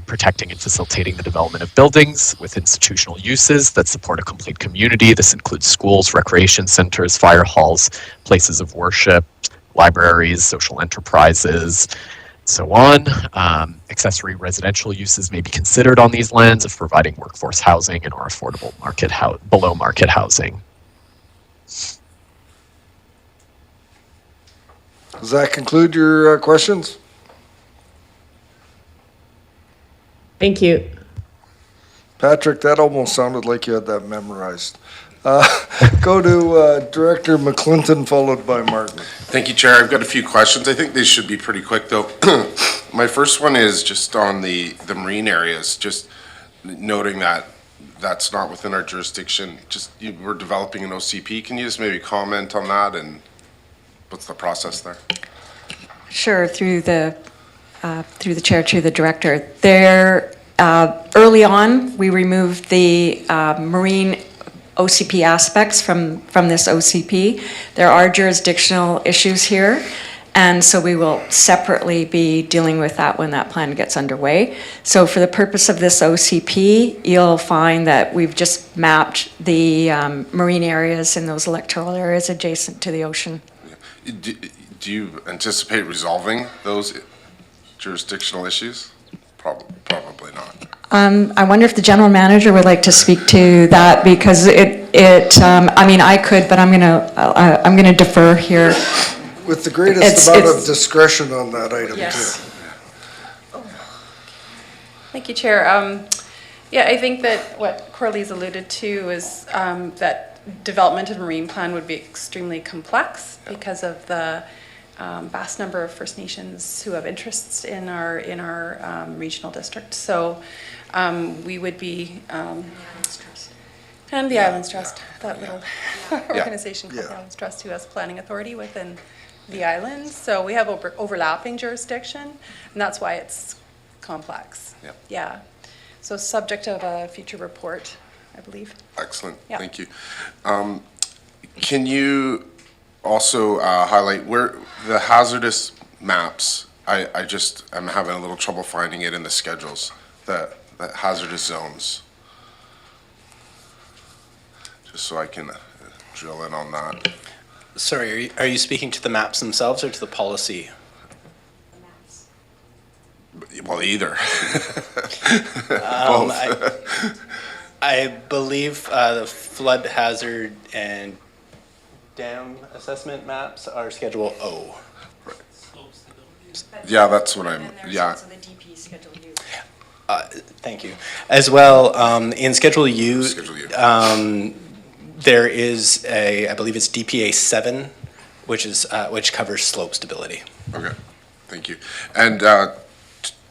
protecting and facilitating the development of buildings with institutional uses that support a complete community. This includes schools, recreation centers, fire halls, places of worship, libraries, social enterprises, so on. Accessory residential uses may be considered on these lands if providing workforce housing and or affordable below market housing. Does that conclude your questions? Thank you. Patrick, that almost sounded like you had that memorized. Go to Director McClinton, followed by Martin. Thank you, Chair. I've got a few questions. I think they should be pretty quick, though. My first one is just on the marine areas, just noting that that's not within our jurisdiction. We're developing an OCP. Can you just maybe comment on that, and what's the process there? Sure, through the chair to the director. There, early on, we removed the marine OCP aspects from this OCP. There are jurisdictional issues here, and so we will separately be dealing with that when that plan gets underway. So for the purpose of this OCP, you'll find that we've just mapped the marine areas in those electoral areas adjacent to the ocean. Do you anticipate resolving those jurisdictional issues? Probably not. I wonder if the general manager would like to speak to that, because I mean, I could, but I'm gonna defer here. With the greatest amount of discretion on that item, Yes. too. Thank you, Chair. Yeah, I think that what Corley's alluded to is that development of a marine plan would be extremely complex because of the vast number of First Nations who have interests in our regional district. So we would be, and the Islands Trust, that little organization called the Islands Trust, who has planning authority within the islands. So we have overlapping jurisdiction, and that's why it's complex. Yeah. So subject of a future report, I believe. Excellent. Thank you. Can you also highlight where the hazardous maps? I'm having a little trouble finding it in the schedules, the hazardous zones. Just so I can drill in on that. Sorry, are you speaking to the maps themselves or to the policy? Well, either. I believe the flood hazard and dam assessment maps are Schedule O. Yeah, that's what yeah. Thank you. As well, in Schedule U, there is I believe it's DPA 7, which covers slope stability. Okay, thank you. And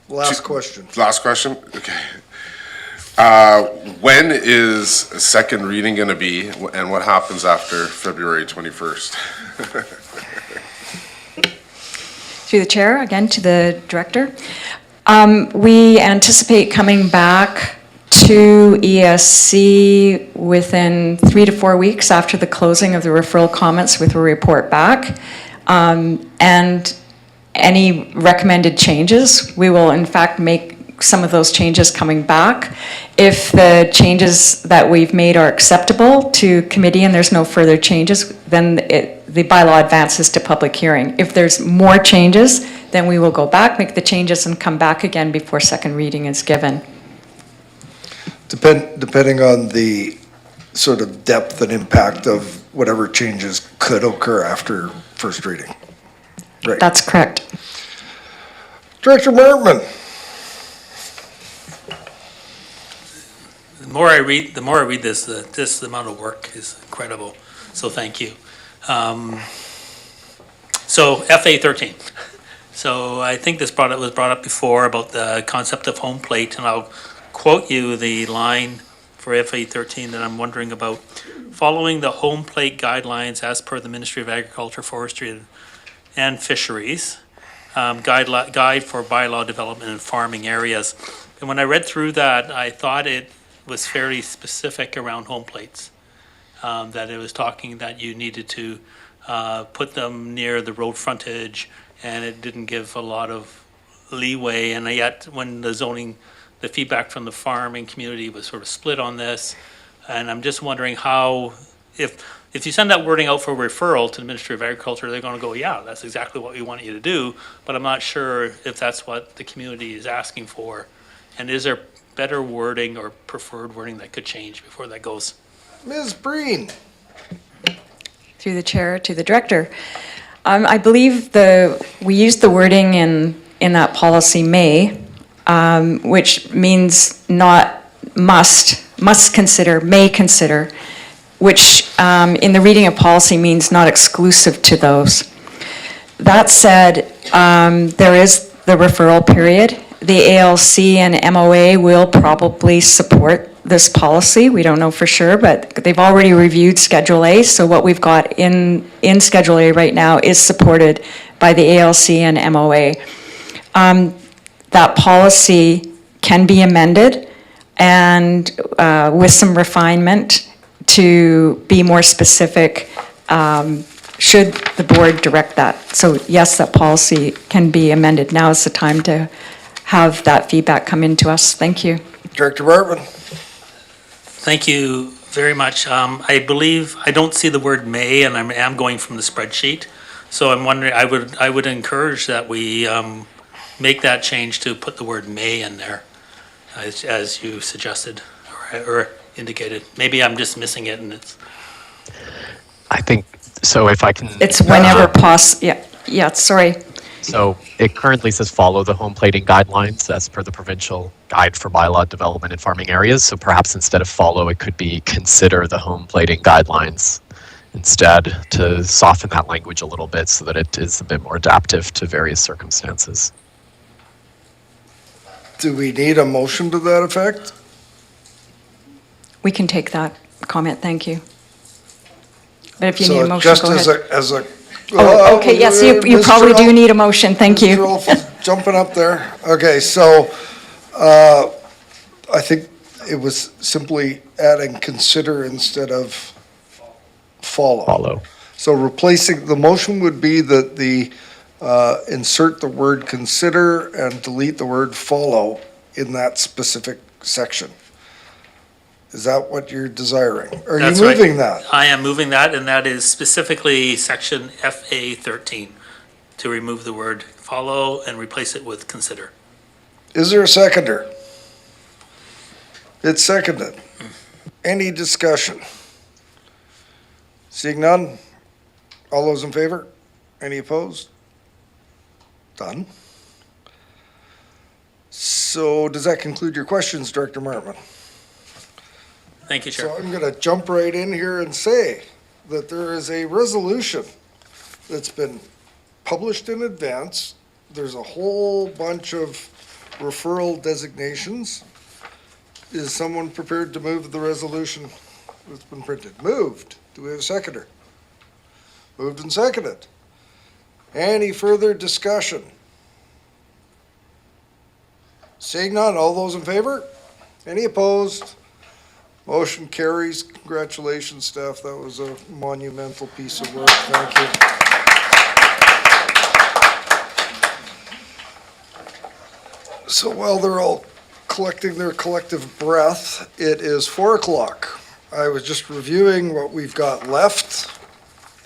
last question. Last question. Okay. When is a second reading going to be, and what happens after February 21st? Through the chair, again to the director. We anticipate coming back to ESC within 3 to 4 weeks after the closing of the referral comments with a report back. And any recommended changes, we will in fact make some of those changes coming back. If the changes that we've made are acceptable to committee and there's no further changes, then the bylaw advances to public hearing. If there's more changes, then we will go back, make the changes, and come back again before second reading is given. Depending on the sort of depth and impact of whatever changes could occur after first reading. Right. That's correct. Director Martman. The more I read this, the amount of work is incredible. So thank you. So FA 13. So I think this was brought up before about the concept of home plate, and I'll quote you the line for FA 13 that I'm wondering about. Following the home plate guidelines as per the Ministry of Agriculture, Forestry, and Fisheries, guide for bylaw development in farming areas. And when I read through that, I thought it was fairly specific around home plates. That it was talking that you needed to put them near the road frontage, and it didn't give a lot of leeway. And yet, when the feedback from the farming community was sort of split on this, and I'm just wondering how, if you send that wording out for referral to the Ministry of Agriculture, they're going to go, yeah, that's exactly what we want you to do. But I'm not sure if that's what the community is asking for. And is there better wording or preferred wording that could change before that goes? Ms. Breen. Through the chair to the director. I believe we used the wording in that policy may, which means not must consider, may consider, which in the reading of policy means not exclusive to those. That said, there is the referral period. The ALC and MOA will probably support this policy. We don't know for sure, but they've already reviewed Schedule A, so what we've got in Schedule A right now is supported by the ALC and MOA. That policy can be amended and with some refinement to be more specific should the board direct that. So yes, that policy can be amended. Now is the time to have that feedback come into us. Thank you. Director Martman. Thank you very much. I believe, I don't see the word may, and I am going from the spreadsheet. So I'm wondering, I would encourage that we make that change to put the word may in there, as you suggested or indicated. Maybe I'm just missing it and it's... I think, so if I can... It's whenever possible, yeah, sorry. So it currently says follow the home plating guidelines as per the provincial guide for bylaw development in farming areas. So perhaps instead of follow, it could be consider the home plating guidelines instead, to soften that language a little bit so that it is a bit more adaptive to various circumstances. Do we need a motion to that effect? We can take that comment, thank you. But if you need a So motion, just go ahead. as a. Oh, okay, yes, you Mr. probably do Rolfe- need a motion, thank you. Mr. Rolfe is jumping up there. Okay, so I think it was simply adding consider instead of follow. Follow. So replacing, the motion would be that insert the word consider and delete the word follow in that specific section. Is that what you're desiring? Are you That's right. moving that? I am moving that, and that is specifically section FA 13, to remove the word follow and replace it with consider. Is there a seconder? It's seconded. Any discussion? Seeing none? All those in favor? Any opposed? Done. So does that conclude your questions, Director Martman? Thank you, Chair. So I'm going to jump right in here and say that there is a resolution that's been published in advance. There's a whole bunch of referral designations. Is someone prepared to move the resolution that's been printed? Moved. Do we have a seconder? Moved and seconded. Any further discussion? Seeing none, all those in favor? Any opposed? Motion carries. Congratulations, staff. That was a monumental piece of work. Thank you. So while they're all collecting their collective breath, it is 4 o'clock. I was just reviewing what we've got left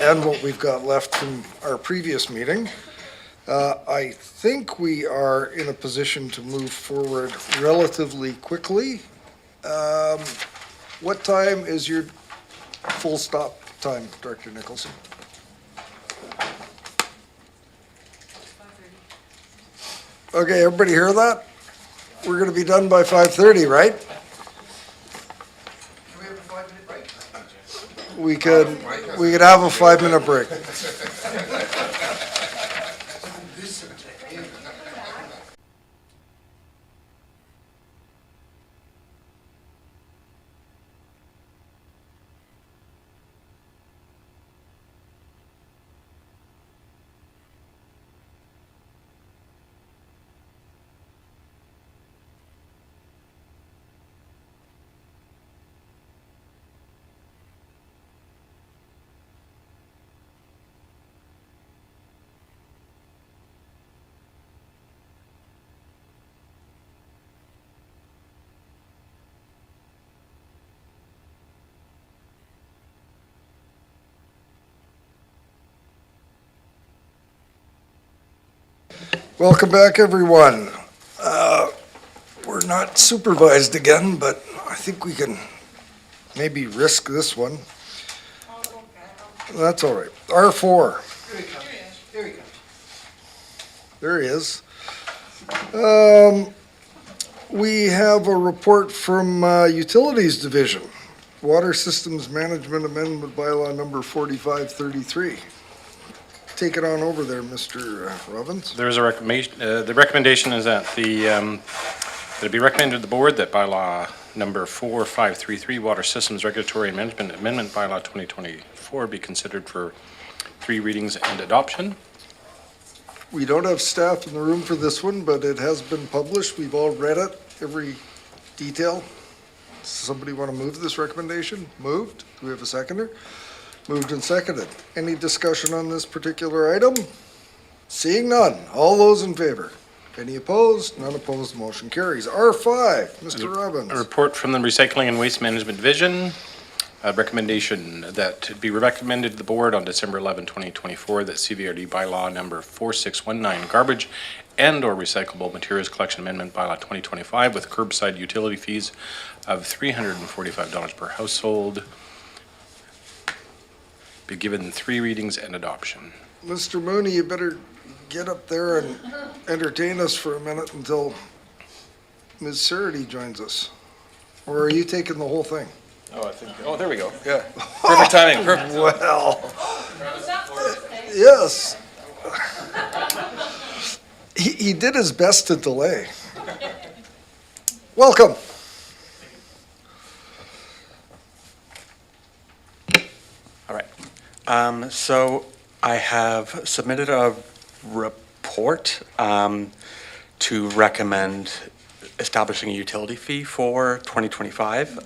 and what we've got left from our previous meeting. I think we are in a position to move forward relatively quickly. What time is your full stop time, Director Nicholson? Okay, everybody hear that? We're gonna be done by 5:30, right? We could have a 5-minute break. Welcome back, everyone. We're not supervised again, but I think we can maybe risk this one. That's all right. R4. Here he comes. There he is. We have a report from Utilities Division, Water Systems Management Amendment Bylaw number 4533. Take it on over there, Mr. Robbins. There is a recommendation, the recommendation is that that it be recommended to the board that bylaw number 4533, Water Systems Regulatory and Management Amendment Bylaw 2024 be considered for 3 readings and adoption. We don't have staff in the room for this one, but it has been published. We've all read it, every detail. Somebody want to move this recommendation? Moved. Do we have a seconder? Moved and seconded. Any discussion on this particular item? Seeing none. All those in favor? Any opposed? None opposed. Motion carries. R5, Mr. Robbins. A report from the Recycling and Waste Management Division. A recommendation that it be recommended to the board on December 11, 2024, that CVRD bylaw number 4619, garbage and/or recyclable materials collection amendment bylaw 2025 with curbside utility fees of $345 per household be given 3 readings and adoption. Mr. Mooney, you better get up there and entertain us for a minute until Ms. Sarity joins us. Or are you taking the whole thing? Oh, there we go. Yeah. Perfect timing. Perfect. Well, yes. He did his best to delay. Welcome. All right. So I have submitted a report to recommend establishing a utility fee for 2025.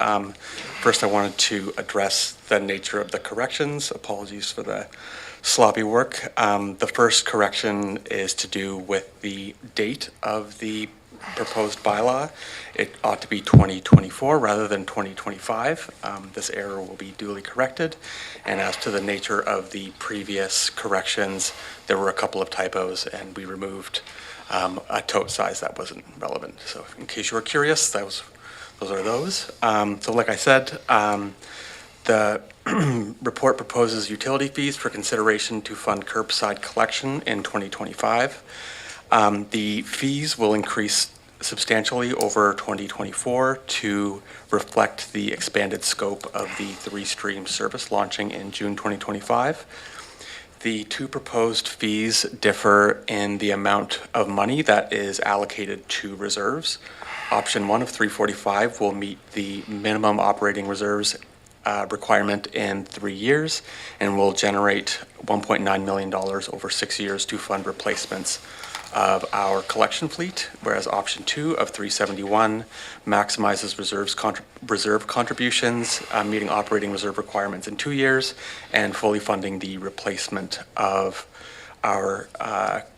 First, I wanted to address the nature of the corrections. Apologies for the sloppy work. The first correction is to do with the date of the proposed bylaw. It ought to be 2024 rather than 2025. This error will be duly corrected. And as to the nature of the previous corrections, there were a couple of typos and we removed a tote size that wasn't relevant. So in case you were curious, those are those. So like I said, the report proposes utility fees for consideration to fund curbside collection in 2025. The fees will increase substantially over 2024 to reflect the expanded scope of the 3-stream service launching in June 2025. The 2 proposed fees differ in the amount of money that is allocated to reserves. Option 1 of 345 will meet the minimum operating reserves requirement in 3 years and will generate $1.9 million over 6 years to fund replacements of our collection fleet, whereas option 2 of 371 maximizes reserve contributions, meeting operating reserve requirements in 2 years, and fully funding the replacement of our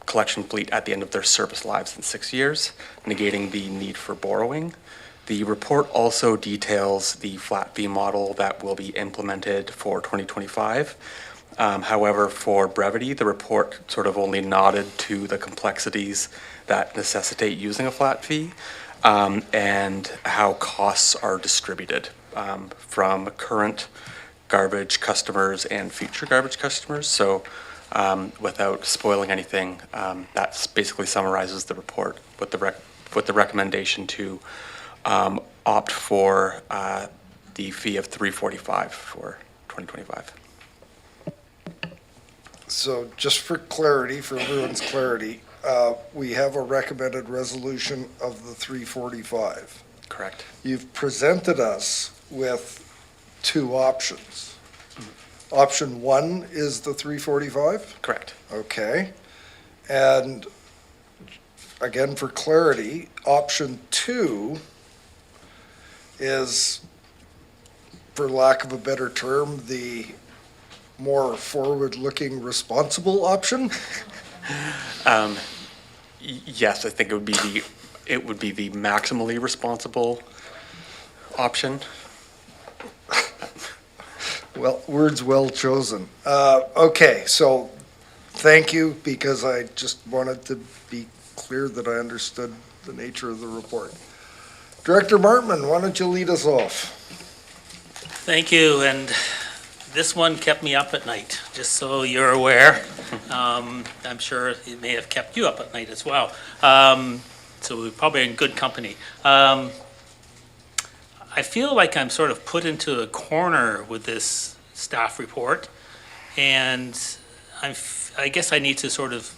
collection fleet at the end of their service lives in 6 years, negating the need for borrowing. The report also details the flat fee model that will be implemented for 2025. However, for brevity, the report sort of only nodded to the complexities that necessitate using a flat fee and how costs are distributed from current garbage customers and future garbage customers. So without spoiling anything, that basically summarizes the report with the recommendation to opt for the fee of $345 for 2025. So just for clarity, for everyone's clarity, we have a recommended resolution of the 345. Correct. You've presented us with two options. Option one is the 345? Correct. Okay. And again, for clarity, option two is, for lack of a better term, the more forward-looking responsible option? Yes, I think it would be the maximally responsible option. Well, words well chosen. Okay, so thank you, because I just wanted to be clear that I understood the nature of the report. Director Martman, why don't you lead us off? Thank you, and this one kept me up at night, just so you're aware. I'm sure it may have kept you up at night as well. So we're probably in good company. I feel like I'm sort of put into a corner with this staff report, and I guess I need to sort of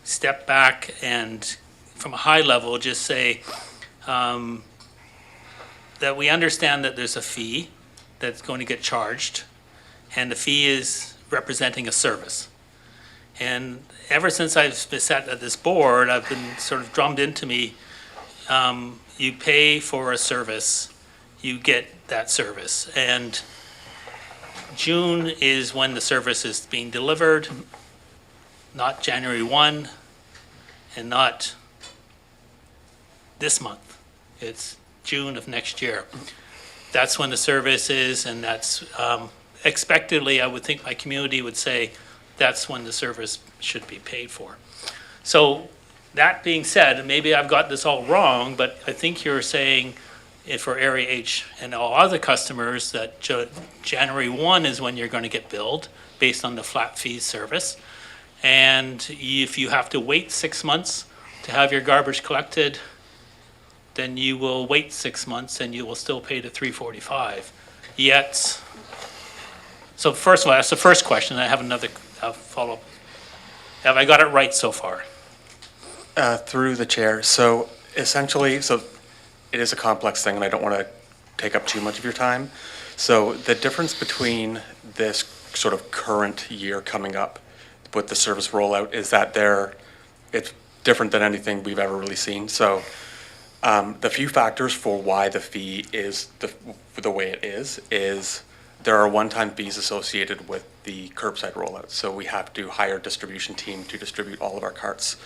step back and, from a high level, just say that we understand that there's a fee that's going to get charged, and the fee is representing a service. And ever since I've sat at this board, I've been sort of drummed into me, you pay for a service, you get that service. And June is when the service is being delivered, not January 1, and not this month. It's June of next year. That's when the service is, and that's expectedly, I would think my community would say, that's when the service should be paid for. So that being said, maybe I've got this all wrong, but I think you're saying for Area H and all other customers that January 1 is when you're going to get billed based on the flat fee service. And if you have to wait 6 months to have your garbage collected, then you will wait 6 months and you will still pay the $345. Yet, so first of all, that's the first question. I have another follow-up. Have I got it right so far? Through the chair. So essentially, it is a complex thing, and I don't want to take up too much of your time. So the difference between this sort of current year coming up with the service rollout is that it's different than anything we've ever really seen. So the few factors for why the fee is the way it is there are one-time fees associated with the curbside rollout. So we have to hire a distribution team to distribute all of our carts.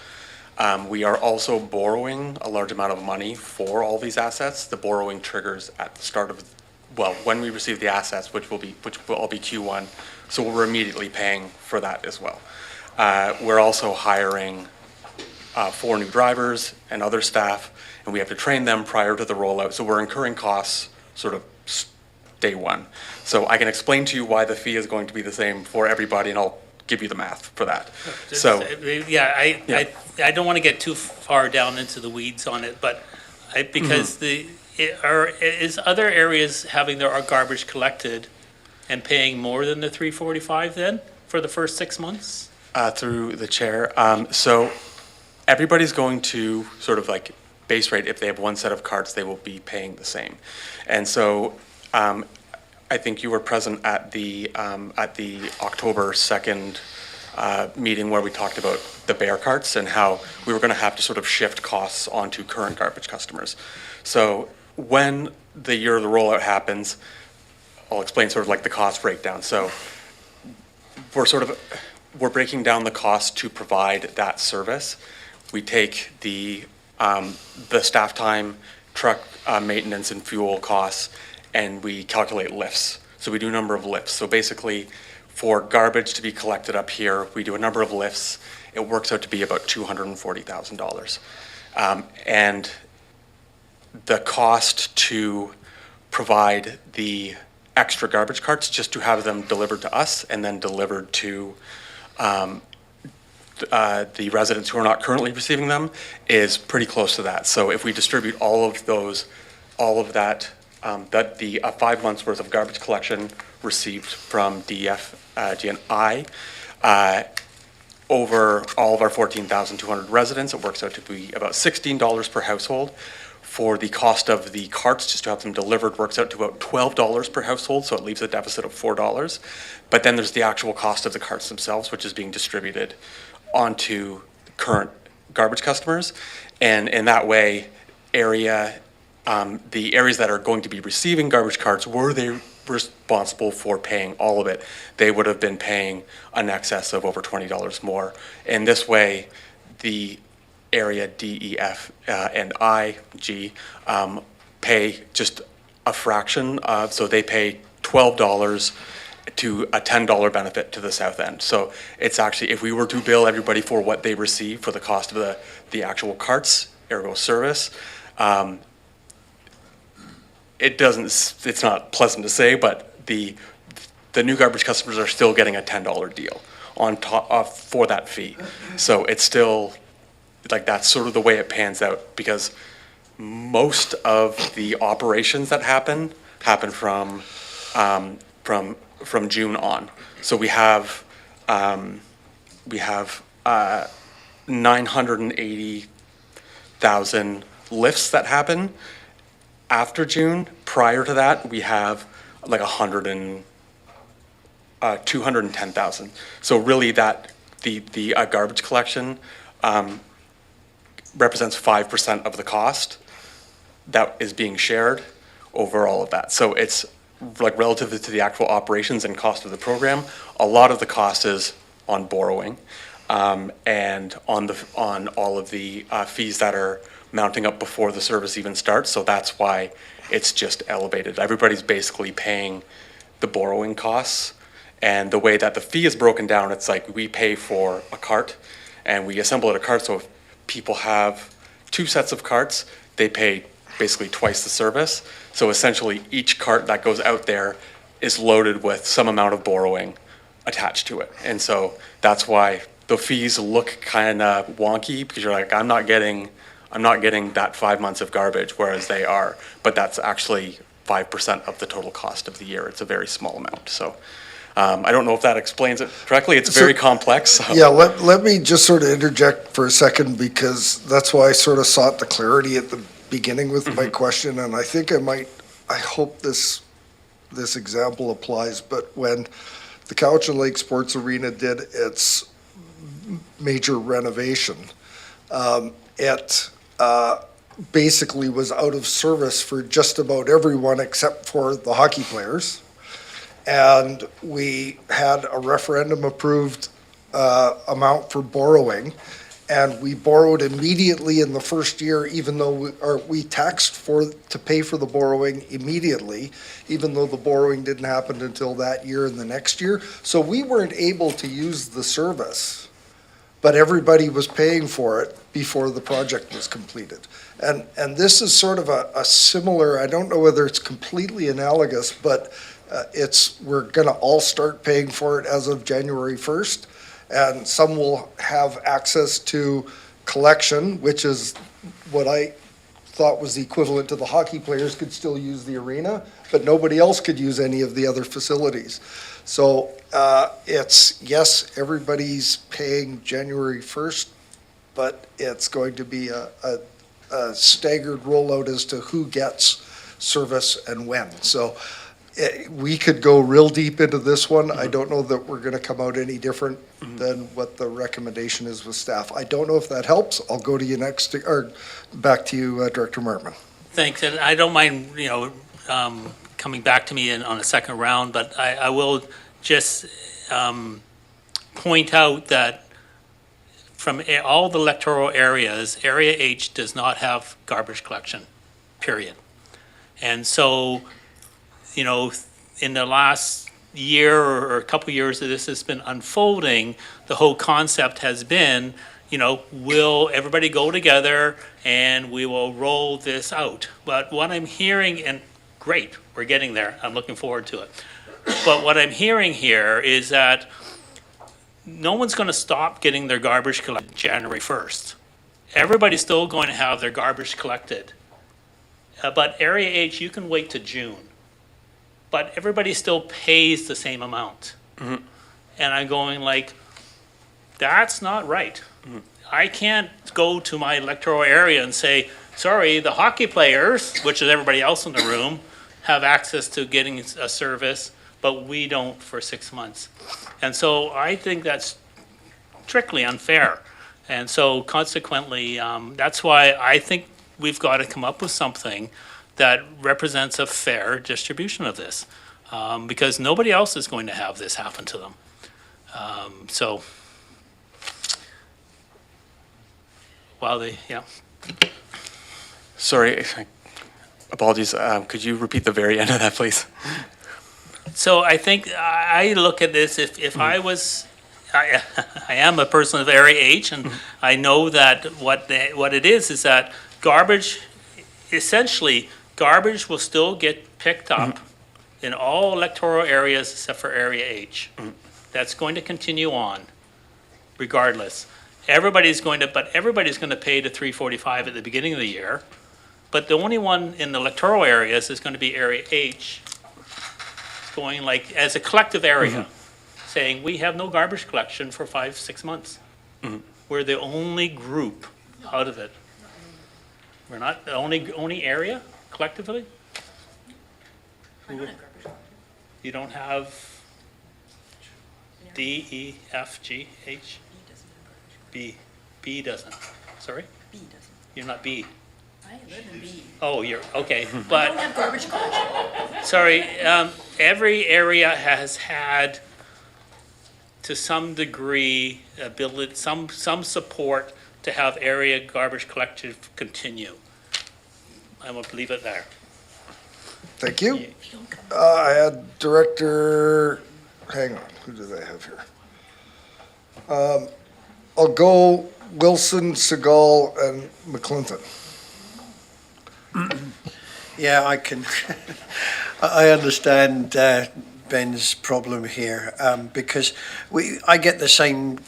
We are also borrowing a large amount of money for all these assets. The borrowing triggers at the start of, when we receive the assets, which will all be Q1. So we're immediately paying for that as well. We're also hiring 4 new drivers and other staff, and we have to train them prior to the rollout. So we're incurring costs sort of day one. So I can explain to you why the fee is going to be the same for everybody, and I'll give you the math for that. I don't want to get too far down into the weeds on it, but because is other areas having their garbage collected and paying more than the $345 then for the first 6 months? Through the chair. So everybody's going to sort of like base rate. If they have one set of carts, they will be paying the same. And so I think you were present at the October 2nd meeting where we talked about the bear carts and how we were going to have to sort of shift costs onto current garbage customers. So when the year of the rollout happens, I'll explain sort of like the cost breakdown. So we're breaking down the cost to provide that service. We take the staff time, truck maintenance and fuel costs, and we calculate lifts. So we do a number of lifts. So basically, for garbage to be collected up here, we do a number of lifts. It works out to be about $240,000. And the cost to provide the extra garbage carts, just to have them delivered to us and then delivered to the residents who are not currently receiving them is pretty close to that. So if we distribute all of that, that the 5 months worth of garbage collection received from DEF, GNI, over all of our 14,200 residents, it works out to be about $16 per household. For the cost of the carts, just to have them delivered, works out to about $12 per household, so it leaves a deficit of $4. But then there's the actual cost of the carts themselves, which is being distributed onto current garbage customers. And in that way, the areas that are going to be receiving garbage carts, were they responsible for paying all of it, they would have been paying an excess of over $20 more. In this way, the area D, E, F, and I, G, pay just a fraction of, so they pay $12 to a $10 benefit to the south end. So it's actually, if we were to bill everybody for what they receive for the cost of the actual carts, ergo service, it's not pleasant to say, but the new garbage customers are still getting a $10 deal on top for that fee. So it's still, like, that's sort of the way it pans out, because most of the operations that happen from June on. So we have 980,000 lifts that happen after June. Prior to that, we have like 210,000. So really, that the garbage collection represents 5% of the cost that is being shared over all of that. So it's like, relative to the actual operations and cost of the program, a lot of the cost is on borrowing, and on all of the fees that are mounting up before the service even starts. So that's why it's just elevated. Everybody's basically paying the borrowing costs. And the way that the fee is broken down, it's like we pay for a cart and we assemble it a cart. So if people have 2 sets of carts, they pay basically twice the service. So essentially, each cart that goes out there is loaded with some amount of borrowing attached to it. And so that's why the fees look kind of wonky, because you're like, I'm not getting that 5 months of garbage, whereas they are. But that's actually 5% of the total cost of the year. It's a very small amount. So I don't know if that explains it correctly. It's very complex. So. Yeah, let me just sort of interject for a second, because that's why I sort of sought the clarity at the beginning with my question, and I think I hope this example applies, but when the Cowichan Lake Sports Arena did its major renovation, it basically was out of service for just about everyone except for the hockey players. And we had a referendum-approved amount for borrowing, and we borrowed immediately in the first year, even though we taxed to pay for the borrowing immediately, even though the borrowing didn't happen until that year and the next year. So we weren't able to use the service, but everybody was paying for it before the project was completed. And this is sort of a similar, I don't know whether it's completely analogous, but we're gonna all start paying for it as of January 1st. And some will have access to collection, which is what I thought was the equivalent to the hockey players could still use the arena, but nobody else could use any of the other facilities. So yes, everybody's paying January 1st, but it's going to be a staggered rollout as to who gets service and when. So we could go real deep into this one. I don't know that we're going to come out any different than what the recommendation is with staff. I don't know if that helps. I'll go to you next, or back to you, Director Martman. Thanks, and I don't mind, coming back to me on a second round, but I will just point out that from all the electoral areas, Area H does not have garbage collection, period. And so, in the last year or a couple years that this has been unfolding, the whole concept has been, will everybody go together and we will roll this out? But what I'm hearing, and great, we're getting there, I'm looking forward to it. But what I'm hearing here is that no one's going to stop getting their garbage collected January 1st. Everybody's still going to have their garbage collected. But Area H, you can wait to June. But everybody still pays the same amount. Mhm. And I'm going like, that's not right. I can't go to my electoral area and say, sorry, the hockey players, which is everybody else in the room, have access to getting a service, but we don't for 6 months. And so I think that's strictly unfair. And so consequently, that's why I think we've got to come up with something that represents a fair distribution of this. Because nobody else is going to have this happen to them. So, while they, yeah. Sorry, apologies. Could you repeat the very end of that, please? So I think I look at this, if I was, I am a person of Area H, and I know that what it is that garbage, essentially, garbage will still get picked up in all electoral areas except for Area H. That's going to continue on regardless. Everybody's going to pay the $3.45 at the beginning of the year, but the only one in the electoral areas is going to be Area H, going like, as a collective area, saying, we have no garbage collection for 5-6 months. We're the only group out of it. We're not the only area collectively? You don't have D, E, F, G, H? B. B doesn't. Sorry? B doesn't. You're not B. I live in B. Oh, you're, okay, I but, don't have garbage collection. sorry, every area has had, to some degree, ability, some support to have area garbage collection continue. I will leave it there. Thank you. I had Director, hang on, who did I have here? I'll go Wilson, Segal, and McClinton. Yeah, I can, I understand Ben's problem here, because I get the same,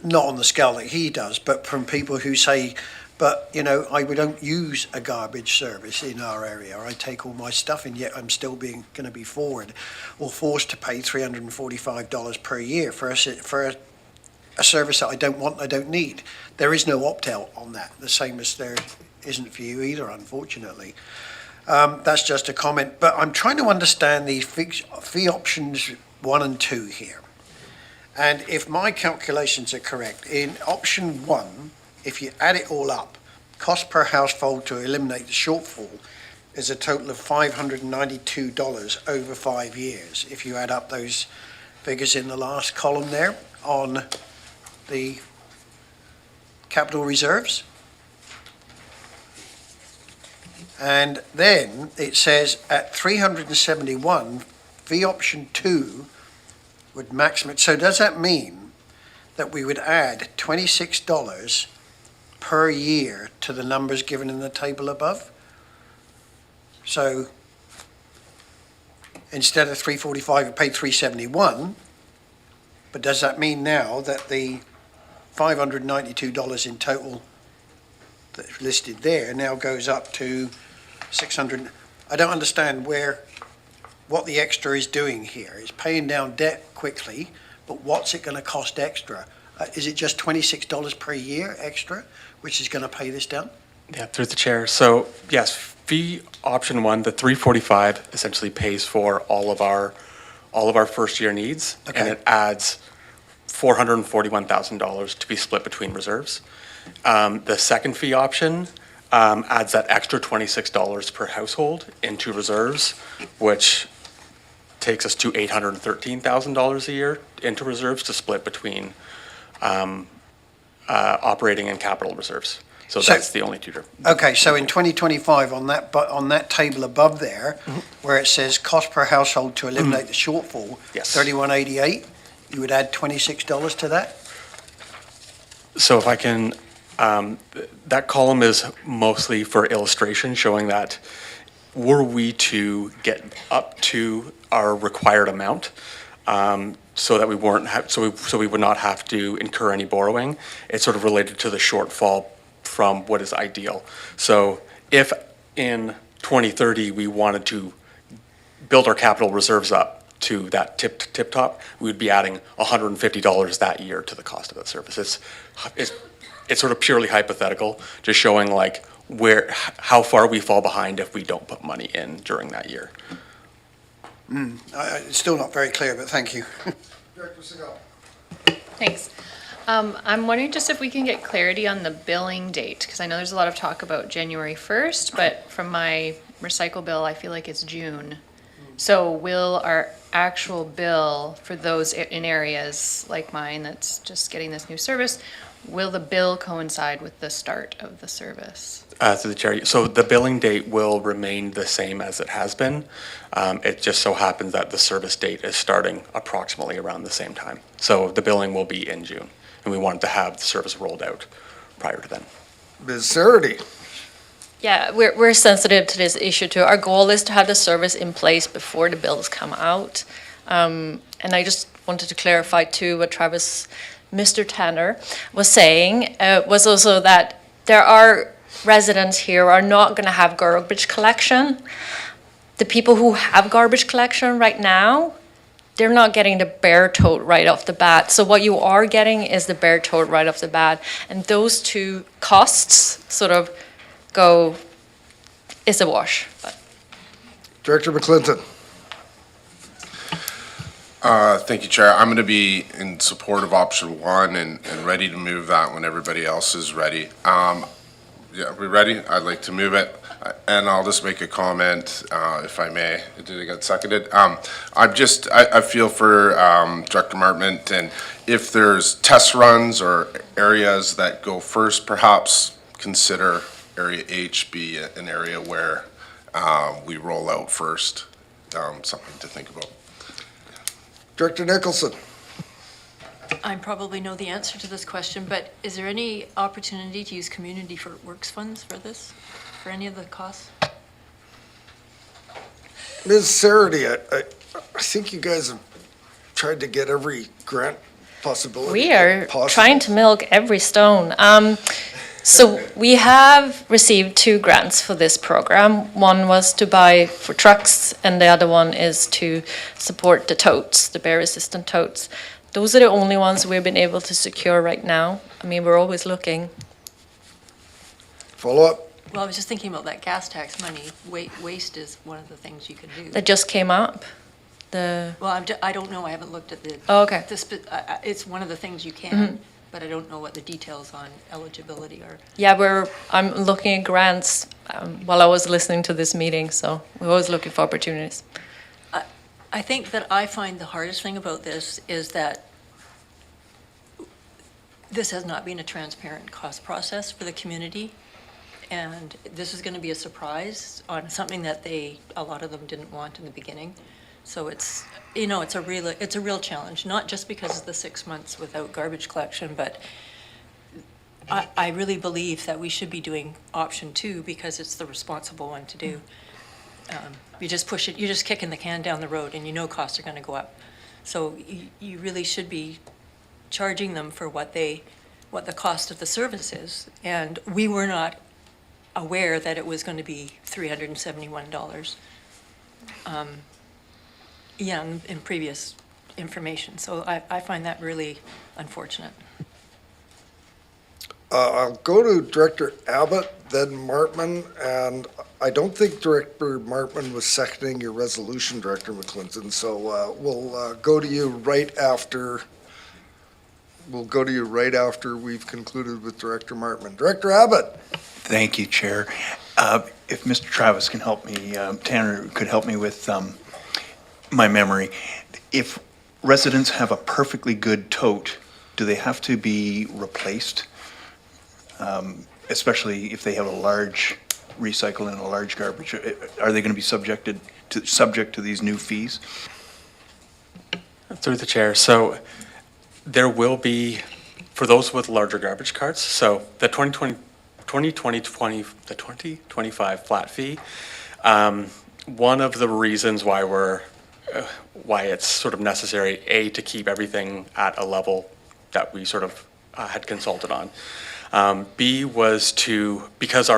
not on the scale that he does, but from people who say, but, we don't use a garbage service in our area. I take all my stuff and yet I'm still going to be forced to pay $345 per year for a service that I don't want, I don't need. There is no opt-out on that, the same as there isn't for you either, unfortunately. That's just a comment, but I'm trying to understand the fee options 1 and 2 here. And if my calculations are correct, in option 1, if you add it all up, cost per household to eliminate the shortfall is a total of $592 over 5 years. If you add up those figures in the last column there on the capital reserves. And then it says at 371, fee option 2 would maximum. So does that mean that we would add $26 per year to the numbers given in the table above? So instead of 345, we paid 371. But does that mean now that the $592 in total that's listed there now goes up to 600? I don't understand what the extra is doing here. It's paying down debt quickly, but what's it going to cost extra? Is it just $26 per year extra, which is going to pay this down? Yeah, through the chair. So yes, fee option 1, the 345 essentially pays for all of our first year needs, and it adds $441,000 to be split between reserves. The second fee option adds that extra $26 per household into reserves, which takes us to $813,000 a year into reserves to split between operating and capital reserves. So that's the only two. Okay, so in 2025, on that table above there, where it says cost per household to eliminate the shortfall, Yes. $31.88, you would add $26 to that? So if I can, that column is mostly for illustration, showing that were we to get up to our required amount, so that we weren't, so we would not have to incur any borrowing. It's sort of related to the shortfall from what is ideal. So if in 2030 we wanted to build our capital reserves up to that tip top, we would be adding $150 that year to the cost of that service. It's sort of purely hypothetical, just showing like how far we fall behind if we don't put money in during that year. It's still not very clear, but thank you. Director Segal. Thanks. I'm wondering just if we can get clarity on the billing date, because I know there's a lot of talk about January 1st, but from my recycle bill, I feel like it's June. So will our actual bill for those in areas like mine that's just getting this new service, will the bill coincide with the start of the service? Through the chair, so the billing date will remain the same as it has been. It just so happens that the service date is starting approximately around the same time. So the billing will be in June, and we wanted to have the service rolled out prior to then. Ms. Sarity. Yeah, we're sensitive to this issue too. Our goal is to have the service in place before the bills come out. And I just wanted to clarify too what Travis, Mr. Tanner was saying, was also that there are residents here are not going to have garbage collection. The people who have garbage collection right now, they're not getting the bare tote right off the bat. So what you are getting is the bare tote right off the bat. And those two costs sort of is a wash. But. Director McClinton. Thank you, Chair. I'm going to be in support of option one and ready to move that when everybody else is ready. Yeah, are we ready? I'd like to move it. And I'll just make a comment, if I may. Did it get seconded? I feel for Director Martman, and if there's test runs or areas that go first, perhaps consider Area H be an area where we roll out first. Something to think about. Director Nicholson. I probably know the answer to this question, but is there any opportunity to use community works funds for this, for any of the costs? Ms. Sarity, I think you guys have tried to get every grant possibility. We are possible. trying to milk every stone. So we have received 2 grants for this program. One was to buy for trucks, and the other one is to support the totes, the bear-resistant totes. Those are the only ones we've been able to secure right now. I mean, we're always looking. Follow up? Well, I was just thinking about that gas tax money. Waste is one of the things you can do. That just came up. Well, I don't know. I haven't looked at the. Oh, okay. It's one of the things you can, but I don't know what the details on eligibility are. Yeah, I'm looking at grants while I was listening to this meeting, so we're always looking for opportunities. I think that I find the hardest thing about this is that this has not been a transparent cost process for the community. And this is going to be a surprise on something that a lot of them didn't want in the beginning. So it's a real challenge, not just because of the 6 months without garbage collection, but I really believe that we should be doing option 2 because it's the responsible one to do. You just push it, you're just kicking the can down the road and you know costs are going to go up. So you really should be charging them for what the cost of the service is. And we were not aware that it was going to be $371 in previous information. So I find that really unfortunate. I'll go to Director Abbott, then Martman, and I don't think Director Martman was seconding your resolution, Director McClinton, so we'll go to you right after we've concluded with Director Martman. Director Abbott. Thank you, Chair. If Mr. Travis can help me, Tanner could help me with my memory. If residents have a perfectly good tote, do they have to be replaced? Especially if they have a large recycle and a large garbage, are they going to be subject to these new fees? Through the chair, so there will be, for those with larger garbage carts, so the 2025 flat fee, one of the reasons why we're why it's sort of necessary, A, to keep everything at a level that we sort of had consulted on. B was because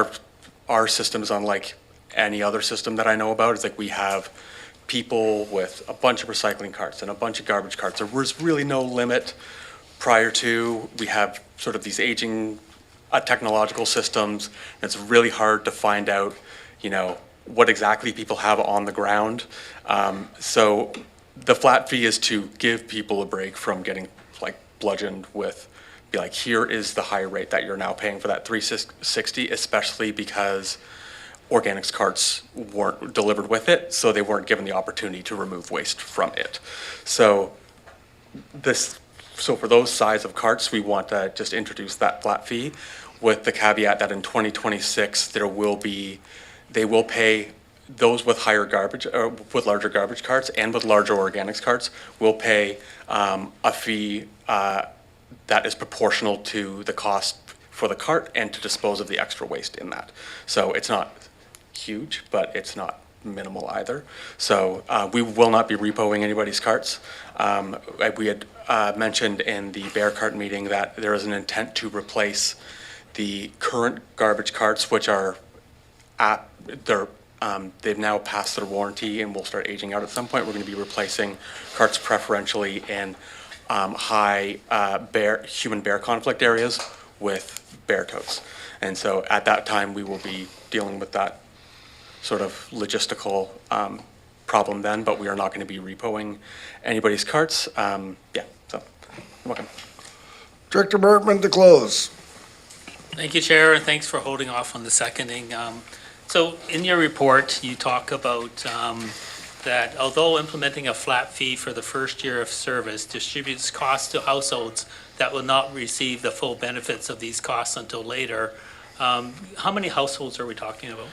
our system is unlike any other system that I know about. It's like we have people with a bunch of recycling carts and a bunch of garbage carts. There was really no limit prior to. We have sort of these aging technological systems. And it's really hard to find out, what exactly people have on the ground. So the flat fee is to give people a break from getting bludgeoned with, be like, here is the high rate that you're now paying for that 360, especially because organics carts weren't delivered with it, so they weren't given the opportunity to remove waste from it. So for those size of carts, we want to just introduce that flat fee with the caveat that in 2026, they will pay those with higher garbage, or with larger garbage carts and with larger organics carts will pay a fee that is proportional to the cost for the cart and to dispose of the extra waste in that. So it's not huge, but it's not minimal either. So we will not be repoing anybody's carts. We had mentioned in the Bear Cart meeting that there is an intent to replace the current garbage carts, which are they've now passed their warranty and will start aging out at some point. We're going to be replacing carts preferentially in high human bear conflict areas with bear totes. And so at that time, we will be dealing with that sort of logistical problem then, but we are not going to be repoing anybody's carts. So you're welcome. Director Martman to close. Thank you, Chair, and thanks for holding off on the seconding. So in your report, you talk about that although implementing a flat fee for the first year of service distributes costs to households that will not receive the full benefits of these costs until later, how many households are we talking about?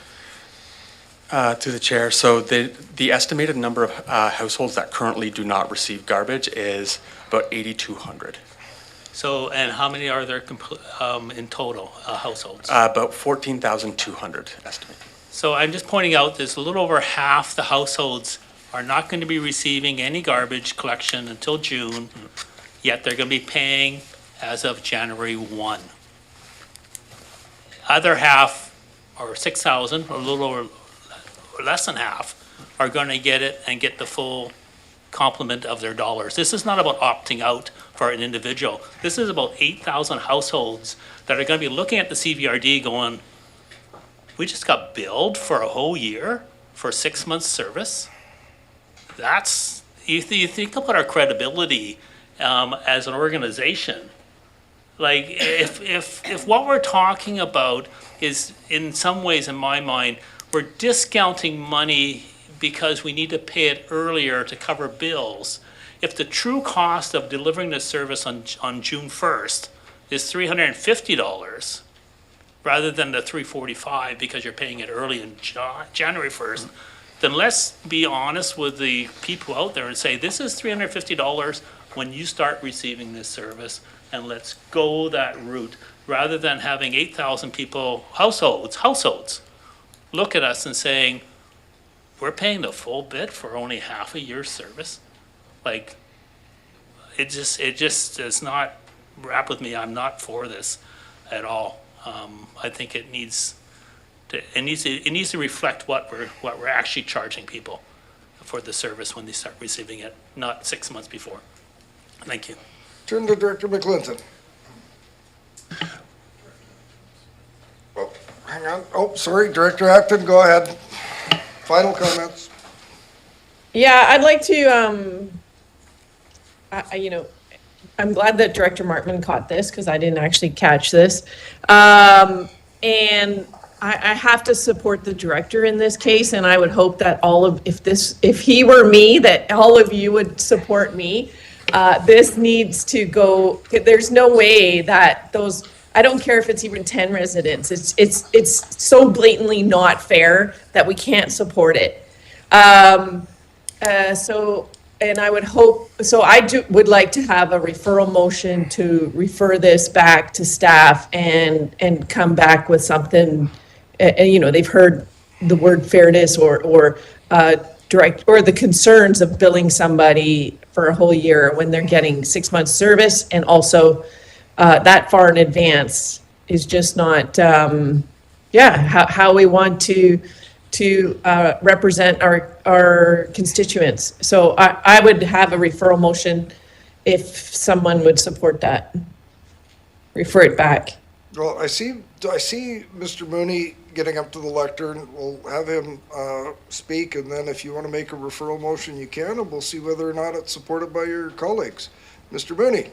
To the Chair, so the estimated number of households that currently do not receive garbage is about 8,200. So, and how many are there in total households? About 14,200 estimated. So I'm just pointing out there's a little over half the households are not going to be receiving any garbage collection until June, yet they're going to be paying as of January 1. Other half, or 6,000, or a little over, or less than half, are going to get it and get the full complement of their dollars. This is not about opting out for an individual. This is about 8,000 households that are going to be looking at the CVRD going, we just got billed for a whole year for 6 months service. That's, you think about our credibility as an organization. Like if what we're talking about is in some ways, in my mind, we're discounting money because we need to pay it earlier to cover bills. If the true cost of delivering the service on June 1st is $350 rather than the $345 because you're paying it early in January 1st, then let's be honest with the people out there and say, this is $350 when you start receiving this service, and let's go that route rather than having 8,000 people, households, look at us and saying, we're paying the full bit for only half a year's service. Like, it just does not wrap with me. I'm not for this at all. I think it needs to reflect what we're actually charging people for the service when they start receiving it, not 6 months before. Thank you. Turn to Director McClinton. Oh, hang on. Oh, sorry, Director Acton, go ahead. Final comments. Yeah, I'd like to, I'm glad that Director Martman caught this because I didn't actually catch this. And I have to support the director in this case, and I would hope that if he were me, that all of you would support me. This needs to go, there's no way that I don't care if it's even 10 residents, it's so blatantly not fair that we can't support it. And I would hope, would like to have a referral motion to refer this back to staff and come back with something, they've heard the word fairness or direct, or the concerns of billing somebody for a whole year when they're getting 6 months service, and also that far in advance is just not, how we want to represent our constituents. So I would have a referral motion if someone would support that. Refer it back. Well, I see Mr. Mooney getting up to the lectern. We'll have him speak, and then if you want to make a referral motion, you can, and we'll see whether or not it's supported by your colleagues. Mr. Mooney?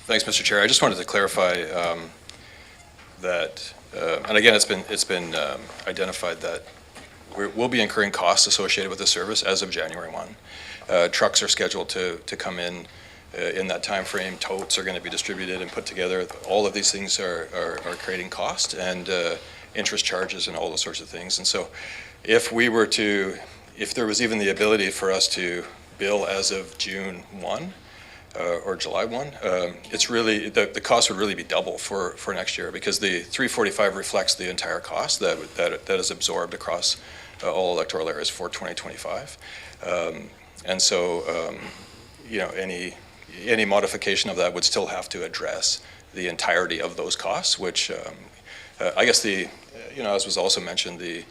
Thanks, Mr. Chair. I just wanted to clarify that, and again, it's been identified that we'll be incurring costs associated with the service as of January 1. Trucks are scheduled to come in that time frame. Totes are going to be distributed and put together. All of these things are creating cost and interest charges and all those sorts of things. And so if there was even the ability for us to bill as of June 1 or July 1, it's really, the cost would really be double for next year, because the 345 reflects the entire cost that is absorbed across all electoral areas for 2025. And so, any modification of that would still have to address the entirety of those costs, which I guess as was also mentioned, the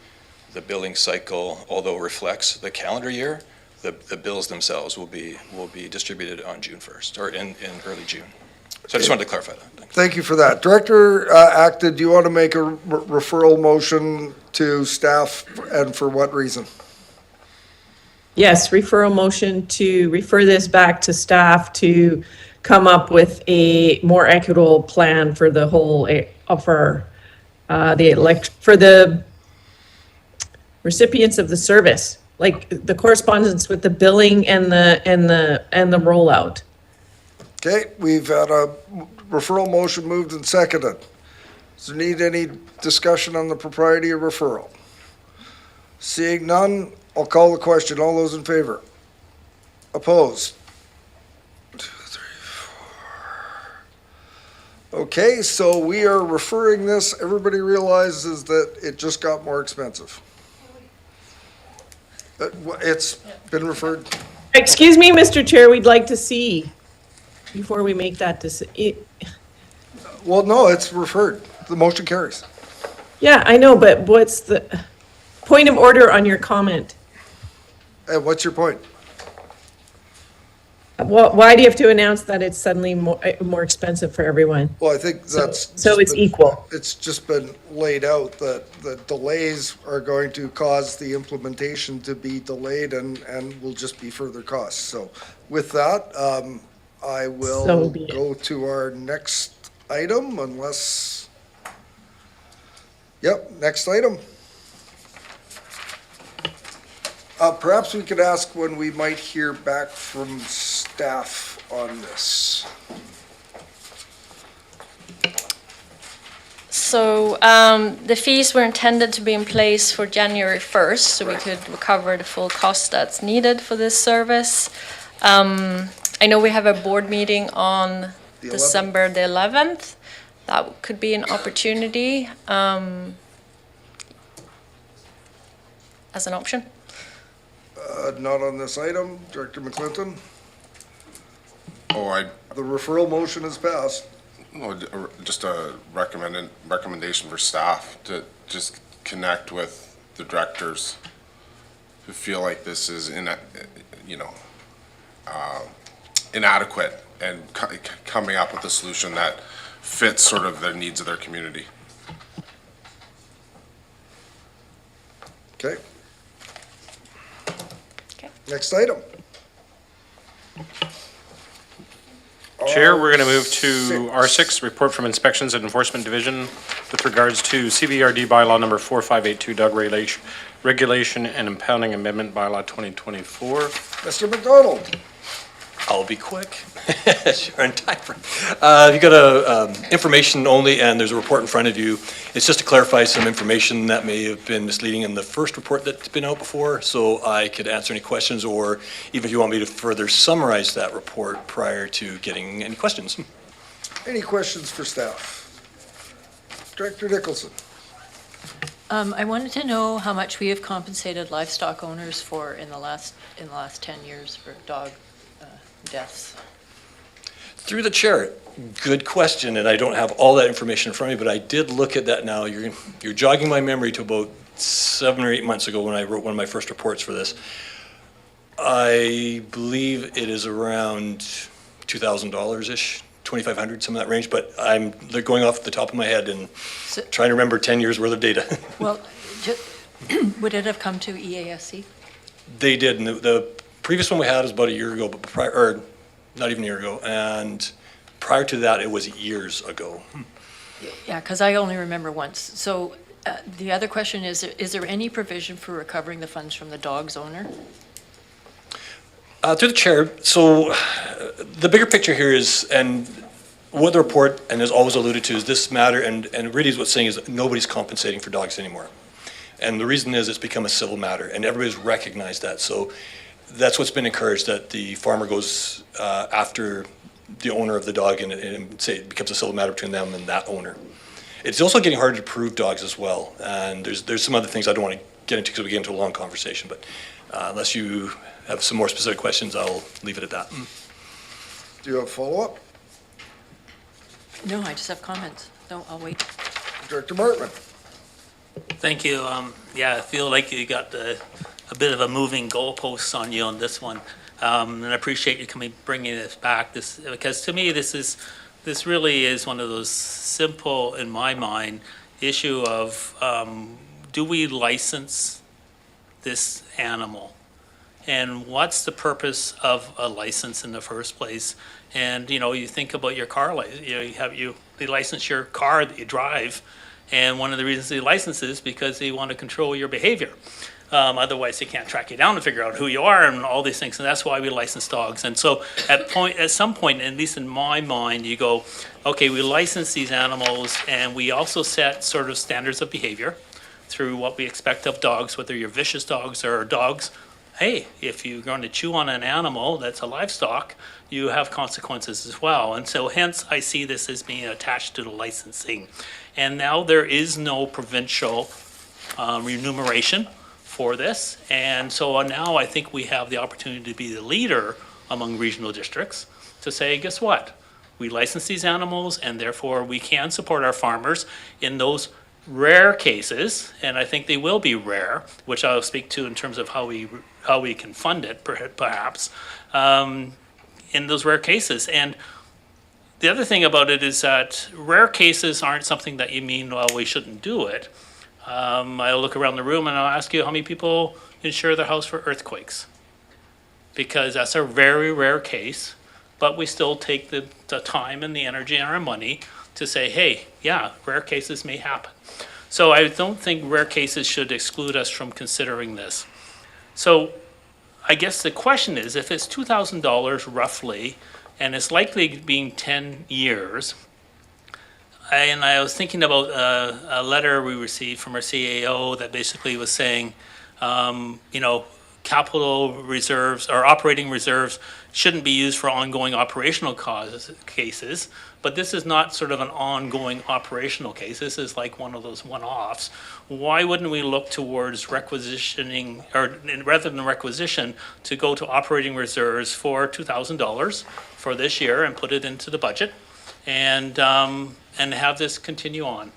billing cycle, although reflects the calendar year, the bills themselves will be distributed on June 1st or in early June. So I just wanted to clarify that. Thanks. Thank you for that. Director Acton, do you want to make a referral motion to staff, and for what reason? Yes, referral motion to refer this back to staff to come up with a more equitable plan for the whole, for the recipients of the service, like the correspondence with the billing and the rollout. Okay, we've had a referral motion moved and seconded. Does there need any discussion on the propriety of referral? Seeing none, I'll call the question. All those in favor? Opposed? 2, 3, 4. Okay, so we are referring this. Everybody realizes that it just got more expensive. It's been referred. Excuse me, Mr. Chair, we'd like to see before we make that decision. Well, no, it's referred. The motion carries. Yeah, I know, but what's the point of order on your comment? What's your point? Why do you have to announce that it's suddenly more expensive for everyone? Well, I think that's. So it's equal. It's just been laid out that the delays are going to cause the implementation to be delayed and will just be further costs. So with that, I will go to our next item unless, next item. Perhaps we could ask when we might hear back from staff on this. So the fees were intended to be in place for January 1st, so we could recover the full cost that's needed for this service. I know we have a board meeting on December the 11th. That could be an opportunity as an option. Not on this item. Director McClinton? The referral motion is passed. No, just a recommendation for staff to just connect with the directors who feel like this is inadequate, and coming up with a solution that fits sort of the needs of their community. Okay. Next item. Chair, we're going to move to R6, Report from Inspections and Enforcement Division with regards to CVRD bylaw number 4582, Dog Regulation and Impounding Amendment bylaw 2024. Mr. McDonald. I'll be quick. Sure, in time. You got information only, and there's a report in front of you. It's just to clarify some information that may have been misleading in the first report that's been out before, so I could answer any questions, or even if you want me to further summarize that report prior to getting any questions. Any questions for staff? Director Nicholson. I wanted to know how much we have compensated livestock owners for in the last 10 years for dog deaths. Through the chair, good question, and I don't have all that information in front of me, but I did look at that now. You're jogging my memory to about 7 or 8 months ago when I wrote one of my first reports for this. I believe it is around $2,000-ish, $2,500, some of that range, but they're going off the top of my head and trying to remember 10 years worth of data. Well, would it have come to EASC? They did, and the previous one we had was about a year ago, but or not even a year ago, and prior to that, it was years ago. Yeah, because I only remember once. So the other question is there any provision for recovering the funds from the dog's owner? Through the chair, so the bigger picture here is, and what the report, and has always alluded to, is this matter, and really is what's saying is that nobody's compensating for dogs anymore. And the reason is it's become a civil matter, and everybody's recognized that. So that's what's been encouraged, that the farmer goes after the owner of the dog and say it becomes a civil matter between them and that owner. It's also getting harder to prove dogs as well, and there's some other things I don't want to get into because we get into a long conversation, but unless you have some more specific questions, I'll leave it at that. Do you have follow-up? No, I just have comments. No, I'll wait. Director Martman. Thank you. Yeah, I feel like you got a bit of a moving goalposts on you on this one. And I appreciate you bringing this back, because to me, this really is one of those simple, in my mind, issue of do we license this animal? And what's the purpose of a license in the first place? And, you think about your car license, they license your car that you drive, and one of the reasons they license is because they want to control your behavior. Otherwise, they can't track you down and figure out who you are and all these things, and that's why we license dogs. And so at some point, at least in my mind, you go, okay, we license these animals, and we also set sort of standards of behavior through what we expect of dogs, whether you're vicious dogs or dogs. Hey, if you're going to chew on an animal that's a livestock, you have consequences as well. And so hence, I see this as being attached to the licensing. And now there is no provincial remuneration for this. And so now I think we have the opportunity to be the leader among regional districts to say, guess what? We license these animals, and therefore we can support our farmers in those rare cases, and I think they will be rare, which I'll speak to in terms of how we can fund it, perhaps, in those rare cases. And the other thing about it is that rare cases aren't something that you mean, well, we shouldn't do it. I'll look around the room and I'll ask you how many people insure their house for earthquakes, because that's a very rare case, but we still take the time and the energy and our money to say, hey, yeah, rare cases may happen. So I don't think rare cases should exclude us from considering this. So I guess the question is, if it's $2,000 roughly, and it's likely being 10 years, and I was thinking about a letter we received from our CAO that basically was saying, capital reserves or operating reserves shouldn't be used for ongoing operational cases, but this is not sort of an ongoing operational case. This is like one of those one-offs. Why wouldn't we look towards requisitioning, or rather than requisition, to go to operating reserves for $2,000 for this year and put it into the budget and have this continue on?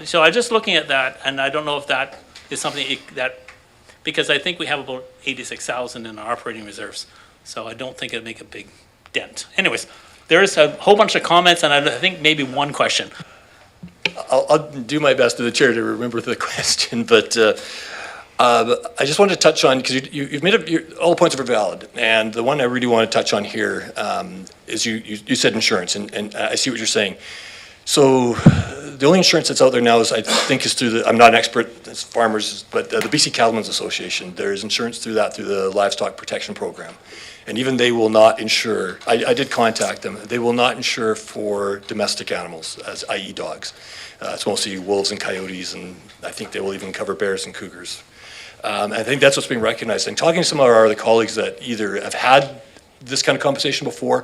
So I'm just looking at that, and I don't know if that is something that, because I think we have about 86,000 in our operating reserves, so I don't think it'd make a big dent. Anyways, there's a whole bunch of comments, and I think maybe one question. I'll do my best to the chair to remember the question, but I just wanted to touch on, because you've made all the points are valid, and the one I really want to touch on here is you said insurance, and I see what you're saying. So the only insurance that's out there now is, I think, is through I'm not an expert as farmers, but the BC Cattlemen's Association. There's insurance through the Livestock Protection Program. And even they will not insure, I did contact them, they will not insure for domestic animals, i.e. dogs. It's mostly wolves and coyotes, and I think they will even cover bears and cougars. I think that's what's being recognized. And talking to some of our other colleagues that either have had this kind of compensation before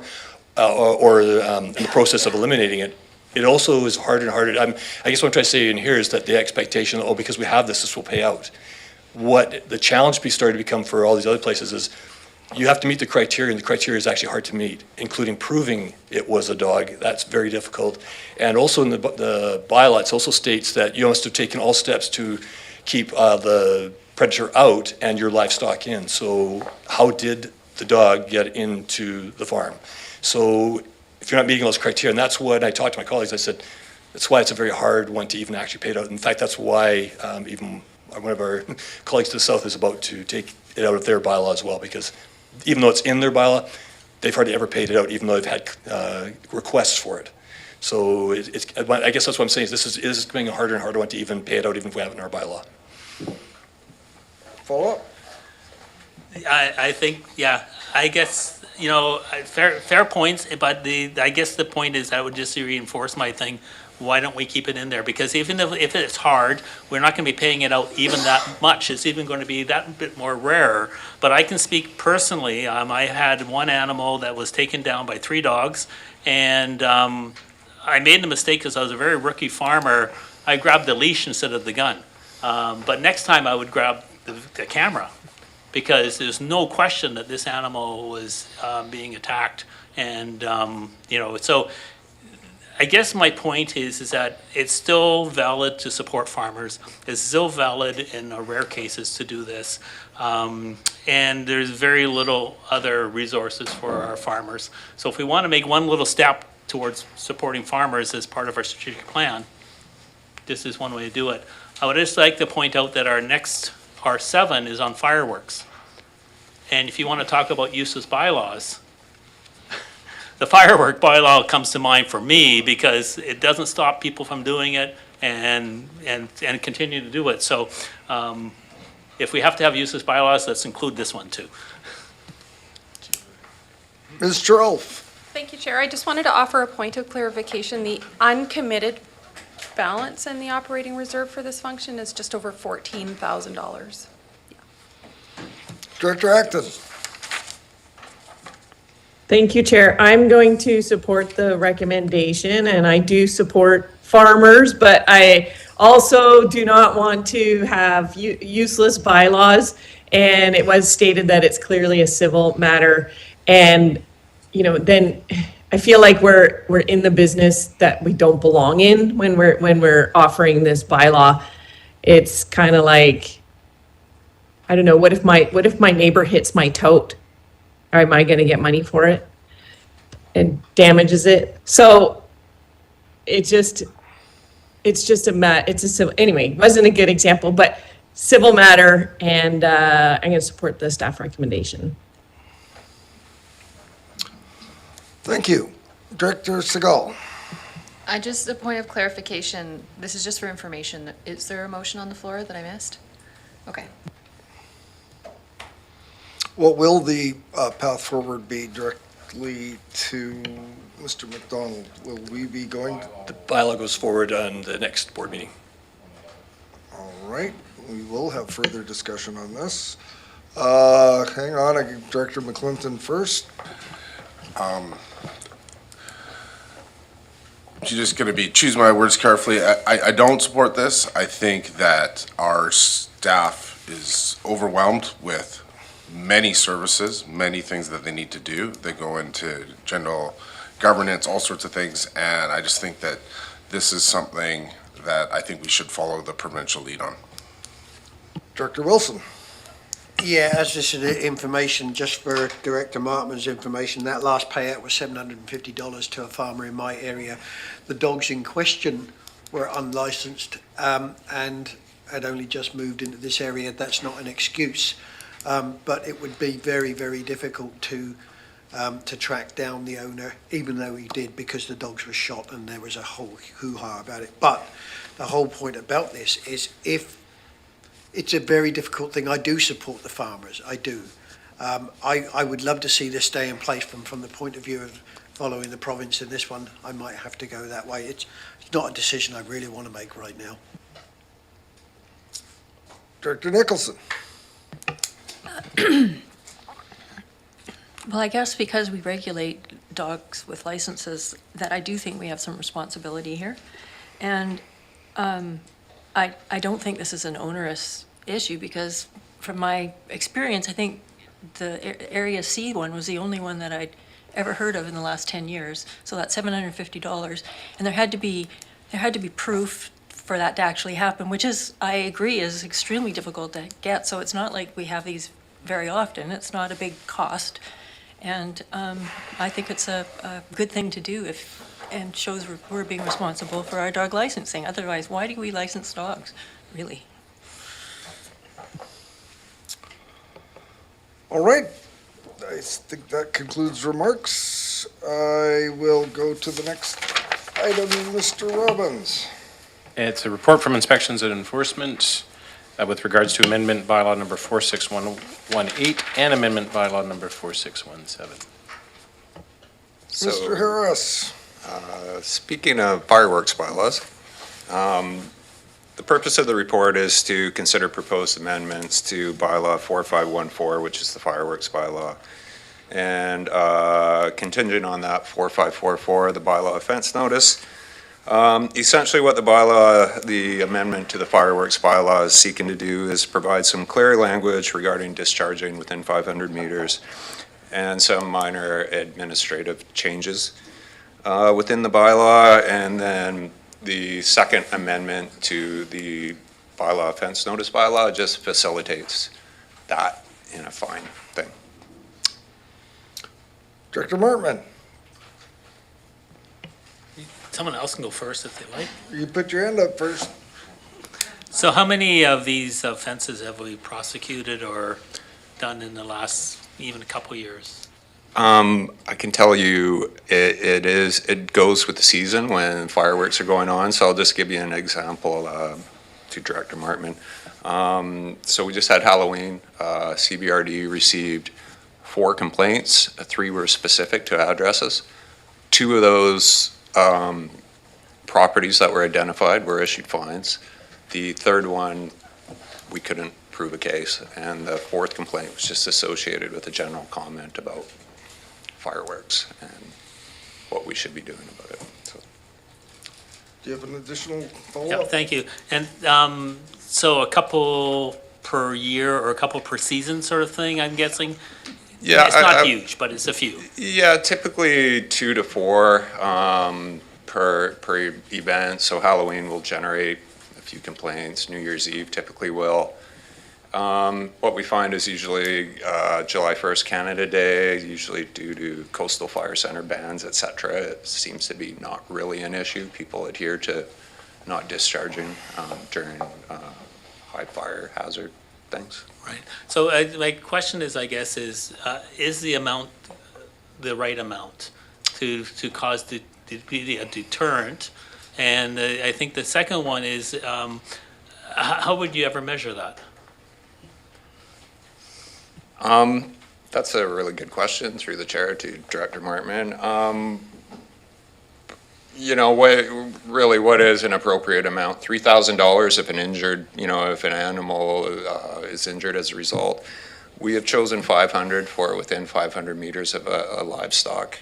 or in the process of eliminating it, it also is harder and harder. I guess what I'm trying to say in here is that the expectation, oh, because we have this will pay out. What the challenge started to become for all these other places is you have to meet the criteria, and the criteria is actually hard to meet, including proving it was a dog. That's very difficult. And also in the bylaw, it also states that you must have taken all steps to keep the predator out and your livestock in. So how did the dog get into the farm? So if you're not meeting those criteria, and that's what I talked to my colleagues, I said, that's why it's a very hard one to even actually pay it out. In fact, that's why even one of our colleagues to the south is about to take it out of their bylaw as well, because even though it's in their bylaw, they've hardly ever paid it out, even though they've had requests for it. So I guess that's what I'm saying, is this is becoming a harder and harder one to even pay it out, even if we have it in our bylaw. Follow up? I think, yeah, I guess, you know, fair points, but I guess the point is, I would just reinforce my thing. Why don't we keep it in there? Because even if it's hard, we're not going to be paying it out even that much. It's even going to be that bit more rare. But I can speak personally. I had one animal that was taken down by 3 dogs, and I made the mistake because I was a very rookie farmer. I grabbed the leash instead of the gun. But next time I would grab the camera, because there's no question that this animal was being attacked. And, you know, so I guess my point is that it's still valid to support farmers. It's still valid in rare cases to do this. And there's very little other resources for our farmers. So if we want to make one little step towards supporting farmers as part of our strategic plan, this is one way to do it. I would just like to point out that our next R7 is on fireworks. And if you want to talk about useless bylaws, the firework bylaw comes to mind for me, because it doesn't stop people from doing it and continue to do it. So if we have to have useless bylaws, let's include this one too. Ms. Charles? Thank you, Chair. I just wanted to offer a point of clarification. The uncommitted balance in the operating reserve for this function is just over $14,000. Director Acton? Thank you, Chair. I'm going to support the recommendation, and I do support farmers, but I also do not want to have useless bylaws. And it was stated that it's clearly a civil matter. And, you know, then I feel like we're in the business that we don't belong in when we're offering this bylaw. It's kind of like, I don't know, what if my neighbor hits my tote? Am I going to get money for it and damages it? So it's a civil, anyway, wasn't a good example, but civil matter, and I'm going to support the staff recommendation. Thank you. Director Segal? Just a point of clarification, this is just for information. Is there a motion on the floor that I missed? Okay. What will the path forward be directly to Mr. McDonald? Will we be going? The bylaw goes forward on the next board meeting. All right, we will have further discussion on this. Hang on, Director McClinton first. You're just going to be, choose my words carefully. I don't support this. I think that our staff is overwhelmed with many services, many things that they need to do. They go into general governance, all sorts of things, and I just think that this is something that I think we should follow the provincial lead on. Director Wilson? Yeah, as this is information, just for Director Martman's information, that last payout was $750 to a farmer in my area. The dogs in question were unlicensed and had only just moved into this area. That's not an excuse. But it would be very, very difficult to track down the owner, even though he did, because the dogs were shot and there was a whole hoo-ha about it. But the whole point about this is, if it's a very difficult thing, I do support the farmers, I do. I would love to see this stay in place from the point of view of following the province in this one. I might have to go that way. It's not a decision I really want to make right now. Director Nicholson? Well, I guess because we regulate dogs with licenses, that I do think we have some responsibility here. And I don't think this is an onerous issue because from my experience, I think the Area C one was the only one that I'd ever heard of in the last 10 years. So that's $750. And there had to be proof for that to actually happen, which is, I agree, is extremely difficult to get. So it's not like we have these very often. It's not a big cost. And I think it's a good thing to do and shows we're being responsible for our dog licensing. Otherwise, why do we license dogs, really? All right. I think that concludes remarks. I will go to the next item, Mr. Robbins. It's a report from Inspections and Enforcement with regards to amendment bylaw number 46118 and amendment bylaw number 4617. Mr. Harris. Speaking of fireworks bylaws, the purpose of the report is to consider proposed amendments to bylaw 4514, which is the fireworks bylaw, and contingent on that 4544, the bylaw offense notice. Essentially what the amendment to the fireworks bylaw is seeking to do is provide some clear language regarding discharging within 500 meters and some minor administrative changes within the bylaw. And then the second amendment to the bylaw offense notice bylaw just facilitates that in a fine thing. Director Martman. Someone else can go first if they like. You put your hand up first. So how many of these offenses have we prosecuted or done in the last even a couple years? I can tell you it goes with the season when fireworks are going on. So I'll just give you an example to Director Martman. So we just had Halloween. CBRD received 4 complaints. 3 were specific to addresses. 2 of those properties that were identified were issued fines. The third one, we couldn't prove a case. And the 4th complaint was just associated with a general comment about fireworks and what we should be doing about it. So. Do you have an additional Yeah, follow-up? thank you. And so a couple per year or a couple per season sort of thing, I'm guessing? Yeah, It's not huge, but it's a few. Yeah, typically 2 to 4 per event. So Halloween will generate a few complaints. New Year's Eve typically will. What we find is usually July 1st, Canada Day, usually due to coastal fire center bans, et cetera. It seems to be not really an issue. People adhere to not discharging during high fire hazard things. Right. So my question is, I guess, is the amount the right amount to cause the be a deterrent? And I think the second one is, how would you ever measure that? That's a really good question through the chair to Director Martman. You know, what is an appropriate amount? $3,000 if if an animal is injured as a result. We have chosen 500 for within 500 meters of a livestock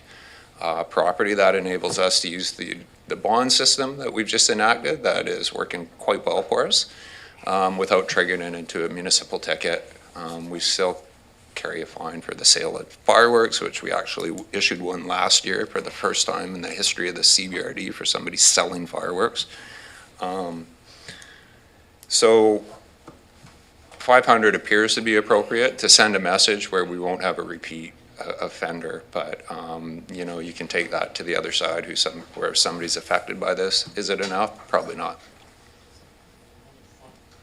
property. That enables us to use the bond system that we've just enacted that is working quite well for us without triggering it into a municipal ticket. We still carry a fine for the sale of fireworks, which we actually issued one last year for the first time in the history of the CBRD for somebody selling fireworks. So 500 appears to be appropriate to send a message where we won't have a repeat offender, but you can take that to the other side where somebody's affected by this. Is it enough? Probably not.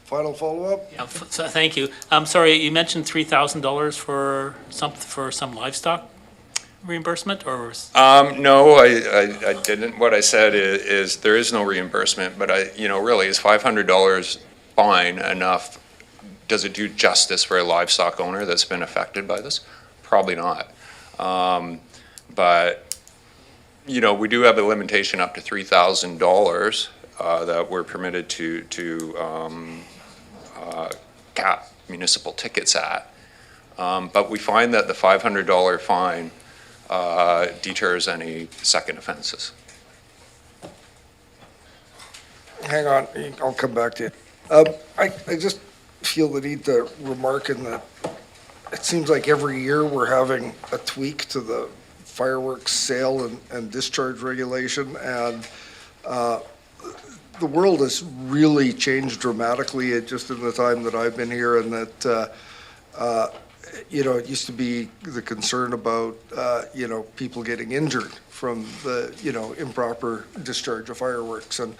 Final follow-up? Yeah, so thank you. I'm sorry, you mentioned $3,000 for some livestock reimbursement, or? No, I didn't. What I said is there is no reimbursement, but really is $500 fine enough? Does it do justice for a livestock owner that's been affected by this? Probably not. But we do have a limitation up to $3,000 that we're permitted to cap municipal tickets at. But we find that the $500 fine deters any second offenses. Hang on, I'll come back to you. I just feel the need to remark in that it seems like every year we're having a tweak to the fireworks sale and discharge regulation, and the world has really changed dramatically just in the time that I've been here, and that it used to be the concern about people getting injured from the improper discharge of fireworks, and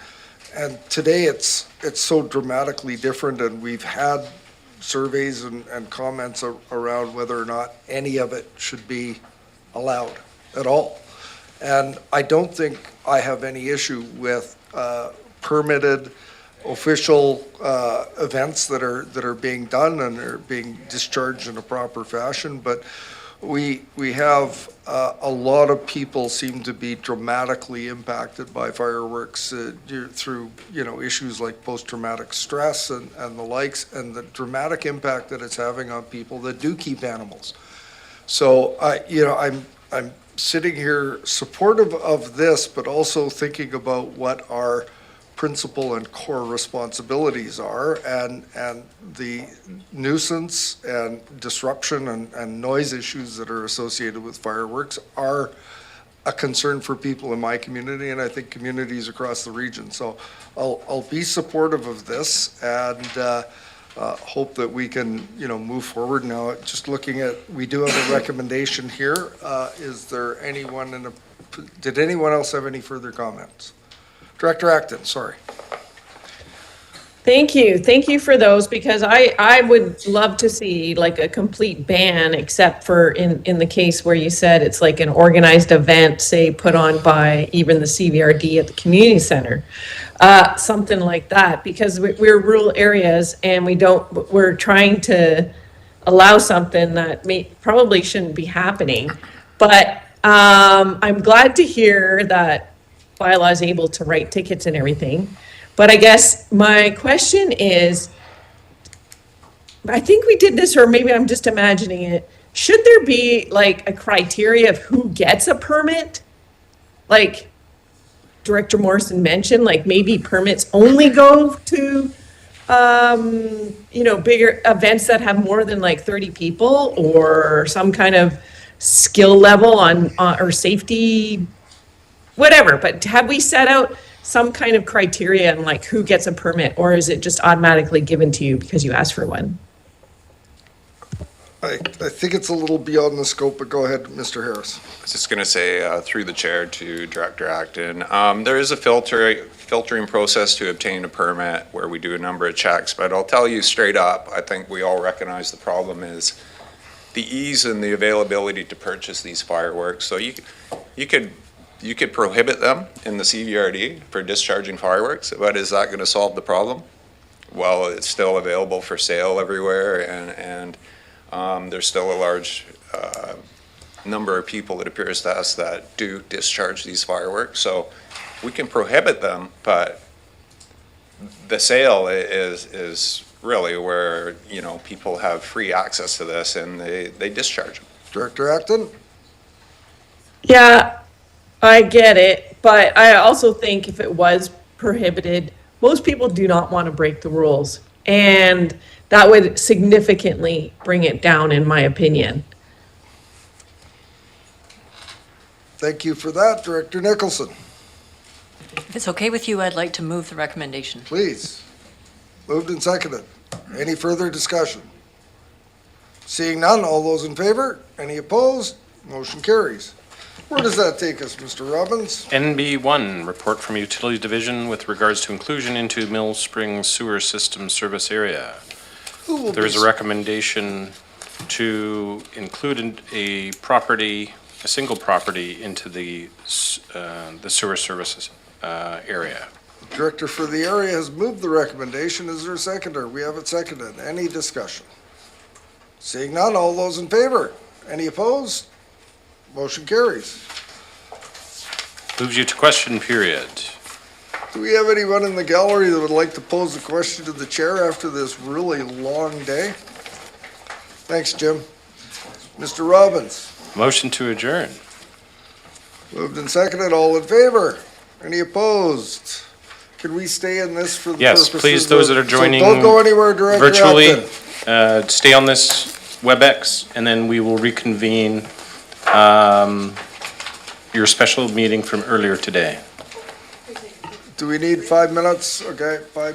today it's so dramatically different, and we've had surveys and comments around whether or not any of it should be allowed at all. And I don't think I have any issue with permitted official events that are being done and are being discharged in a proper fashion, but we have a lot of people seem to be dramatically impacted by fireworks through issues like post-traumatic stress and the likes, and the dramatic impact that it's having on people that do keep animals. So I'm sitting here supportive of this, but also thinking about what our principal and core responsibilities are, and the nuisance and disruption and noise issues that are associated with fireworks are a concern for people in my community, and I think communities across the region. So I'll be supportive of this, and hope that we can move forward. Now, just looking at, we do have a recommendation here. Is there anyone did anyone else have any further comments? Director Acton, sorry. Thank you. Thank you for those, because I would love to see like a complete ban, except for in the case where you said it's like an organized event, say put on by even the CVRD at the community center. Something like that, because we're rural areas and we're trying to allow something that probably shouldn't be happening. But I'm glad to hear that bylaw is able to write tickets and everything. But I guess my question is, I think we did this, or maybe I'm just imagining it. Should there be like a criteria of who gets a permit? Like Director Morrison mentioned, like maybe permits only go to, bigger events that have more than like 30 people, or some kind of skill level on or safety, whatever. But have we set out some kind of criteria on like who gets a permit, or is it just automatically given to you because you asked for one? I think it's a little beyond the scope, but go ahead, Mr. Harris. I was just going to say, through the chair to Director Acton, there is a filtering process to obtain a permit where we do a number of checks, but I'll tell you straight up, I think we all recognize the problem is the ease and the availability to purchase these fireworks. So you could prohibit them in the CVRD for discharging fireworks, but is that going to solve the problem? Well, it's still available for sale everywhere, and there's still a large number of people, it appears to us, that do discharge these fireworks. So we can prohibit them, but the sale is really where people have free access to this, and they discharge them. Director Acton? Yeah, I get it, but I also think if it was prohibited, most people do not want to break the rules, and that would significantly bring it down, in my opinion. Thank you for that. Director Nicholson? If it's okay with you, I'd like to move the recommendation. Please. Moved and seconded. Any further discussion? Seeing none, all those in favor? Any opposed? Motion carries. Where does that take us, Mr. Robbins? NB1, report from Utilities Division with regards to inclusion into Mill Springs Sewer System Service Area. There is a recommendation to include a single property into the sewer services area. Director for the area has moved the recommendation. Is there a seconder? We have it seconded. Any discussion? Seeing none, all those in favor? Any opposed? Motion carries. Moves you to question period. Do we have anyone in the gallery that would like to pose a question to the chair after this really long day? Thanks, Jim. Mr. Robbins? Motion to adjourn. Moved and seconded, all in favor? Any opposed? Could we stay in this for the Yes, purposes please, those that are of- so joining don't go anywhere, Director virtually, Acton. stay on this WebEx, and then we will reconvene your special meeting from earlier today. Do we need 5 minutes? Okay, 5 minutes.